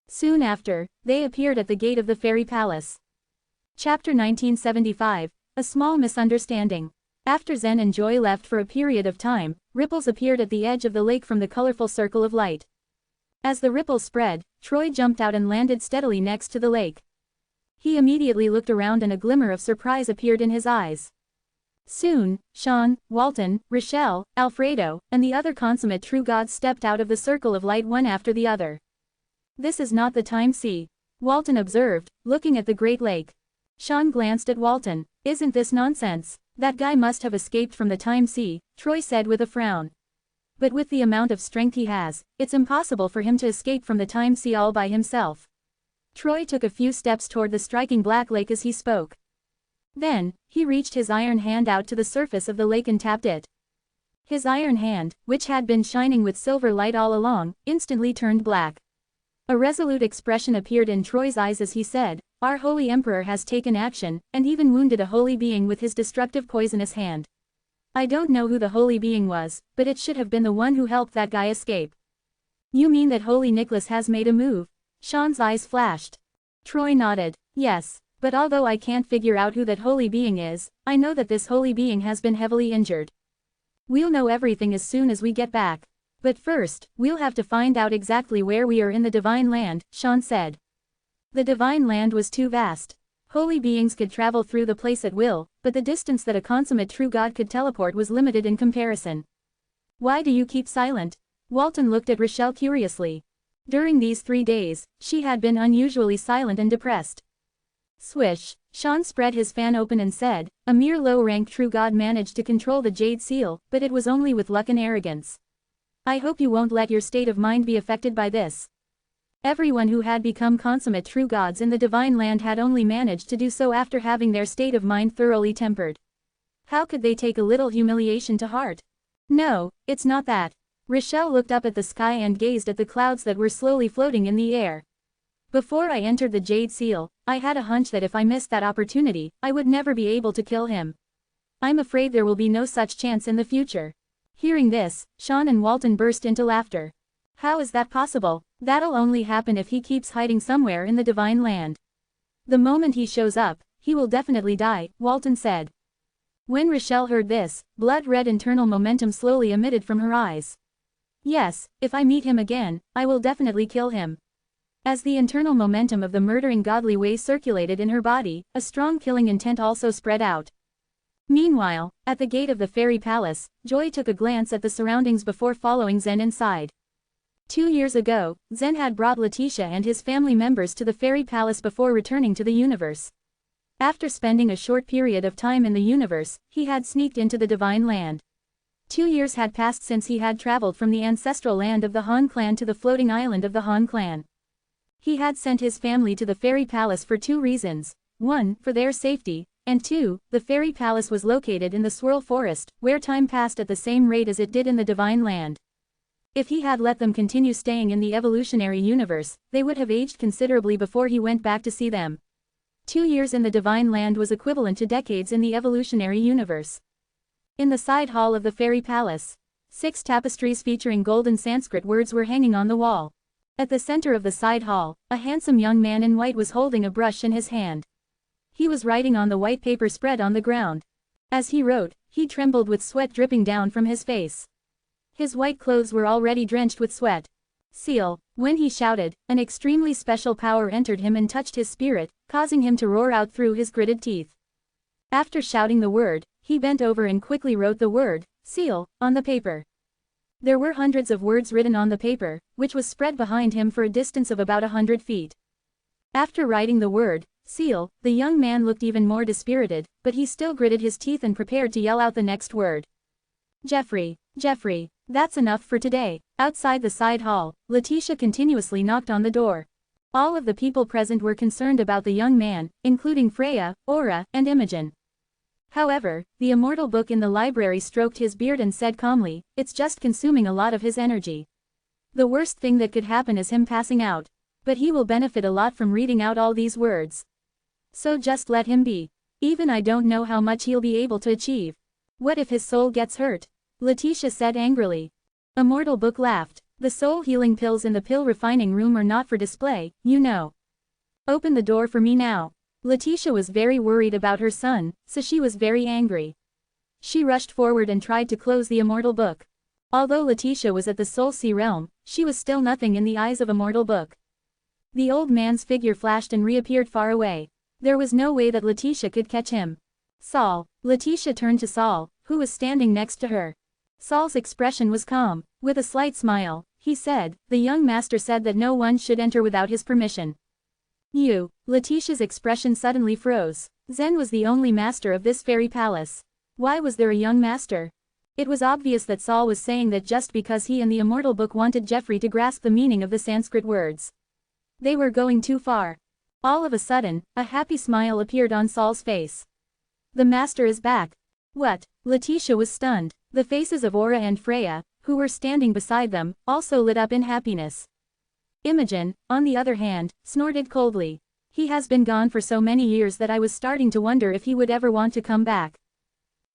Soon after, they appeared at the gate of the Fairy Palace. Chapter 1975, A Small Misunderstanding. After Zen and Joy left for a period of time, ripples appeared at the edge of the lake from the colorful circle of light. As the ripples spread, Troy jumped out and landed steadily next to the lake. He immediately looked around and a glimmer of surprise appeared in his eyes. Soon, Sean, Walton, Rochelle, Alfredo, and the other consummate true gods stepped out of the circle of light one after the other. This is not the time sea, Walton observed, looking at the Great Lake. Sean glanced at Walton. Isn't this nonsense? That guy must have escaped from the time sea, Troy said with a frown. But with the amount of strength he has, it's impossible for him to escape from the time sea all by himself. Troy took a few steps toward the striking black lake as he spoke. Then, he reached his iron hand out to the surface of the lake and tapped it. His iron hand, which had been shining with silver light all along, instantly turned black. A resolute expression appeared in Troy's eyes as he said, "Our Holy Emperor has taken action, and even wounded a holy being with his destructive poisonous hand. I don't know who the holy being was, but it should have been the one who helped that guy escape." You mean that Holy Nicholas has made a move? Sean's eyes flashed. Troy nodded. Yes, but although I can't figure out who that holy being is, I know that this holy being has been heavily injured. We'll know everything as soon as we get back. But first, we'll have to find out exactly where we are in the Divine Land, Sean said. The Divine Land was too vast. Holy beings could travel through the place at will, but the distance that a consummate true god could teleport was limited in comparison. Why do you keep silent? Walton looked at Rochelle curiously. During these 3 days, she had been unusually silent and depressed. Swish, Sean spread his fan open and said, a mere low-ranked true god managed to control the Jade Seal, but it was only with luck and arrogance. I hope you won't let your state of mind be affected by this. Everyone who had become consummate true gods in the Divine Land had only managed to do so after having their state of mind thoroughly tempered. How could they take a little humiliation to heart? No, it's not that. Rochelle looked up at the sky and gazed at the clouds that were slowly floating in the air. Before I entered the Jade Seal, I had a hunch that if I missed that opportunity, I would never be able to kill him. I'm afraid there will be no such chance in the future. Hearing this, Sean and Walton burst into laughter. How is that possible? That'll only happen if he keeps hiding somewhere in the Divine Land. The moment he shows up, he will definitely die, Walton said. When Rochelle heard this, blood-red internal momentum slowly emitted from her eyes. Yes, if I meet him again, I will definitely kill him. As the internal momentum of the murdering godly way circulated in her body, a strong killing intent also spread out. Meanwhile, at the gate of the Fairy Palace, Joy took a glance at the surroundings before following Zen inside. 2 years ago, Zen had brought Letitia and his family members to the Fairy Palace before returning to the universe. After spending a short period of time in the universe, he had sneaked into the Divine Land. 2 years had passed since he had traveled from the ancestral land of the Han clan to the floating island of the Han clan. He had sent his family to the Fairy Palace for 2 reasons. 1, for their safety, and 2, the Fairy Palace was located in the Swirl Forest, where time passed at the same rate as it did in the Divine Land. If he had let them continue staying in the evolutionary universe, they would have aged considerably before he went back to see them. 2 years in the Divine Land was equivalent to decades in the evolutionary universe. In the side hall of the fairy palace, 6 tapestries featuring golden Sanskrit words were hanging on the wall. At the center of the side hall, a handsome young man in white was holding a brush in his hand. He was writing on the white paper spread on the ground. As he wrote, he trembled with sweat dripping down from his face. His white clothes were already drenched with sweat. Seal. When he shouted, an extremely special power entered him and touched his spirit, causing him to roar out through his gritted teeth. After shouting the word, he bent over and quickly wrote the word, seal, on the paper. There were hundreds of words written on the paper, which was spread behind him for a distance of about 100 feet. After writing the word, seal, the young man looked even more dispirited, but he still gritted his teeth and prepared to yell out the next word. Jeffrey, Jeffrey, that's enough for today. Outside the side hall, Letitia continuously knocked on the door. All of the people present were concerned about the young man, including Freya, Aura, and Imogen. However, the Immortal book in the library stroked his beard and said calmly, it's just consuming a lot of his energy. The worst thing that could happen is him passing out. But he will benefit a lot from reading out all these words. So just let him be. Even I don't know how much he'll be able to achieve. What if his soul gets hurt? Letitia said angrily. Immortal book laughed. The soul healing pills in the pill refining room are not for display, you know. Open the door for me now. Letitia was very worried about her son, so she was very angry. She rushed forward and tried to close the Immortal book. Although Letitia was at the Soul Sea realm, she was still nothing in the eyes of Immortal book. The old man's figure flashed and reappeared far away. There was no way that Letitia could catch him. Saul. Letitia turned to Saul, who was standing next to her. Saul's expression was calm. With a slight smile, he said, the young master said that no one should enter without his permission. You. Letitia's expression suddenly froze. Zen was the only master of this fairy palace. Why was there a young master? It was obvious that Saul was saying that just because he and the Immortal book wanted Jeffrey to grasp the meaning of the Sanskrit words. They were going too far. All of a sudden, a happy smile appeared on Saul's face. The master is back. What? Letitia was stunned. The faces of Aura and Freya, who were standing beside them, also lit up in happiness. Imogen, on the other hand, snorted coldly. He has been gone for so many years that I was starting to wonder if he would ever want to come back.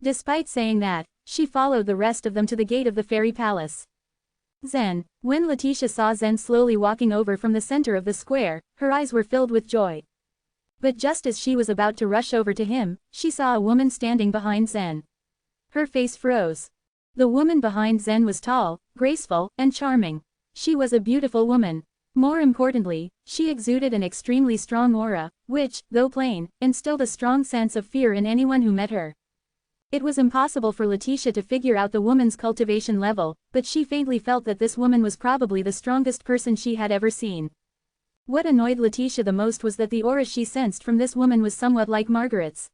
Despite saying that, she followed the rest of them to the gate of the fairy palace. Zen. When Letitia saw Zen slowly walking over from the center of the square, her eyes were filled with joy. But just as she was about to rush over to him, she saw a woman standing behind Zen. Her face froze. The woman behind Zen was tall, graceful, and charming. She was a beautiful woman. More importantly, she exuded an extremely strong aura, which, though plain, instilled a strong sense of fear in anyone who met her. It was impossible for Letitia to figure out the woman's cultivation level, but she faintly felt that this woman was probably the strongest person she had ever seen. What annoyed Letitia the most was that the aura she sensed from this woman was somewhat like Margaret's.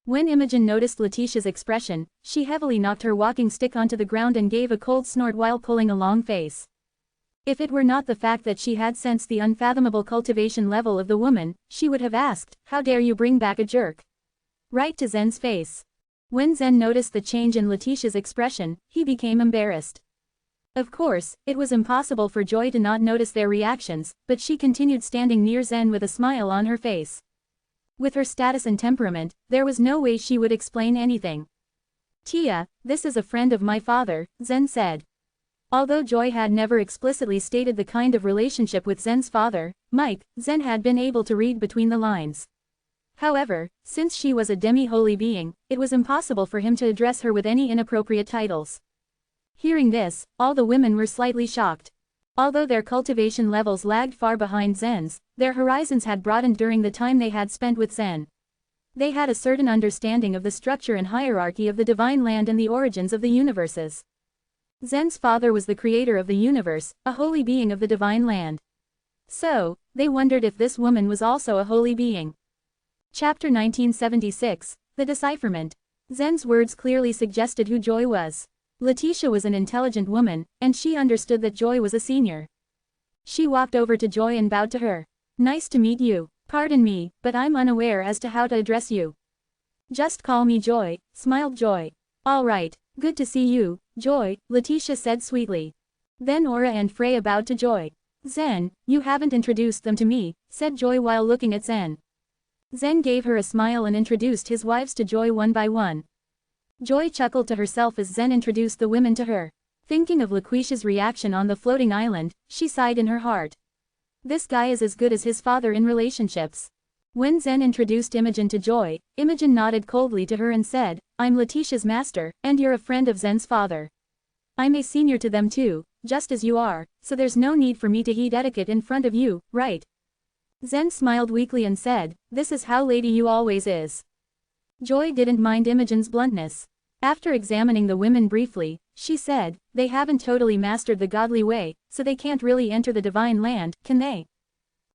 When Imogen noticed Letitia's expression, she heavily knocked her walking stick onto the ground and gave a cold snort while pulling a long face. If it were not the fact that she had sensed the unfathomable cultivation level of the woman, she would have asked, how dare you bring back a jerk? Right to Zen's face. When Zen noticed the change in Letitia's expression, he became embarrassed. Of course, it was impossible for Joy to not notice their reactions, but she continued standing near Zen with a smile on her face. With her status and temperament, there was no way she would explain anything. Tia, this is a friend of my father, Zen said. Although Joy had never explicitly stated the kind of relationship with Zen's father, Mike, Zen had been able to read between the lines. However, since she was a demi-holy being, it was impossible for him to address her with any inappropriate titles. Hearing this, all the women were slightly shocked. Although their cultivation levels lagged far behind Zen's, their horizons had broadened during the time they had spent with Zen. They had a certain understanding of the structure and hierarchy of the divine land and the origins of the universes. Zen's father was the creator of the universe, a holy being of the divine land. So, they wondered if this woman was also a holy being. Chapter 1976, The Decipherment. Zen's words clearly suggested who Joy was. Letitia was an intelligent woman, and she understood that Joy was a senior. She walked over to Joy and bowed to her. Nice to meet you. Pardon me, but I'm unaware as to how to address you. Just call me Joy, smiled Joy. All right, good to see you, Joy, Letitia said sweetly. Then Aura and Freya bowed to Joy. Zen, you haven't introduced them to me, said Joy while looking at Zen. Zen gave her a smile and introduced his wives to Joy one by one. Joy chuckled to herself as Zen introduced the women to her. Thinking of Laquisha's reaction on the floating island, she sighed in her heart. This guy is as good as his father in relationships. When Zen introduced Imogen to Joy, Imogen nodded coldly to her and said, I'm Letitia's master, and you're a friend of Zen's father. I'm a senior to them too, just as you are, so there's no need for me to heed etiquette in front of you, right? Zen smiled weakly and said, this is how lady you always is. Joy didn't mind Imogen's bluntness. After examining the women briefly, she said, they haven't totally mastered the godly way, so they can't really enter the divine land, can they?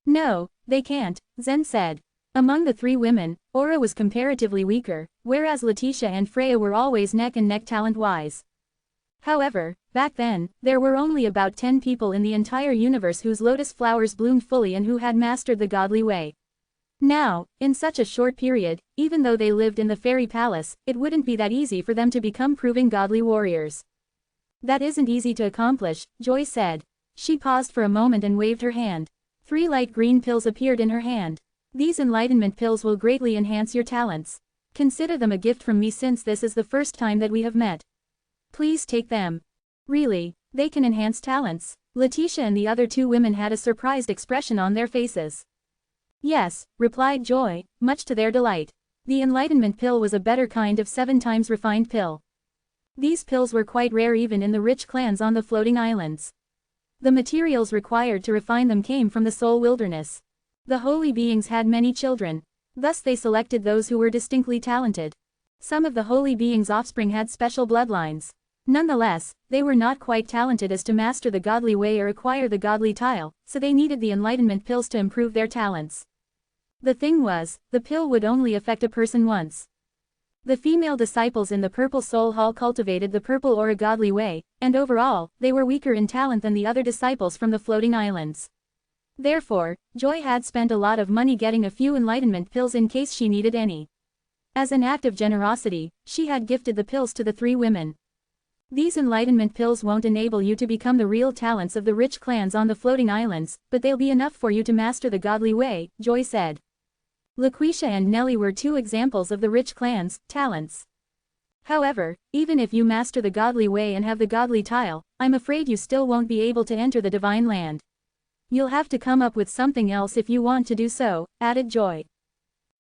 No, they can't, Zen said. Among the three women, Aura was comparatively weaker, whereas Letitia and Freya were always neck and neck talent-wise. However, back then, there were only about 10 people in the entire universe whose lotus flowers bloomed fully and who had mastered the godly way. Now, in such a short period, even though they lived in the fairy palace, it wouldn't be that easy for them to become proving godly warriors. That isn't easy to accomplish, Joy said. She paused for a moment and waved her hand. 3 light green pills appeared in her hand. These enlightenment pills will greatly enhance your talents. Consider them a gift from me since this is the first time that we have met. Please take them. Really, they can enhance talents. Letitia and the other 2 women had a surprised expression on their faces. Yes, replied Joy, much to their delight. The enlightenment pill was a better kind of 7 times refined pill. These pills were quite rare even in the rich clans on the floating islands. The materials required to refine them came from the soul wilderness. The holy beings had many children. Thus they selected those who were distinctly talented. Some of the holy beings' offspring had special bloodlines. Nonetheless, they were not quite talented as to master the godly way or acquire the godly tile, so they needed the enlightenment pills to improve their talents. The thing was, the pill would only affect a person once. The female disciples in the Purple Soul Hall cultivated the purple or a godly way, and overall, they were weaker in talent than the other disciples from the floating islands. Therefore, Joy had spent a lot of money getting a few enlightenment pills in case she needed any. As an act of generosity, she had gifted the pills to the 3 women. These enlightenment pills won't enable you to become the real talents of the rich clans on the floating islands, but they'll be enough for you to master the godly way, Joy said. Laquisha and Nellie were 2 examples of the rich clans' talents. However, even if you master the godly way and have the godly tile, I'm afraid you still won't be able to enter the divine land. You'll have to come up with something else if you want to do so, added Joy.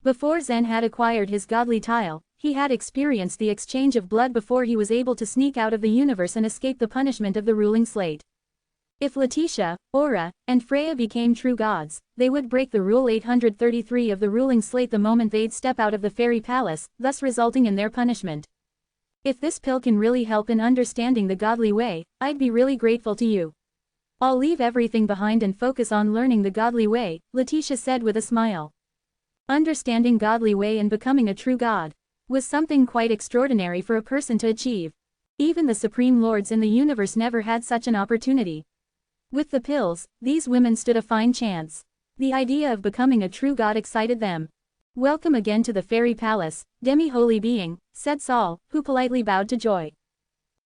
Before Zen had acquired his godly tile, he had experienced the exchange of blood before he was able to sneak out of the universe and escape the punishment of the ruling slate. If Letitia, Aura, and Freya became true gods, they would break the Rule 833 of the ruling slate the moment they'd step out of the fairy palace, thus resulting in their punishment. If this pill can really help in understanding the godly way, I'd be really grateful to you. I'll leave everything behind and focus on learning the godly way, Letitia said with a smile. Understanding godly way and becoming a true god was something quite extraordinary for a person to achieve. Even the supreme lords in the universe never had such an opportunity. With the pills, these women stood a fine chance. The idea of becoming a true god excited them. Welcome again to the fairy palace, demi-holy being, said Saul, who politely bowed to Joy.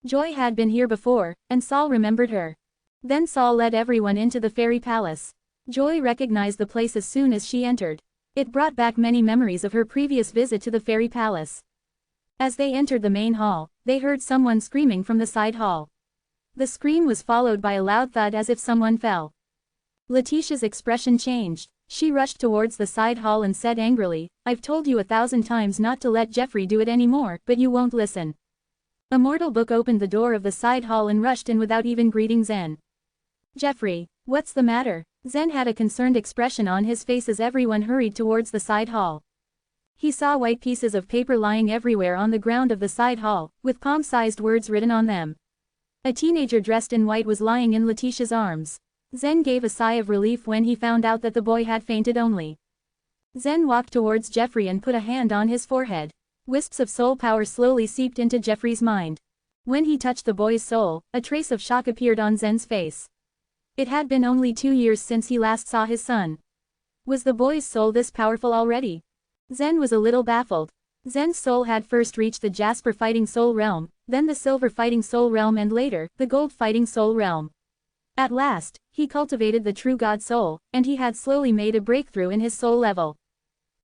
Joy had been here before, and Saul remembered her. Then Saul led everyone into the fairy palace. Joy recognized the place as soon as she entered. It brought back many memories of her previous visit to the fairy palace. As they entered the main hall, they heard someone screaming from the side hall. The scream was followed by a loud thud as if someone fell. Letitia's expression changed. She rushed towards the side hall and said angrily, I've told you 1,000 times not to let Jeffrey do it anymore, but you won't listen. Immortal Book opened the door of the side hall and rushed in without even greeting Zen. Jeffrey, what's the matter? Zen had a concerned expression on his face as everyone hurried towards the side hall. He saw white pieces of paper lying everywhere on the ground of the side hall, with palm-sized words written on them. A teenager dressed in white was lying in Letitia's arms. Zen gave a sigh of relief when he found out that the boy had fainted only. Zen walked towards Jeffrey and put a hand on his forehead. Wisps of soul power slowly seeped into Jeffrey's mind. When he touched the boy's soul, a trace of shock appeared on Zen's face. It had been only 2 years since he last saw his son. Was the boy's soul this powerful already? Zen was a little baffled. Zen's soul had first reached the Jasper Fighting Soul Realm, then the Silver Fighting Soul Realm and later, the Gold Fighting Soul Realm. At last, he cultivated the true God soul, and he had slowly made a breakthrough in his soul level.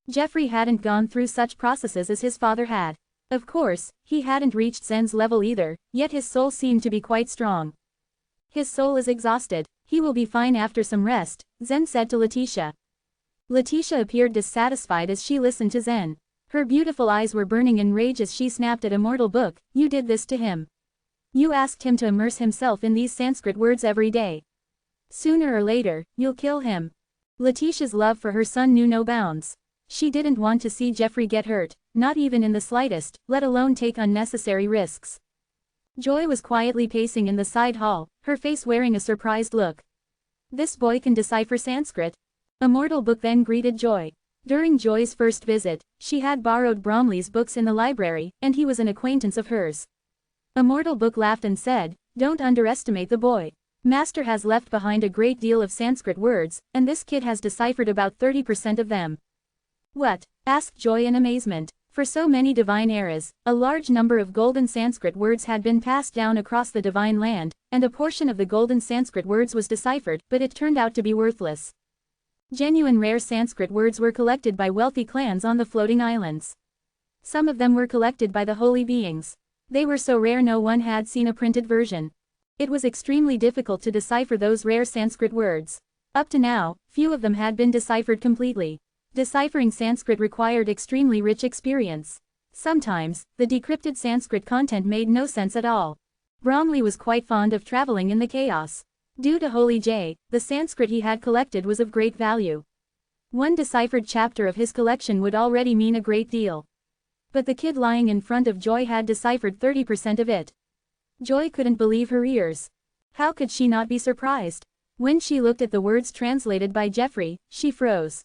Jeffrey hadn't gone through such processes as his father had. Of course, he hadn't reached Zen's level either, yet his soul seemed to be quite strong. His soul is exhausted. He will be fine after some rest, Zen said to Letitia. Letitia appeared dissatisfied as she listened to Zen. Her beautiful eyes were burning in rage as she snapped at Immortal Book, "You did this to him. You asked him to immerse himself in these Sanskrit words every day. Sooner or later, you'll kill him." Letitia's love for her son knew no bounds. She didn't want to see Jeffrey get hurt, not even in the slightest, let alone take unnecessary risks. Joy was quietly pacing in the side hall, her face wearing a surprised look. "This boy can decipher Sanskrit?" Immortal Book then greeted Joy. During Joy's first visit, she had borrowed Bromley's books in the library, and he was an acquaintance of hers. Immortal Book laughed and said, "Don't underestimate the boy. Master has left behind a great deal of Sanskrit words, and this kid has deciphered about 30% of them." "What?" asked Joy in amazement. For so many divine eras, a large number of golden Sanskrit words had been passed down across the divine land, and a portion of the golden Sanskrit words was deciphered, but it turned out to be worthless. Genuine rare Sanskrit words were collected by wealthy clans on the floating islands. Some of them were collected by the holy beings. They were so rare no one had seen a printed version. It was extremely difficult to decipher those rare Sanskrit words. Up to now, few of them had been deciphered completely. Deciphering Sanskrit required extremely rich experience. Sometimes, the decrypted Sanskrit content made no sense at all. Bromley was quite fond of traveling in the chaos. Due to Holy J, the Sanskrit he had collected was of great value. One deciphered chapter of his collection would already mean a great deal. But the kid lying in front of Joy had deciphered 30% of it. Joy couldn't believe her ears. How could she not be surprised? When she looked at the words translated by Jeffrey, she froze.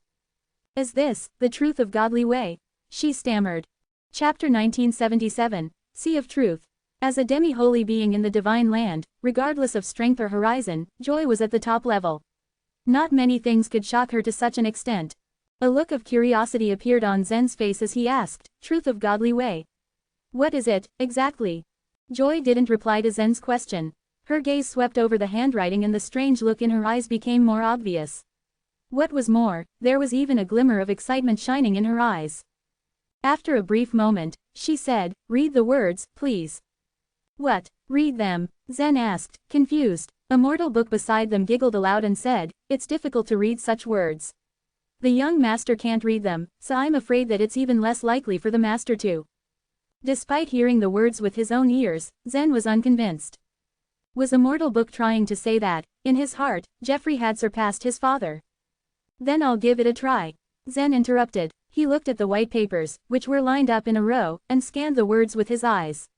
"Is this the truth of godly way?" she stammered. Chapter 1977, Sea of Truth. As a demi-holy being in the divine land, regardless of strength or horizon, Joy was at the top level. Not many things could shock her to such an extent. A look of curiosity appeared on Zen's face as he asked, "Truth of godly way? What is it, exactly?" Joy didn't reply to Zen's question. Her gaze swept over the handwriting and the strange look in her eyes became more obvious. What was more, there was even a glimmer of excitement shining in her eyes. After a brief moment, she said, "Read the words, please." "What? Read them?" Zen asked, confused. Immortal Book beside them giggled aloud and said, "It's difficult to read such words. The young master can't read them, so I'm afraid that it's even less likely for the master to." Despite hearing the words with his own ears, Zen was unconvinced. Was Immortal Book trying to say that, in his heart, Jeffrey had surpassed his father? "Then I'll give it a try," Zen interrupted. He looked at the white papers, which were lined up in a row, and scanned the words with his eyes.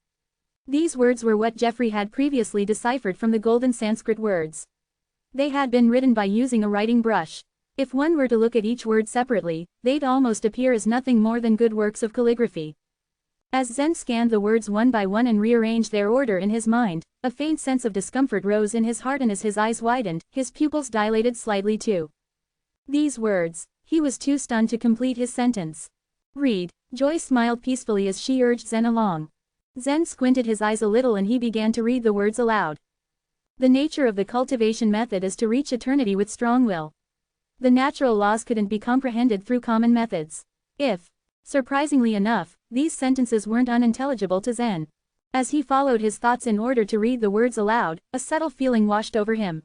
These words were what Jeffrey had previously deciphered from the golden Sanskrit words. They had been written by using a writing brush. If one were to look at each word separately, they'd almost appear as nothing more than good works of calligraphy. As Zen scanned the words one by one and rearranged their order in his mind, a faint sense of discomfort rose in his heart, and as his eyes widened, his pupils dilated slightly too. These words. He was too stunned to complete his sentence. "Read." Joy smiled peacefully as she urged Zen along. Zen squinted his eyes a little and he began to read the words aloud. "The nature of the cultivation method is to reach eternity with strong will. The natural laws couldn't be comprehended through common methods." Surprisingly enough, these sentences weren't unintelligible to Zen. As he followed his thoughts in order to read the words aloud, a subtle feeling washed over him.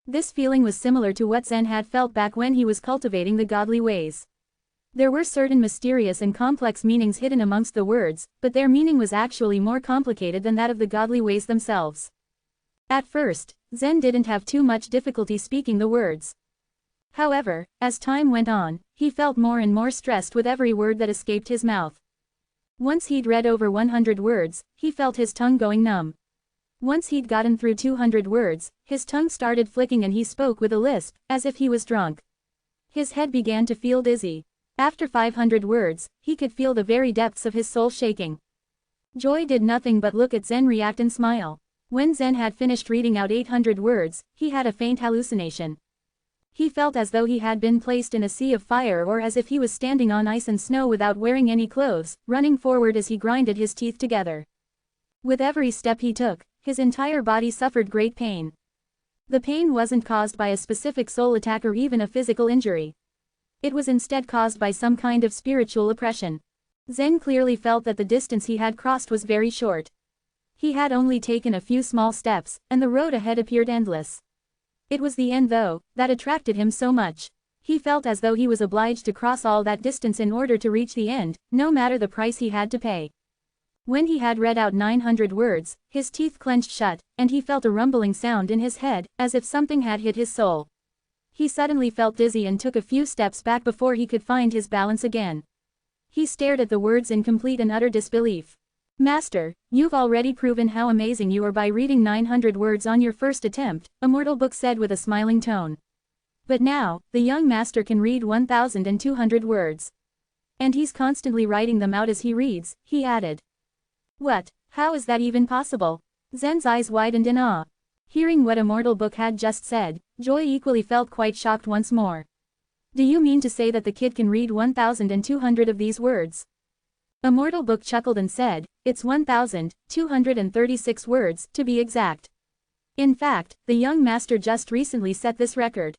This feeling was similar to what Zen had felt back when he was cultivating the godly ways. There were certain mysterious and complex meanings hidden amongst the words, but their meaning was actually more complicated than that of the godly ways themselves. At first, Zen didn't have too much difficulty speaking the words. However, as time went on, he felt more and more stressed with every word that escaped his mouth. Once he'd read over 100 words, he felt his tongue going numb. Once he'd gotten through 200 words, his tongue started flicking and he spoke with a lisp, as if he was drunk. His head began to feel dizzy. After 500 words, he could feel the very depths of his soul shaking. Joy did nothing but look at Zen react and smile. When Zen had finished reading out 800 words, he had a faint hallucination. He felt as though he had been placed in a sea of fire, or as if he was standing on ice and snow without wearing any clothes, running forward as he grinded his teeth together. With every step he took, his entire body suffered great pain. The pain wasn't caused by a specific soul attack or even a physical injury. It was instead caused by some kind of spiritual oppression. Zen clearly felt that the distance he had crossed was very short. He had only taken a few small steps, and the road ahead appeared endless. It was the end though, that attracted him so much. He felt as though he was obliged to cross all that distance in order to reach the end, no matter the price he had to pay. When he had read out 900 words, his teeth clenched shut, and he felt a rumbling sound in his head, as if something had hit his soul. He suddenly felt dizzy and took a few steps back before he could find his balance again. He stared at the words in complete and utter disbelief. Master, you've already proven how amazing you are by reading 900 words on your first attempt, Immortal Book said with a smiling tone. But now, the young master can read 1,200 words. And he's constantly writing them out as he reads, he added. What? How is that even possible? Zen's eyes widened in awe. Hearing what Immortal Book had just said, Joy equally felt quite shocked once more. Do you mean to say that the kid can read 1,200 of these words? Immortal Book chuckled and said, it's 1,236 words, to be exact. In fact, the young master just recently set this record.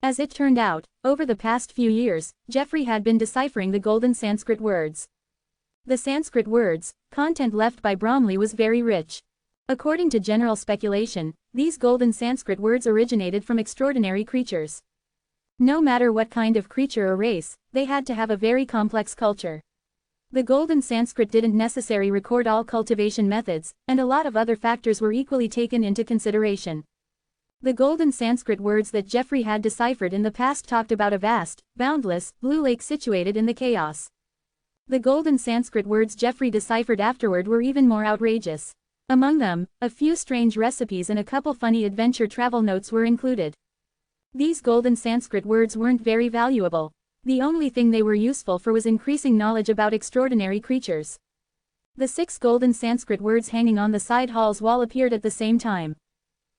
As it turned out, over the past few years, Jeffrey had been deciphering the golden Sanskrit words. The Sanskrit words, content left by Bromley was very rich. According to general speculation, these golden Sanskrit words originated from extraordinary creatures. No matter what kind of creature or race, they had to have a very complex culture. The golden Sanskrit didn't necessarily record all cultivation methods, and a lot of other factors were equally taken into consideration. The golden Sanskrit words that Jeffrey had deciphered in the past talked about a vast, boundless, blue lake situated in the chaos. The golden Sanskrit words Jeffrey deciphered afterward were even more outrageous. Among them, a few strange recipes and a couple funny adventure travel notes were included. These golden Sanskrit words weren't very valuable. The only thing they were useful for was increasing knowledge about extraordinary creatures. The 6 golden Sanskrit words hanging on the side hall's wall appeared at the same time.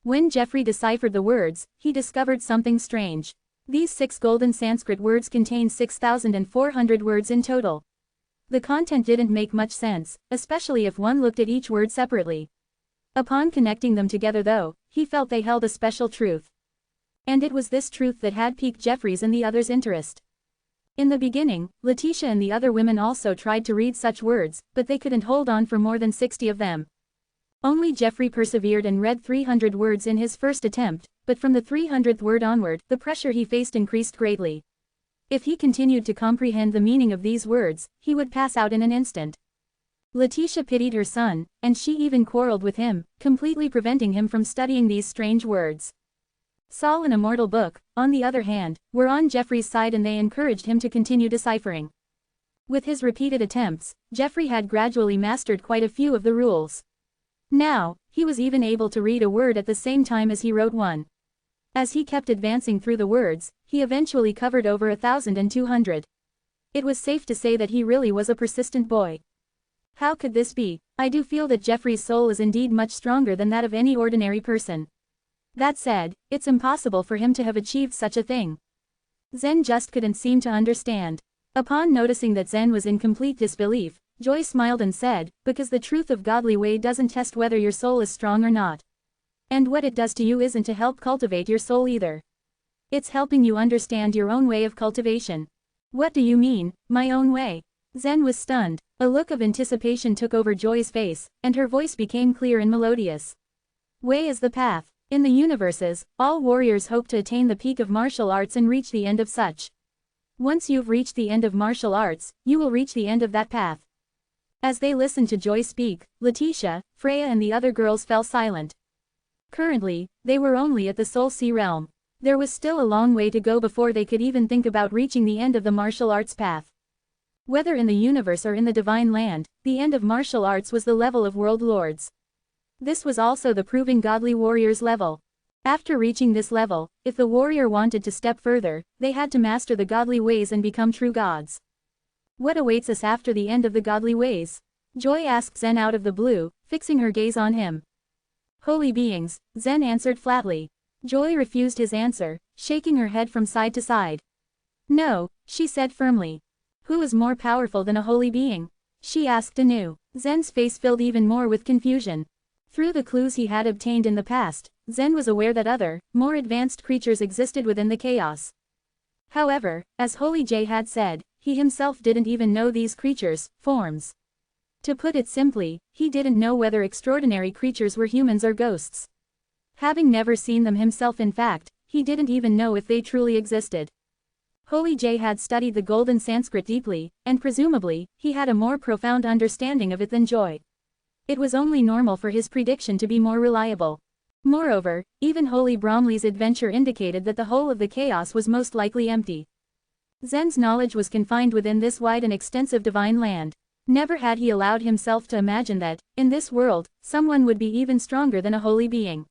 When Jeffrey deciphered the words, he discovered something strange. These 6 golden Sanskrit words contained 6,400 words in total. The content didn't make much sense, especially if one looked at each word separately. Upon connecting them together though, he felt they held a special truth. And it was this truth that had piqued Jeffrey's and the others' interest. In the beginning, Letitia and the other women also tried to read such words, but they couldn't hold on for more than 60 of them. Only Jeffrey persevered and read 300 words in his first attempt, but from the 300th word onward, the pressure he faced increased greatly. If he continued to comprehend the meaning of these words, he would pass out in an instant. Letitia pitied her son, and she even quarreled with him, completely preventing him from studying these strange words. Saul and Immortal Book, on the other hand, were on Jeffrey's side and they encouraged him to continue deciphering. With his repeated attempts, Jeffrey had gradually mastered quite a few of the rules. Now, he was even able to read a word at the same time as he wrote one. As he kept advancing through the words, he eventually covered over 1,200. It was safe to say that he really was a persistent boy. How could this be? I do feel that Jeffrey's soul is indeed much stronger than that of any ordinary person. That said, it's impossible for him to have achieved such a thing. Zen just couldn't seem to understand. Upon noticing that Zen was in complete disbelief, Joy smiled and said, because the truth of godly way doesn't test whether your soul is strong or not. And what it does to you isn't to help cultivate your soul either. It's helping you understand your own way of cultivation. What do you mean, my own way? Zen was stunned. A look of anticipation took over Joy's face, and her voice became clear and melodious. Way is the path. In the universes, all warriors hope to attain the peak of martial arts and reach the end of such. Once you've reached the end of martial arts, you will reach the end of that path. As they listened to Joy speak, Letitia, Freya and the other girls fell silent. Currently, they were only at the Soul Sea realm. There was still a long way to go before they could even think about reaching the end of the martial arts path. Whether in the universe or in the divine land, the end of martial arts was the level of world lords. This was also the proving godly warrior's level. After reaching this level, if the warrior wanted to step further, they had to master the godly ways and become true gods. What awaits us after the end of the godly ways? Joy asked Zen out of the blue, fixing her gaze on him. Holy beings, Zen answered flatly. Joy refused his answer, shaking her head from side to side. No, she said firmly. Who is more powerful than a holy being? She asked anew. Zen's face filled even more with confusion. Through the clues he had obtained in the past, Zen was aware that other, more advanced creatures existed within the chaos. However, as Holy J had said, he himself didn't even know these creatures, forms. To put it simply, he didn't know whether extraordinary creatures were humans or ghosts. Having never seen them himself, in fact, he didn't even know if they truly existed. Holy J had studied the Golden Sanskrit deeply, and presumably, he had a more profound understanding of it than Joy. It was only normal for his prediction to be more reliable. Moreover, even Holy Bromley's adventure indicated that the whole of the chaos was most likely empty. Zen's knowledge was confined within this wide and extensive divine land. Never had he allowed himself to imagine that, in this world, someone would be even stronger than a holy being.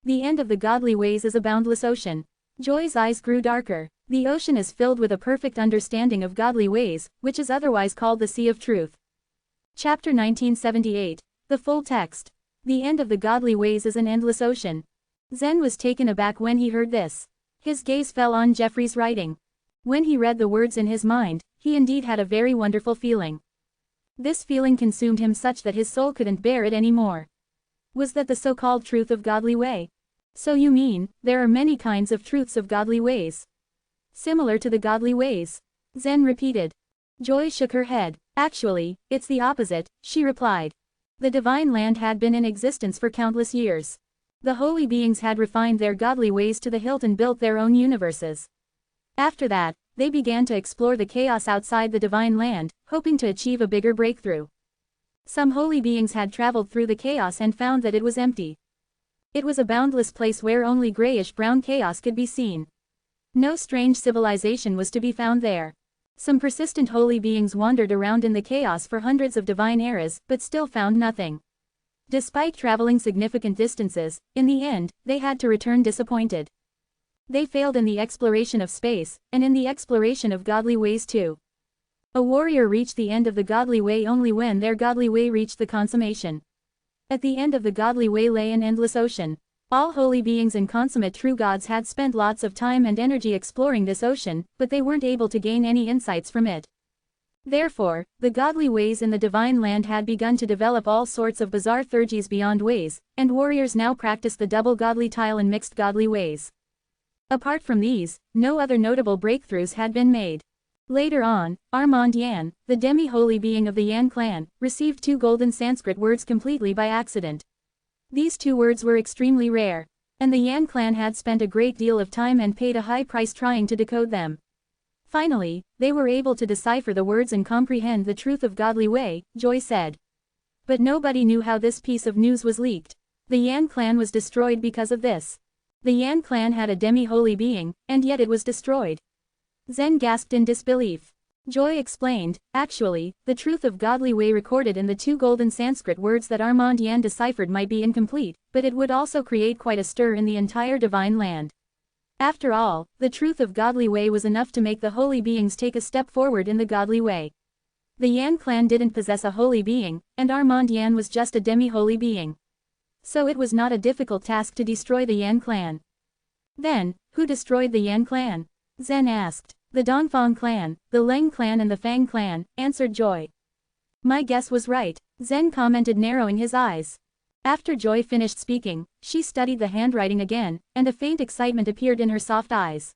The end of the godly ways is a boundless ocean. Joy's eyes grew darker. The ocean is filled with a perfect understanding of godly ways, which is otherwise called the Sea of Truth. Chapter 1978. The full text. The end of the godly ways is an endless ocean. Zen was taken aback when he heard this. His gaze fell on Jeffrey's writing. When he read the words in his mind, he indeed had a very wonderful feeling. This feeling consumed him such that his soul couldn't bear it any more. Was that the so-called truth of godly way? So you mean, there are many kinds of truths of godly ways? Similar to the godly ways? Zen repeated. Joy shook her head. Actually, it's the opposite, she replied. The divine land had been in existence for countless years. The holy beings had refined their godly ways to the hilt and built their own universes. After that, they began to explore the chaos outside the divine land, hoping to achieve a bigger breakthrough. Some holy beings had traveled through the chaos and found that it was empty. It was a boundless place where only grayish-brown chaos could be seen. No strange civilization was to be found there. Some persistent holy beings wandered around in the chaos for hundreds of divine eras, but still found nothing. Despite traveling significant distances, in the end, they had to return disappointed. They failed in the exploration of space, and in the exploration of godly ways too. A warrior reached the end of the godly way only when their godly way reached the consummation. At the end of the godly way lay an endless ocean. All holy beings and consummate true gods had spent lots of time and energy exploring this ocean, but they weren't able to gain any insights from it. Therefore, the godly ways in the divine land had begun to develop all sorts of bizarre theurgies beyond ways, and warriors now practiced the double godly tile and mixed godly ways. Apart from these, no other notable breakthroughs had been made. Later on, Armand Yan, the demi-holy being of the Yan clan, received 2 golden Sanskrit words completely by accident. These 2 words were extremely rare, and the Yan clan had spent a great deal of time and paid a high price trying to decode them. Finally, they were able to decipher the words and comprehend the truth of godly way, Joy said. But nobody knew how this piece of news was leaked. The Yan clan was destroyed because of this. The Yan clan had a demi-holy being, and yet it was destroyed. Zen gasped in disbelief. Joy explained, actually, the truth of godly way recorded in the 2 golden Sanskrit words that Armand Yan deciphered might be incomplete, but it would also create quite a stir in the entire divine land. After all, the truth of godly way was enough to make the holy beings take a step forward in the godly way. The Yan clan didn't possess a holy being, and Armand Yan was just a demi-holy being. So it was not a difficult task to destroy the Yan clan. Then, who destroyed the Yan clan? Zen asked. The Dongfang clan, the Leng clan and the Fang clan, answered Joy. My guess was right, Zen commented, narrowing his eyes. After Joy finished speaking, she studied the handwriting again, and a faint excitement appeared in her soft eyes.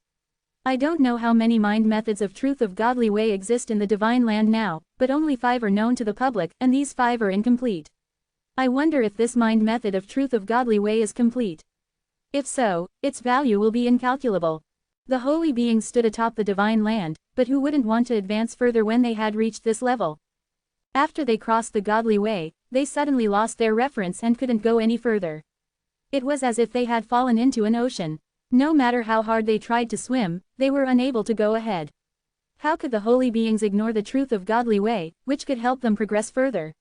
I don't know how many mind methods of truth of godly way exist in the divine land now, but only 5 are known to the public, and these 5 are incomplete. I wonder if this mind method of truth of godly way is complete. If so, its value will be incalculable. The holy beings stood atop the divine land, but who wouldn't want to advance further when they had reached this level? After they crossed the godly way, they suddenly lost their reference and couldn't go any further. It was as if they had fallen into an ocean. No matter how hard they tried to swim, they were unable to go ahead. How could the holy beings ignore the truth of godly way, which could help them progress further?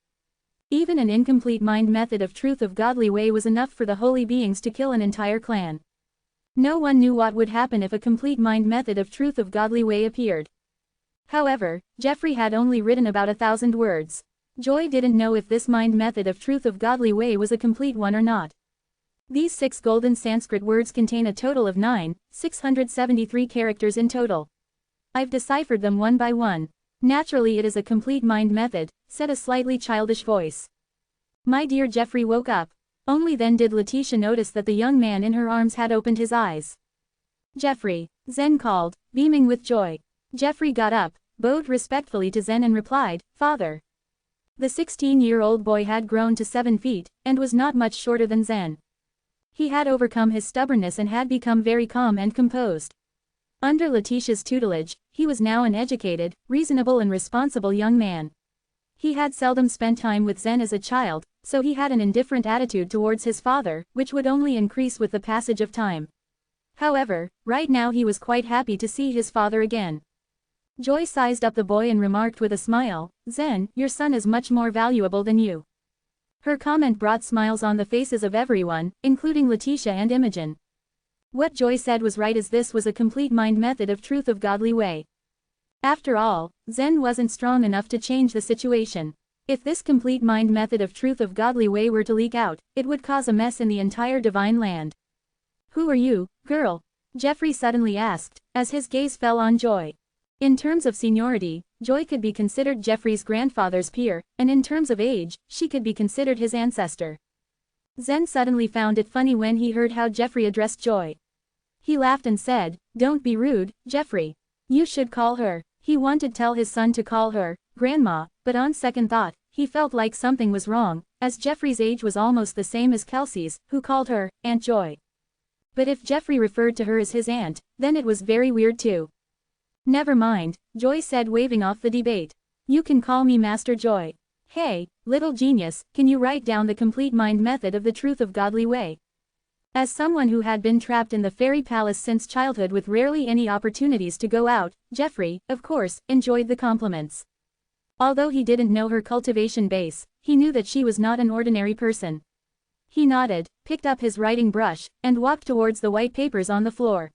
Even an incomplete mind method of truth of godly way was enough for the holy beings to kill an entire clan. No one knew what would happen if a complete mind method of truth of godly way appeared. However, Jeffrey had only written about 1,000 words. Joy didn't know if this mind method of truth of godly way was a complete one or not. These 6 golden Sanskrit words contain a total of 673 characters in total. I've deciphered them one by one. Naturally it is a complete mind method, said a slightly childish voice. My dear Jeffrey woke up. Only then did Letitia notice that the young man in her arms had opened his eyes. Jeffrey, Zen called, beaming with joy. Jeffrey got up, bowed respectfully to Zen and replied, "Father." The 16-year-old boy had grown to 7 feet, and was not much shorter than Zen. He had overcome his stubbornness and had become very calm and composed. Under Letitia's tutelage, he was now an educated, reasonable and responsible young man. He had seldom spent time with Zen as a child, so he had an indifferent attitude towards his father, which would only increase with the passage of time. However, right now he was quite happy to see his father again. Joy sized up the boy and remarked with a smile, "Zen, your son is much more valuable than you." Her comment brought smiles on the faces of everyone, including Letitia and Imogen. What Joy said was right, as this was a complete mind method of truth of godly way. After all, Zen wasn't strong enough to change the situation. If this complete mind method of truth of godly way were to leak out, it would cause a mess in the entire divine land. "Who are you, girl?" Jeffrey suddenly asked, as his gaze fell on Joy. In terms of seniority, Joy could be considered Jeffrey's grandfather's peer, and in terms of age, she could be considered his ancestor. Zen suddenly found it funny when he heard how Jeffrey addressed Joy. He laughed and said, "Don't be rude, Jeffrey. You should call her." He wanted to tell his son to call her Grandma, but on second thought, he felt like something was wrong, as Jeffrey's age was almost the same as Kelsey's, who called her Aunt Joy. But if Jeffrey referred to her as his aunt, then it was very weird too. "Never mind," Joy said, waving off the debate. "You can call me Master Joy. Hey, little genius, can you write down the complete mind method of the truth of godly way?" As someone who had been trapped in the fairy palace since childhood with rarely any opportunities to go out, Jeffrey, of course, enjoyed the compliments. Although he didn't know her cultivation base, he knew that she was not an ordinary person. He nodded, picked up his writing brush, and walked towards the white papers on the floor.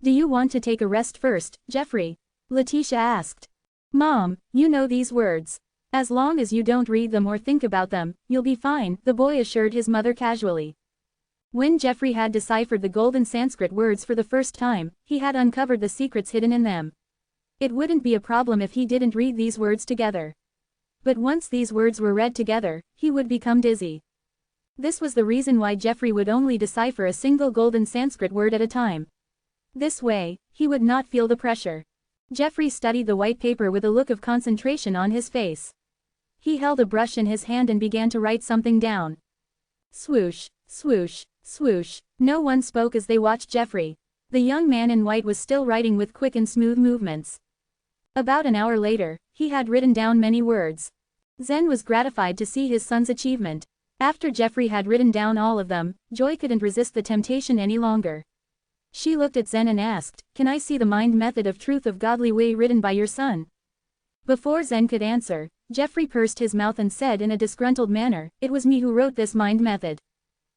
"Do you want to take a rest first, Jeffrey?" Letitia asked. "Mom, you know these words. As long as you don't read them or think about them, you'll be fine," the boy assured his mother casually. When Jeffrey had deciphered the golden Sanskrit words for the first time, he had uncovered the secrets hidden in them. It wouldn't be a problem if he didn't read these words together. But once these words were read together, he would become dizzy. This was the reason why Jeffrey would only decipher a single golden Sanskrit word at a time. This way, he would not feel the pressure. Jeffrey studied the white paper with a look of concentration on his face. He held a brush in his hand and began to write something down. Swoosh, swoosh, swoosh. No one spoke as they watched Jeffrey. The young man in white was still writing with quick and smooth movements. About an hour later, he had written down many words. Zen was gratified to see his son's achievement. After Jeffrey had written down all of them, Joy couldn't resist the temptation any longer. She looked at Zen and asked, "Can I see the mind method of truth of godly way written by your son?" Before Zen could answer, Jeffrey pursed his mouth and said in a disgruntled manner, "It was me who wrote this mind method.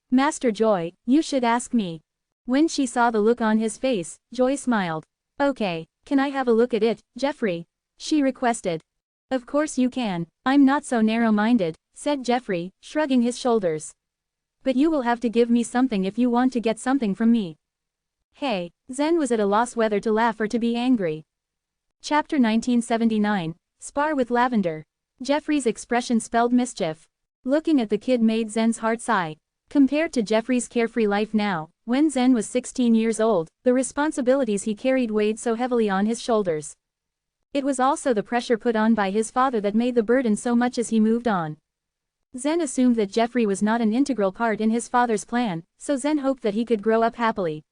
Master Joy, you should ask me." When she saw the look on his face, Joy smiled. "Okay, can I have a look at it, Jeffrey?" she requested. "Of course you can. I'm not so narrow-minded," said Jeffrey, shrugging his shoulders. "But you will have to give me something if you want to get something from me." Hey, Zen was at a loss whether to laugh or to be angry. Chapter 1979, Spar with Lavender. Jeffrey's expression spelled mischief. Looking at the kid made Zen's heart sigh. Compared to Jeffrey's carefree life now, when Zen was 16 years old, the responsibilities he carried weighed so heavily on his shoulders. It was also the pressure put on by his father that made the burden so much as he moved on. Zen assumed that Jeffrey was not an integral part in his father's plan, so Zen hoped that he could grow up happily.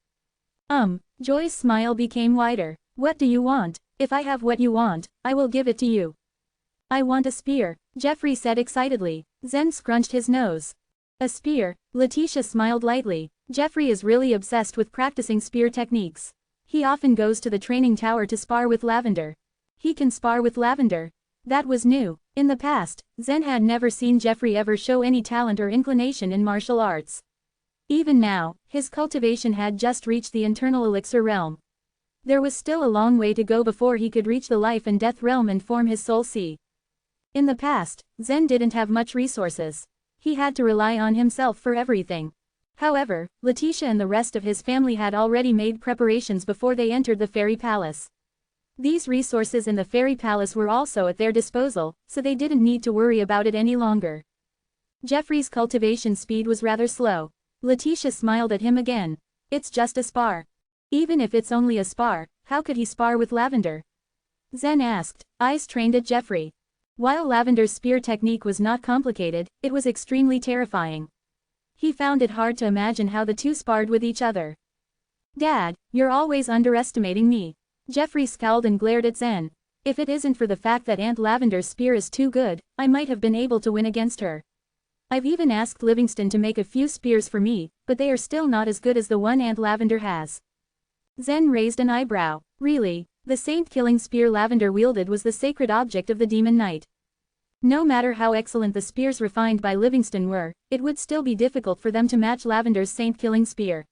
Joy's smile became wider. "What do you want? If I have what you want, I will give it to you." "I want a spear," Jeffrey said excitedly. Zen scrunched his nose. "A spear?" Letitia smiled lightly. "Jeffrey is really obsessed with practicing spear techniques. He often goes to the training tower to spar with Lavender." He can spar with Lavender. That was new. In the past, Zen had never seen Jeffrey ever show any talent or inclination in martial arts. Even now, his cultivation had just reached the internal elixir realm. There was still a long way to go before he could reach the life and death realm and form his soul sea. In the past, Zen didn't have much resources. He had to rely on himself for everything. However, Letitia and the rest of his family had already made preparations before they entered the fairy palace. These resources in the fairy palace were also at their disposal, so they didn't need to worry about it any longer. Jeffrey's cultivation speed was rather slow. Letitia smiled at him again. "It's just a spar. Even if it's only a spar, How could he spar with Lavender? Zen asked, eyes trained at Jeffrey. While Lavender's spear technique was not complicated, it was extremely terrifying. He found it hard to imagine how the two sparred with each other. Dad, you're always underestimating me. Jeffrey scowled and glared at Zen. If it isn't for the fact that Aunt Lavender's spear is too good, I might have been able to win against her. I've even asked Livingston to make a few spears for me, but they are still not as good as the one Aunt Lavender has. Zen raised an eyebrow. Really? The saint-killing spear Lavender wielded was the sacred object of the Demon Knight. No matter how excellent the spears refined by Livingston were, it would still be difficult for them to match Lavender's saint-killing spear.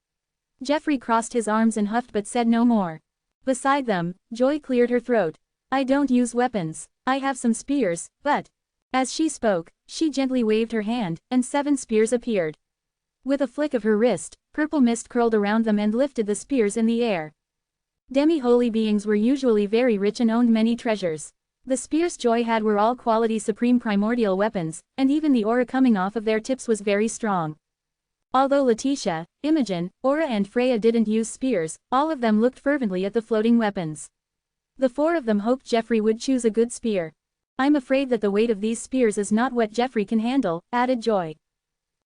Jeffrey crossed his arms and huffed but said no more. Beside them, Joy cleared her throat. I don't use weapons. I have some spears, but... As she spoke, she gently waved her hand, and 7 spears appeared. With a flick of her wrist, purple mist curled around them and lifted the spears in the air. Demi-holy beings were usually very rich and owned many treasures. The spears Joy had were all quality supreme primordial weapons, and even the aura coming off of their tips was very strong. Although Letitia, Imogen, Aura and Freya didn't use spears, all of them looked fervently at the floating weapons. The 4 of them hoped Jeffrey would choose a good spear. I'm afraid that the weight of these spears is not what Jeffrey can handle, added Joy.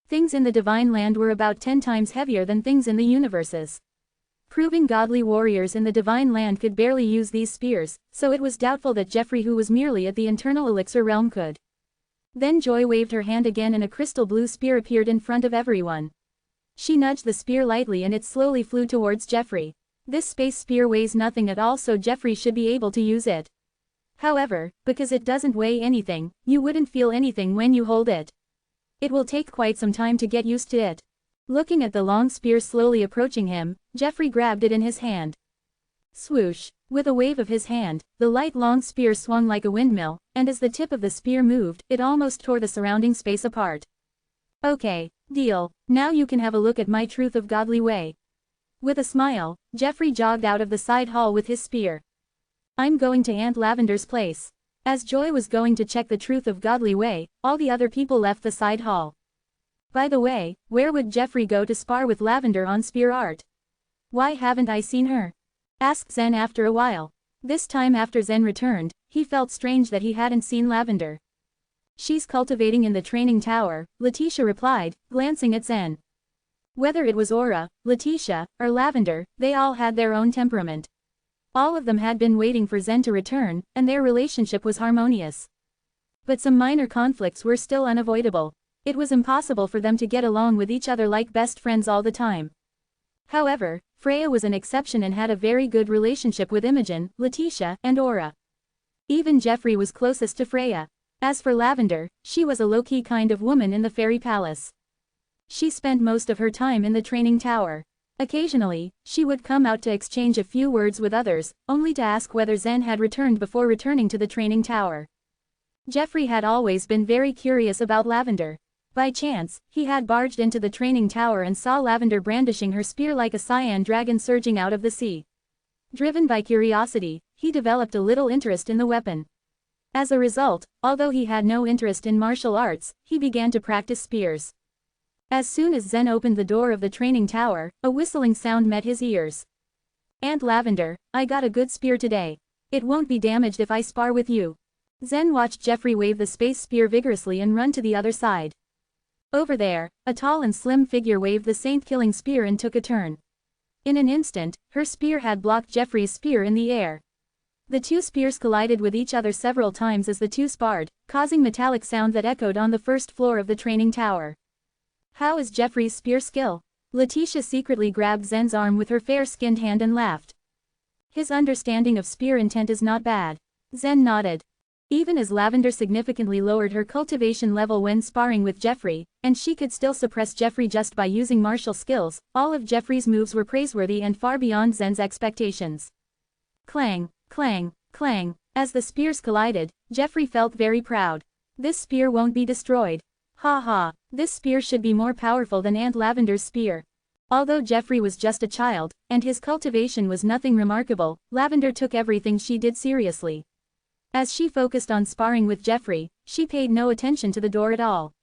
Things in the Divine Land were about 10 times heavier than things in the universes. Proving godly warriors in the Divine Land could barely use these spears, so it was doubtful that Jeffrey, who was merely at the Internal Elixir realm, could. Then Joy waved her hand again and a crystal blue spear appeared in front of everyone. She nudged the spear lightly and it slowly flew towards Jeffrey. This space spear weighs nothing at all, so Jeffrey should be able to use it. However, because it doesn't weigh anything, you wouldn't feel anything when you hold it. It will take quite some time to get used to it. Looking at the long spear slowly approaching him, Jeffrey grabbed it in his hand. Swoosh! With a wave of his hand, the light long spear swung like a windmill, and as the tip of the spear moved, it almost tore the surrounding space apart. Okay, deal. Now you can have a look at my truth of godly way. With a smile, Jeffrey jogged out of the side hall with his spear. I'm going to Aunt Lavender's place. As Joy was going to check the truth of godly way, all the other people left the side hall. By the way, where would Jeffrey go to spar with Lavender on spear art? Why haven't I seen her? Asked Zen after a while. This time after Zen returned, he felt strange that he hadn't seen Lavender. She's cultivating in the training tower, Letitia replied, glancing at Zen. Whether it was Aura, Letitia, or Lavender, they all had their own temperament. All of them had been waiting for Zen to return, and their relationship was harmonious. But some minor conflicts were still unavoidable. It was impossible for them to get along with each other like best friends all the time. However, Freya was an exception and had a very good relationship with Imogen, Letitia, and Aura. Even Jeffrey was closest to Freya. As for Lavender, she was a low-key kind of woman in the fairy palace. She spent most of her time in the training tower. Occasionally, she would come out to exchange a few words with others, only to ask whether Zen had returned before returning to the training tower. Jeffrey had always been very curious about Lavender. By chance, he had barged into the training tower and saw Lavender brandishing her spear like a cyan dragon surging out of the sea. Driven by curiosity, he developed a little interest in the weapon. As a result, although he had no interest in martial arts, he began to practice spears. As soon as Zen opened the door of the training tower, a whistling sound met his ears. Aunt Lavender, I got a good spear today. It won't be damaged if I spar with you. Zen watched Jeffrey wave the space spear vigorously and run to the other side. Over there, a tall and slim figure waved the saint-killing spear and took a turn. In an instant, her spear had blocked Jeffrey's spear in the air. The two spears collided with each other several times as the two sparred, causing metallic sound that echoed on the first floor of the training tower. How is Jeffrey's spear skill? Letitia secretly grabbed Zen's arm with her fair-skinned hand and laughed. His understanding of spear intent is not bad. Zen nodded. Even as Lavender significantly lowered her cultivation level when sparring with Jeffrey, and she could still suppress Jeffrey just by using martial skills, all of Jeffrey's moves were praiseworthy and far beyond Zen's expectations. Clang, clang, clang. As the spears collided, Jeffrey felt very proud. This spear won't be destroyed. Ha ha, this spear should be more powerful than Aunt Lavender's spear. Although Jeffrey was just a child, and his cultivation was nothing remarkable, Lavender took everything she did seriously. As she focused on sparring with Jeffrey, she paid no attention to the door at all.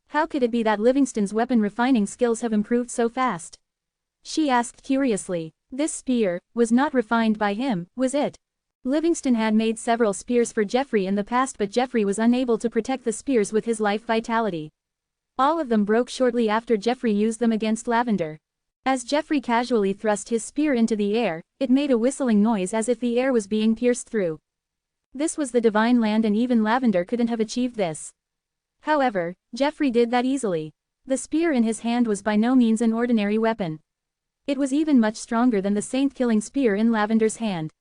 How could it be that Livingston's weapon refining skills have improved so fast? She asked curiously. This spear was not refined by him, was it? Livingston had made several spears for Jeffrey in the past, but Jeffrey was unable to protect the spears with his life vitality. All of them broke shortly after Jeffrey used them against Lavender. As Jeffrey casually thrust his spear into the air, it made a whistling noise as if the air was being pierced through. This was the divine land, and even Lavender couldn't have achieved this. However, Jeffrey did that easily. The spear in his hand was by no means an ordinary weapon. It was even much stronger than the saint-killing spear in Lavender's hand.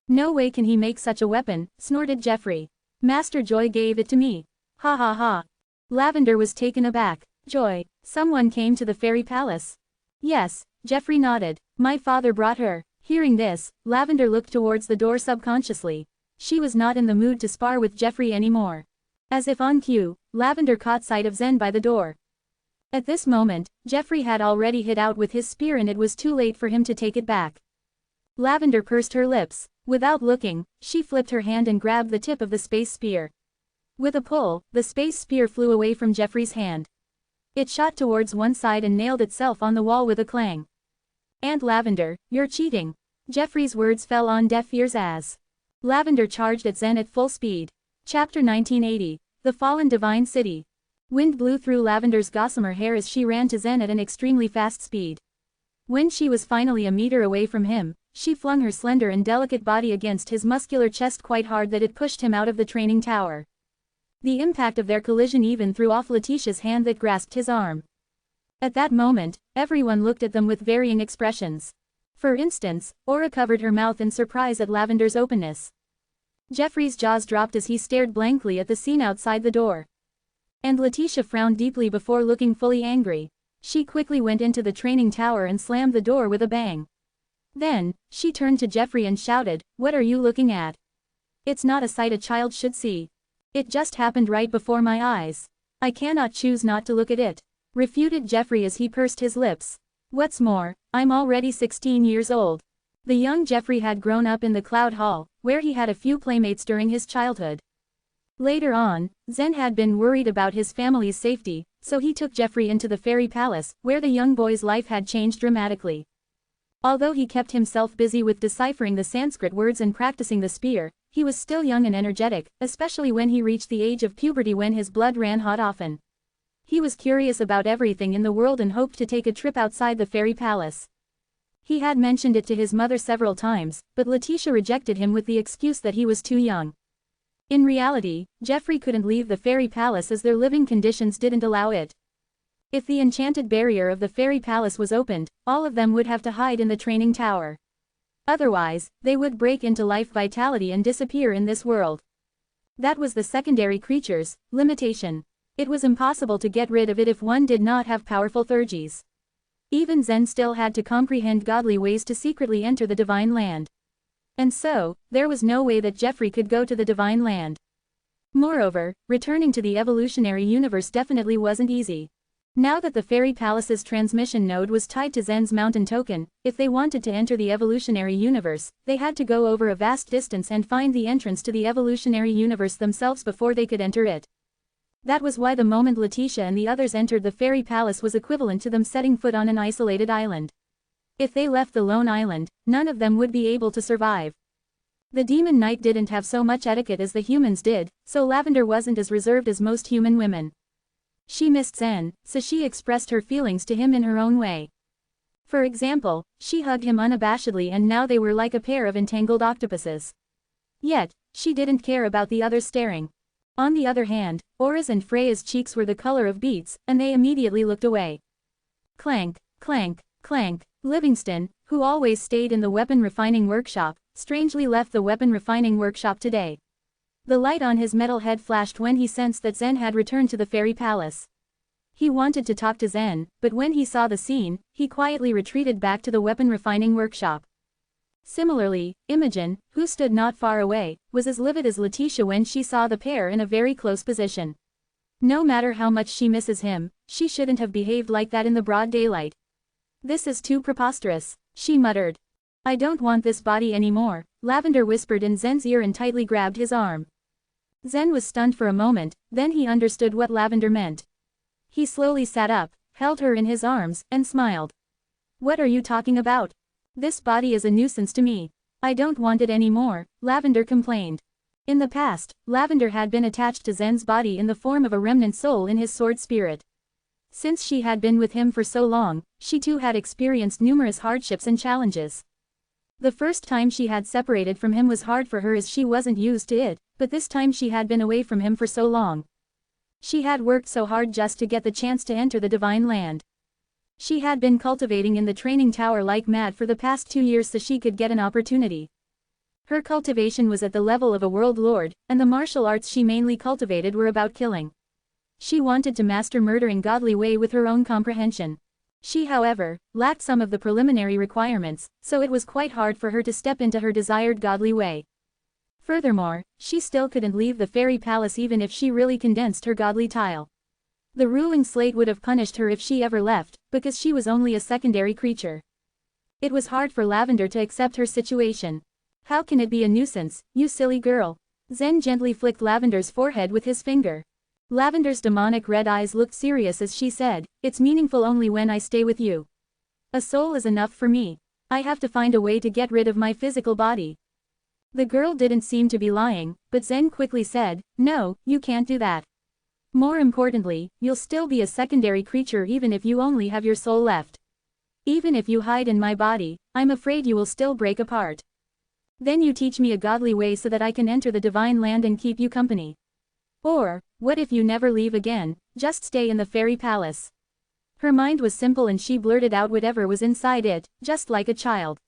No way can he make such a weapon, snorted Jeffrey. Master Joy gave it to me. Ha ha ha. Lavender was taken aback. Joy, someone came to the fairy palace. Yes, Jeffrey nodded. My father brought her. Hearing this, Lavender looked towards the door subconsciously. She was not in the mood to spar with Jeffrey anymore. As if on cue, Lavender caught sight of Zen by the door. At this moment, Jeffrey had already hit out with his spear and it was too late for him to take it back. Lavender pursed her lips. Without looking, she flipped her hand and grabbed the tip of the space spear. With a pull, the space spear flew away from Jeffrey's hand. It shot towards one side and nailed itself on the wall with a clang. And Lavender, you're cheating. Jeffrey's words fell on deaf ears as Lavender charged at Zen at full speed. Chapter 1980, The Fallen Divine City. Wind blew through Lavender's gossamer hair as she ran to Zen at an extremely fast speed. When she was finally a meter away from him, she flung her slender and delicate body against his muscular chest quite hard that it pushed him out of the training tower. The impact of their collision even threw off Letitia's hand that grasped his arm. At that moment, everyone looked at them with varying expressions. For instance, Aura covered her mouth in surprise at Lavender's openness. Jeffrey's jaws dropped as he stared blankly at the scene outside the door. And Letitia frowned deeply before looking fully angry. She quickly went into the training tower and slammed the door with a bang. Then, she turned to Jeffrey and shouted, "What are you looking at? It's not a sight a child should see. It just happened right before my eyes. I cannot choose not to look at it," refuted Jeffrey as he pursed his lips. "What's more, I'm already 16 years old." The young Jeffrey had grown up in the Cloud Hall, where he had a few playmates during his childhood. Later on, Zen had been worried about his family's safety, so he took Jeffrey into the fairy palace, where the young boy's life had changed dramatically. Although he kept himself busy with deciphering the Sanskrit words and practicing the spear, he was still young and energetic, especially when he reached the age of puberty when his blood ran hot often. He was curious about everything in the world and hoped to take a trip outside the fairy palace. He had mentioned it to his mother several times, but Letitia rejected him with the excuse that he was too young. In reality, Jeffrey couldn't leave the fairy palace as their living conditions didn't allow it. If the enchanted barrier of the fairy palace was opened, all of them would have to hide in the training tower. Otherwise, they would break into life vitality and disappear in this world. That was the secondary creature's limitation. It was impossible to get rid of it if one did not have powerful theurgies. Even Zen still had to comprehend godly ways to secretly enter the divine land. And so, there was no way that Jeffrey could go to the divine land. Moreover, returning to the evolutionary universe definitely wasn't easy. Now that the fairy palace's transmission node was tied to Zen's mountain token, if they wanted to enter the evolutionary universe, they had to go over a vast distance and find the entrance to the evolutionary universe themselves before they could enter it. That was why the moment Letitia and the others entered the fairy palace was equivalent to them setting foot on an isolated island. If they left the lone island, none of them would be able to survive. The demon knight didn't have so much etiquette as the humans did, so Lavender wasn't as reserved as most human women. She missed Zen, so she expressed her feelings to him in her own way. For example, she hugged him unabashedly and now they were like a pair of entangled octopuses. Yet, she didn't care about the others staring. On the other hand, Aura's and Freya's cheeks were the color of beets, and they immediately looked away. Clank, clank, clank. Livingston, who always stayed in the weapon refining workshop, strangely left the weapon refining workshop today. The light on his metal head flashed when he sensed that Zen had returned to the fairy palace. He wanted to talk to Zen, but when he saw the scene, he quietly retreated back to the weapon refining workshop. Similarly, Imogen, who stood not far away, was as livid as Letitia when she saw the pair in a very close position. No matter how much she misses him, she shouldn't have behaved like that in the broad daylight. "This is too preposterous," she muttered. "I don't want this body anymore," Lavender whispered in Zen's ear and tightly grabbed his arm. Zen was stunned for a moment, then he understood what Lavender meant. He slowly sat up, held her in his arms, and smiled. "What are you talking about? This body is a nuisance to me. I don't want it anymore, Lavender complained. In the past, Lavender had been attached to Zen's body in the form of a remnant soul in his sword spirit. Since she had been with him for so long, she too had experienced numerous hardships and challenges. The first time she had separated from him was hard for her as she wasn't used to it, but this time she had been away from him for so long. She had worked so hard just to get the chance to enter the divine land. She had been cultivating in the training tower like mad for the past 2 years so she could get an opportunity. Her cultivation was at the level of a world lord, and the martial arts she mainly cultivated were about killing. She wanted to master murder in godly way with her own comprehension. She, however, lacked some of the preliminary requirements, so it was quite hard for her to step into her desired godly way. Furthermore, she still couldn't leave the fairy palace even if she really condensed her godly tile. The ruling slate would have punished her if she ever left, because she was only a secondary creature. It was hard for Lavender to accept her situation. How can it be a nuisance, you silly girl? Zen gently flicked Lavender's forehead with his finger. Lavender's demonic red eyes looked serious as she said, "It's meaningful only when I stay with you. A soul is enough for me. I have to find a way to get rid of my physical body." The girl didn't seem to be lying, but Zen quickly said, "No, you can't do that. More importantly, you'll still be a secondary creature even if you only have your soul left. Even if you hide in my body, I'm afraid you will still break apart. Then you teach me a godly way so that I can enter the divine land and keep you company. Or, what if you never leave again, just stay in the fairy palace?" Her mind was simple and she blurted out whatever was inside it, just like a child.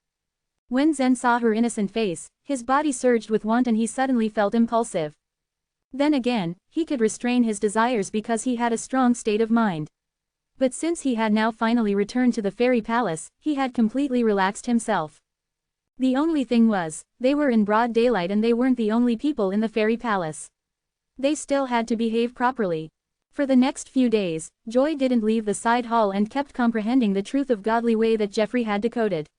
When Zen saw her innocent face, his body surged with want and he suddenly felt impulsive. Then again, he could restrain his desires because he had a strong state of mind. But since he had now finally returned to the fairy palace, he had completely relaxed himself. The only thing was, they were in broad daylight and they weren't the only people in the fairy palace. They still had to behave properly. For the next few days, Joy didn't leave the side hall and kept comprehending the truth of godly way that Jeffrey had decoded.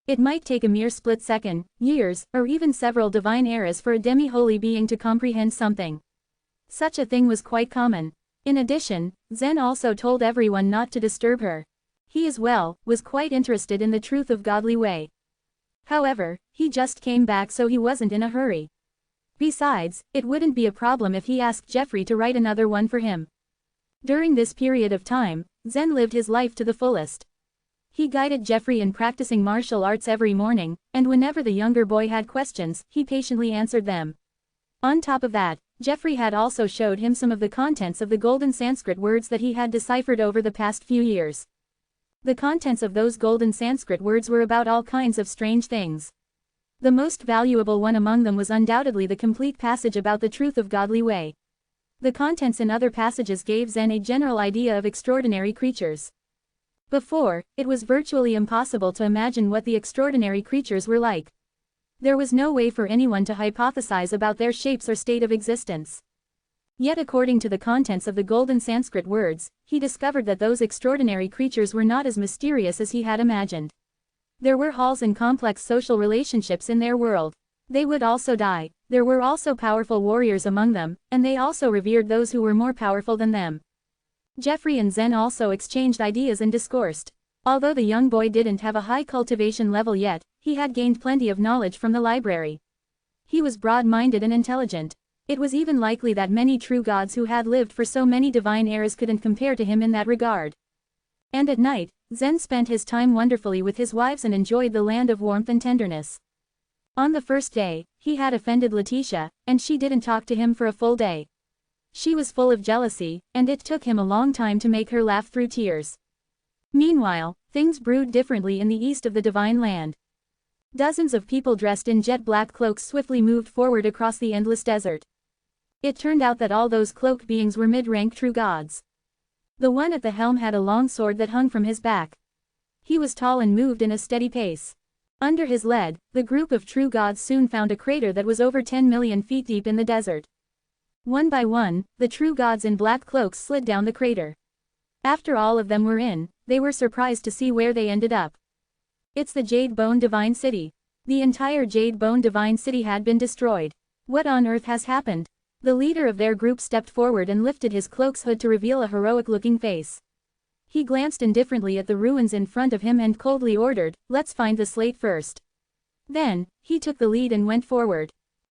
It might take a mere split second, years, or even several divine eras for a demi-holy being to comprehend something. Such a thing was quite common. In addition, Zen also told everyone not to disturb her. He as well, was quite interested in the truth of godly way. However, he just came back so he wasn't in a hurry. Besides, it wouldn't be a problem if he asked Jeffrey to write another one for him. During this period of time, Zen lived his life to the fullest. He guided Jeffrey in practicing martial arts every morning, and whenever the younger boy had questions, he patiently answered them. On top of that, Jeffrey had also showed him some of the contents of the golden Sanskrit words that he had deciphered over the past few years. The contents of those golden Sanskrit words were about all kinds of strange things. The most valuable one among them was undoubtedly the complete passage about the truth of godly way. The contents in other passages gave Zen a general idea of extraordinary creatures. Before, it was virtually impossible to imagine what the extraordinary creatures were like. There was no way for anyone to hypothesize about their shapes or state of existence. Yet according to the contents of the golden Sanskrit words, he discovered that those extraordinary creatures were not as mysterious as he had imagined. There were halls and complex social relationships in their world. They would also die. There were also powerful warriors among them, and they also revered those who were more powerful than them. Jeffrey and Zen also exchanged ideas and discoursed. Although the young boy didn't have a high cultivation level yet, he had gained plenty of knowledge from the library. He was broad-minded and intelligent. It was even likely that many true gods who had lived for so many divine eras couldn't compare to him in that regard. And at night, Zen spent his time wonderfully with his wives and enjoyed the land of warmth and tenderness. On the first day, he had offended Letitia, and she didn't talk to him for a full day. She was full of jealousy, and it took him a long time to make her laugh through tears. Meanwhile, things brewed differently in the east of the divine land. Dozens of people dressed in jet-black cloaks swiftly moved forward across the endless desert. It turned out that all those cloaked beings were mid-rank true gods. The one at the helm had a long sword that hung from his back. He was tall and moved in a steady pace. Under his lead, the group of true gods soon found a crater that was over 10 million feet deep in the desert. One by one, the true gods in black cloaks slid down the crater. After all of them were in, they were surprised to see where they ended up. It's the Jade Bone Divine City. The entire Jade Bone Divine City had been destroyed. What on earth has happened? The leader of their group stepped forward and lifted his cloak's hood to reveal a heroic-looking face. He glanced indifferently at the ruins in front of him and coldly ordered, "Let's find the slate first." Then, he took the lead and went forward.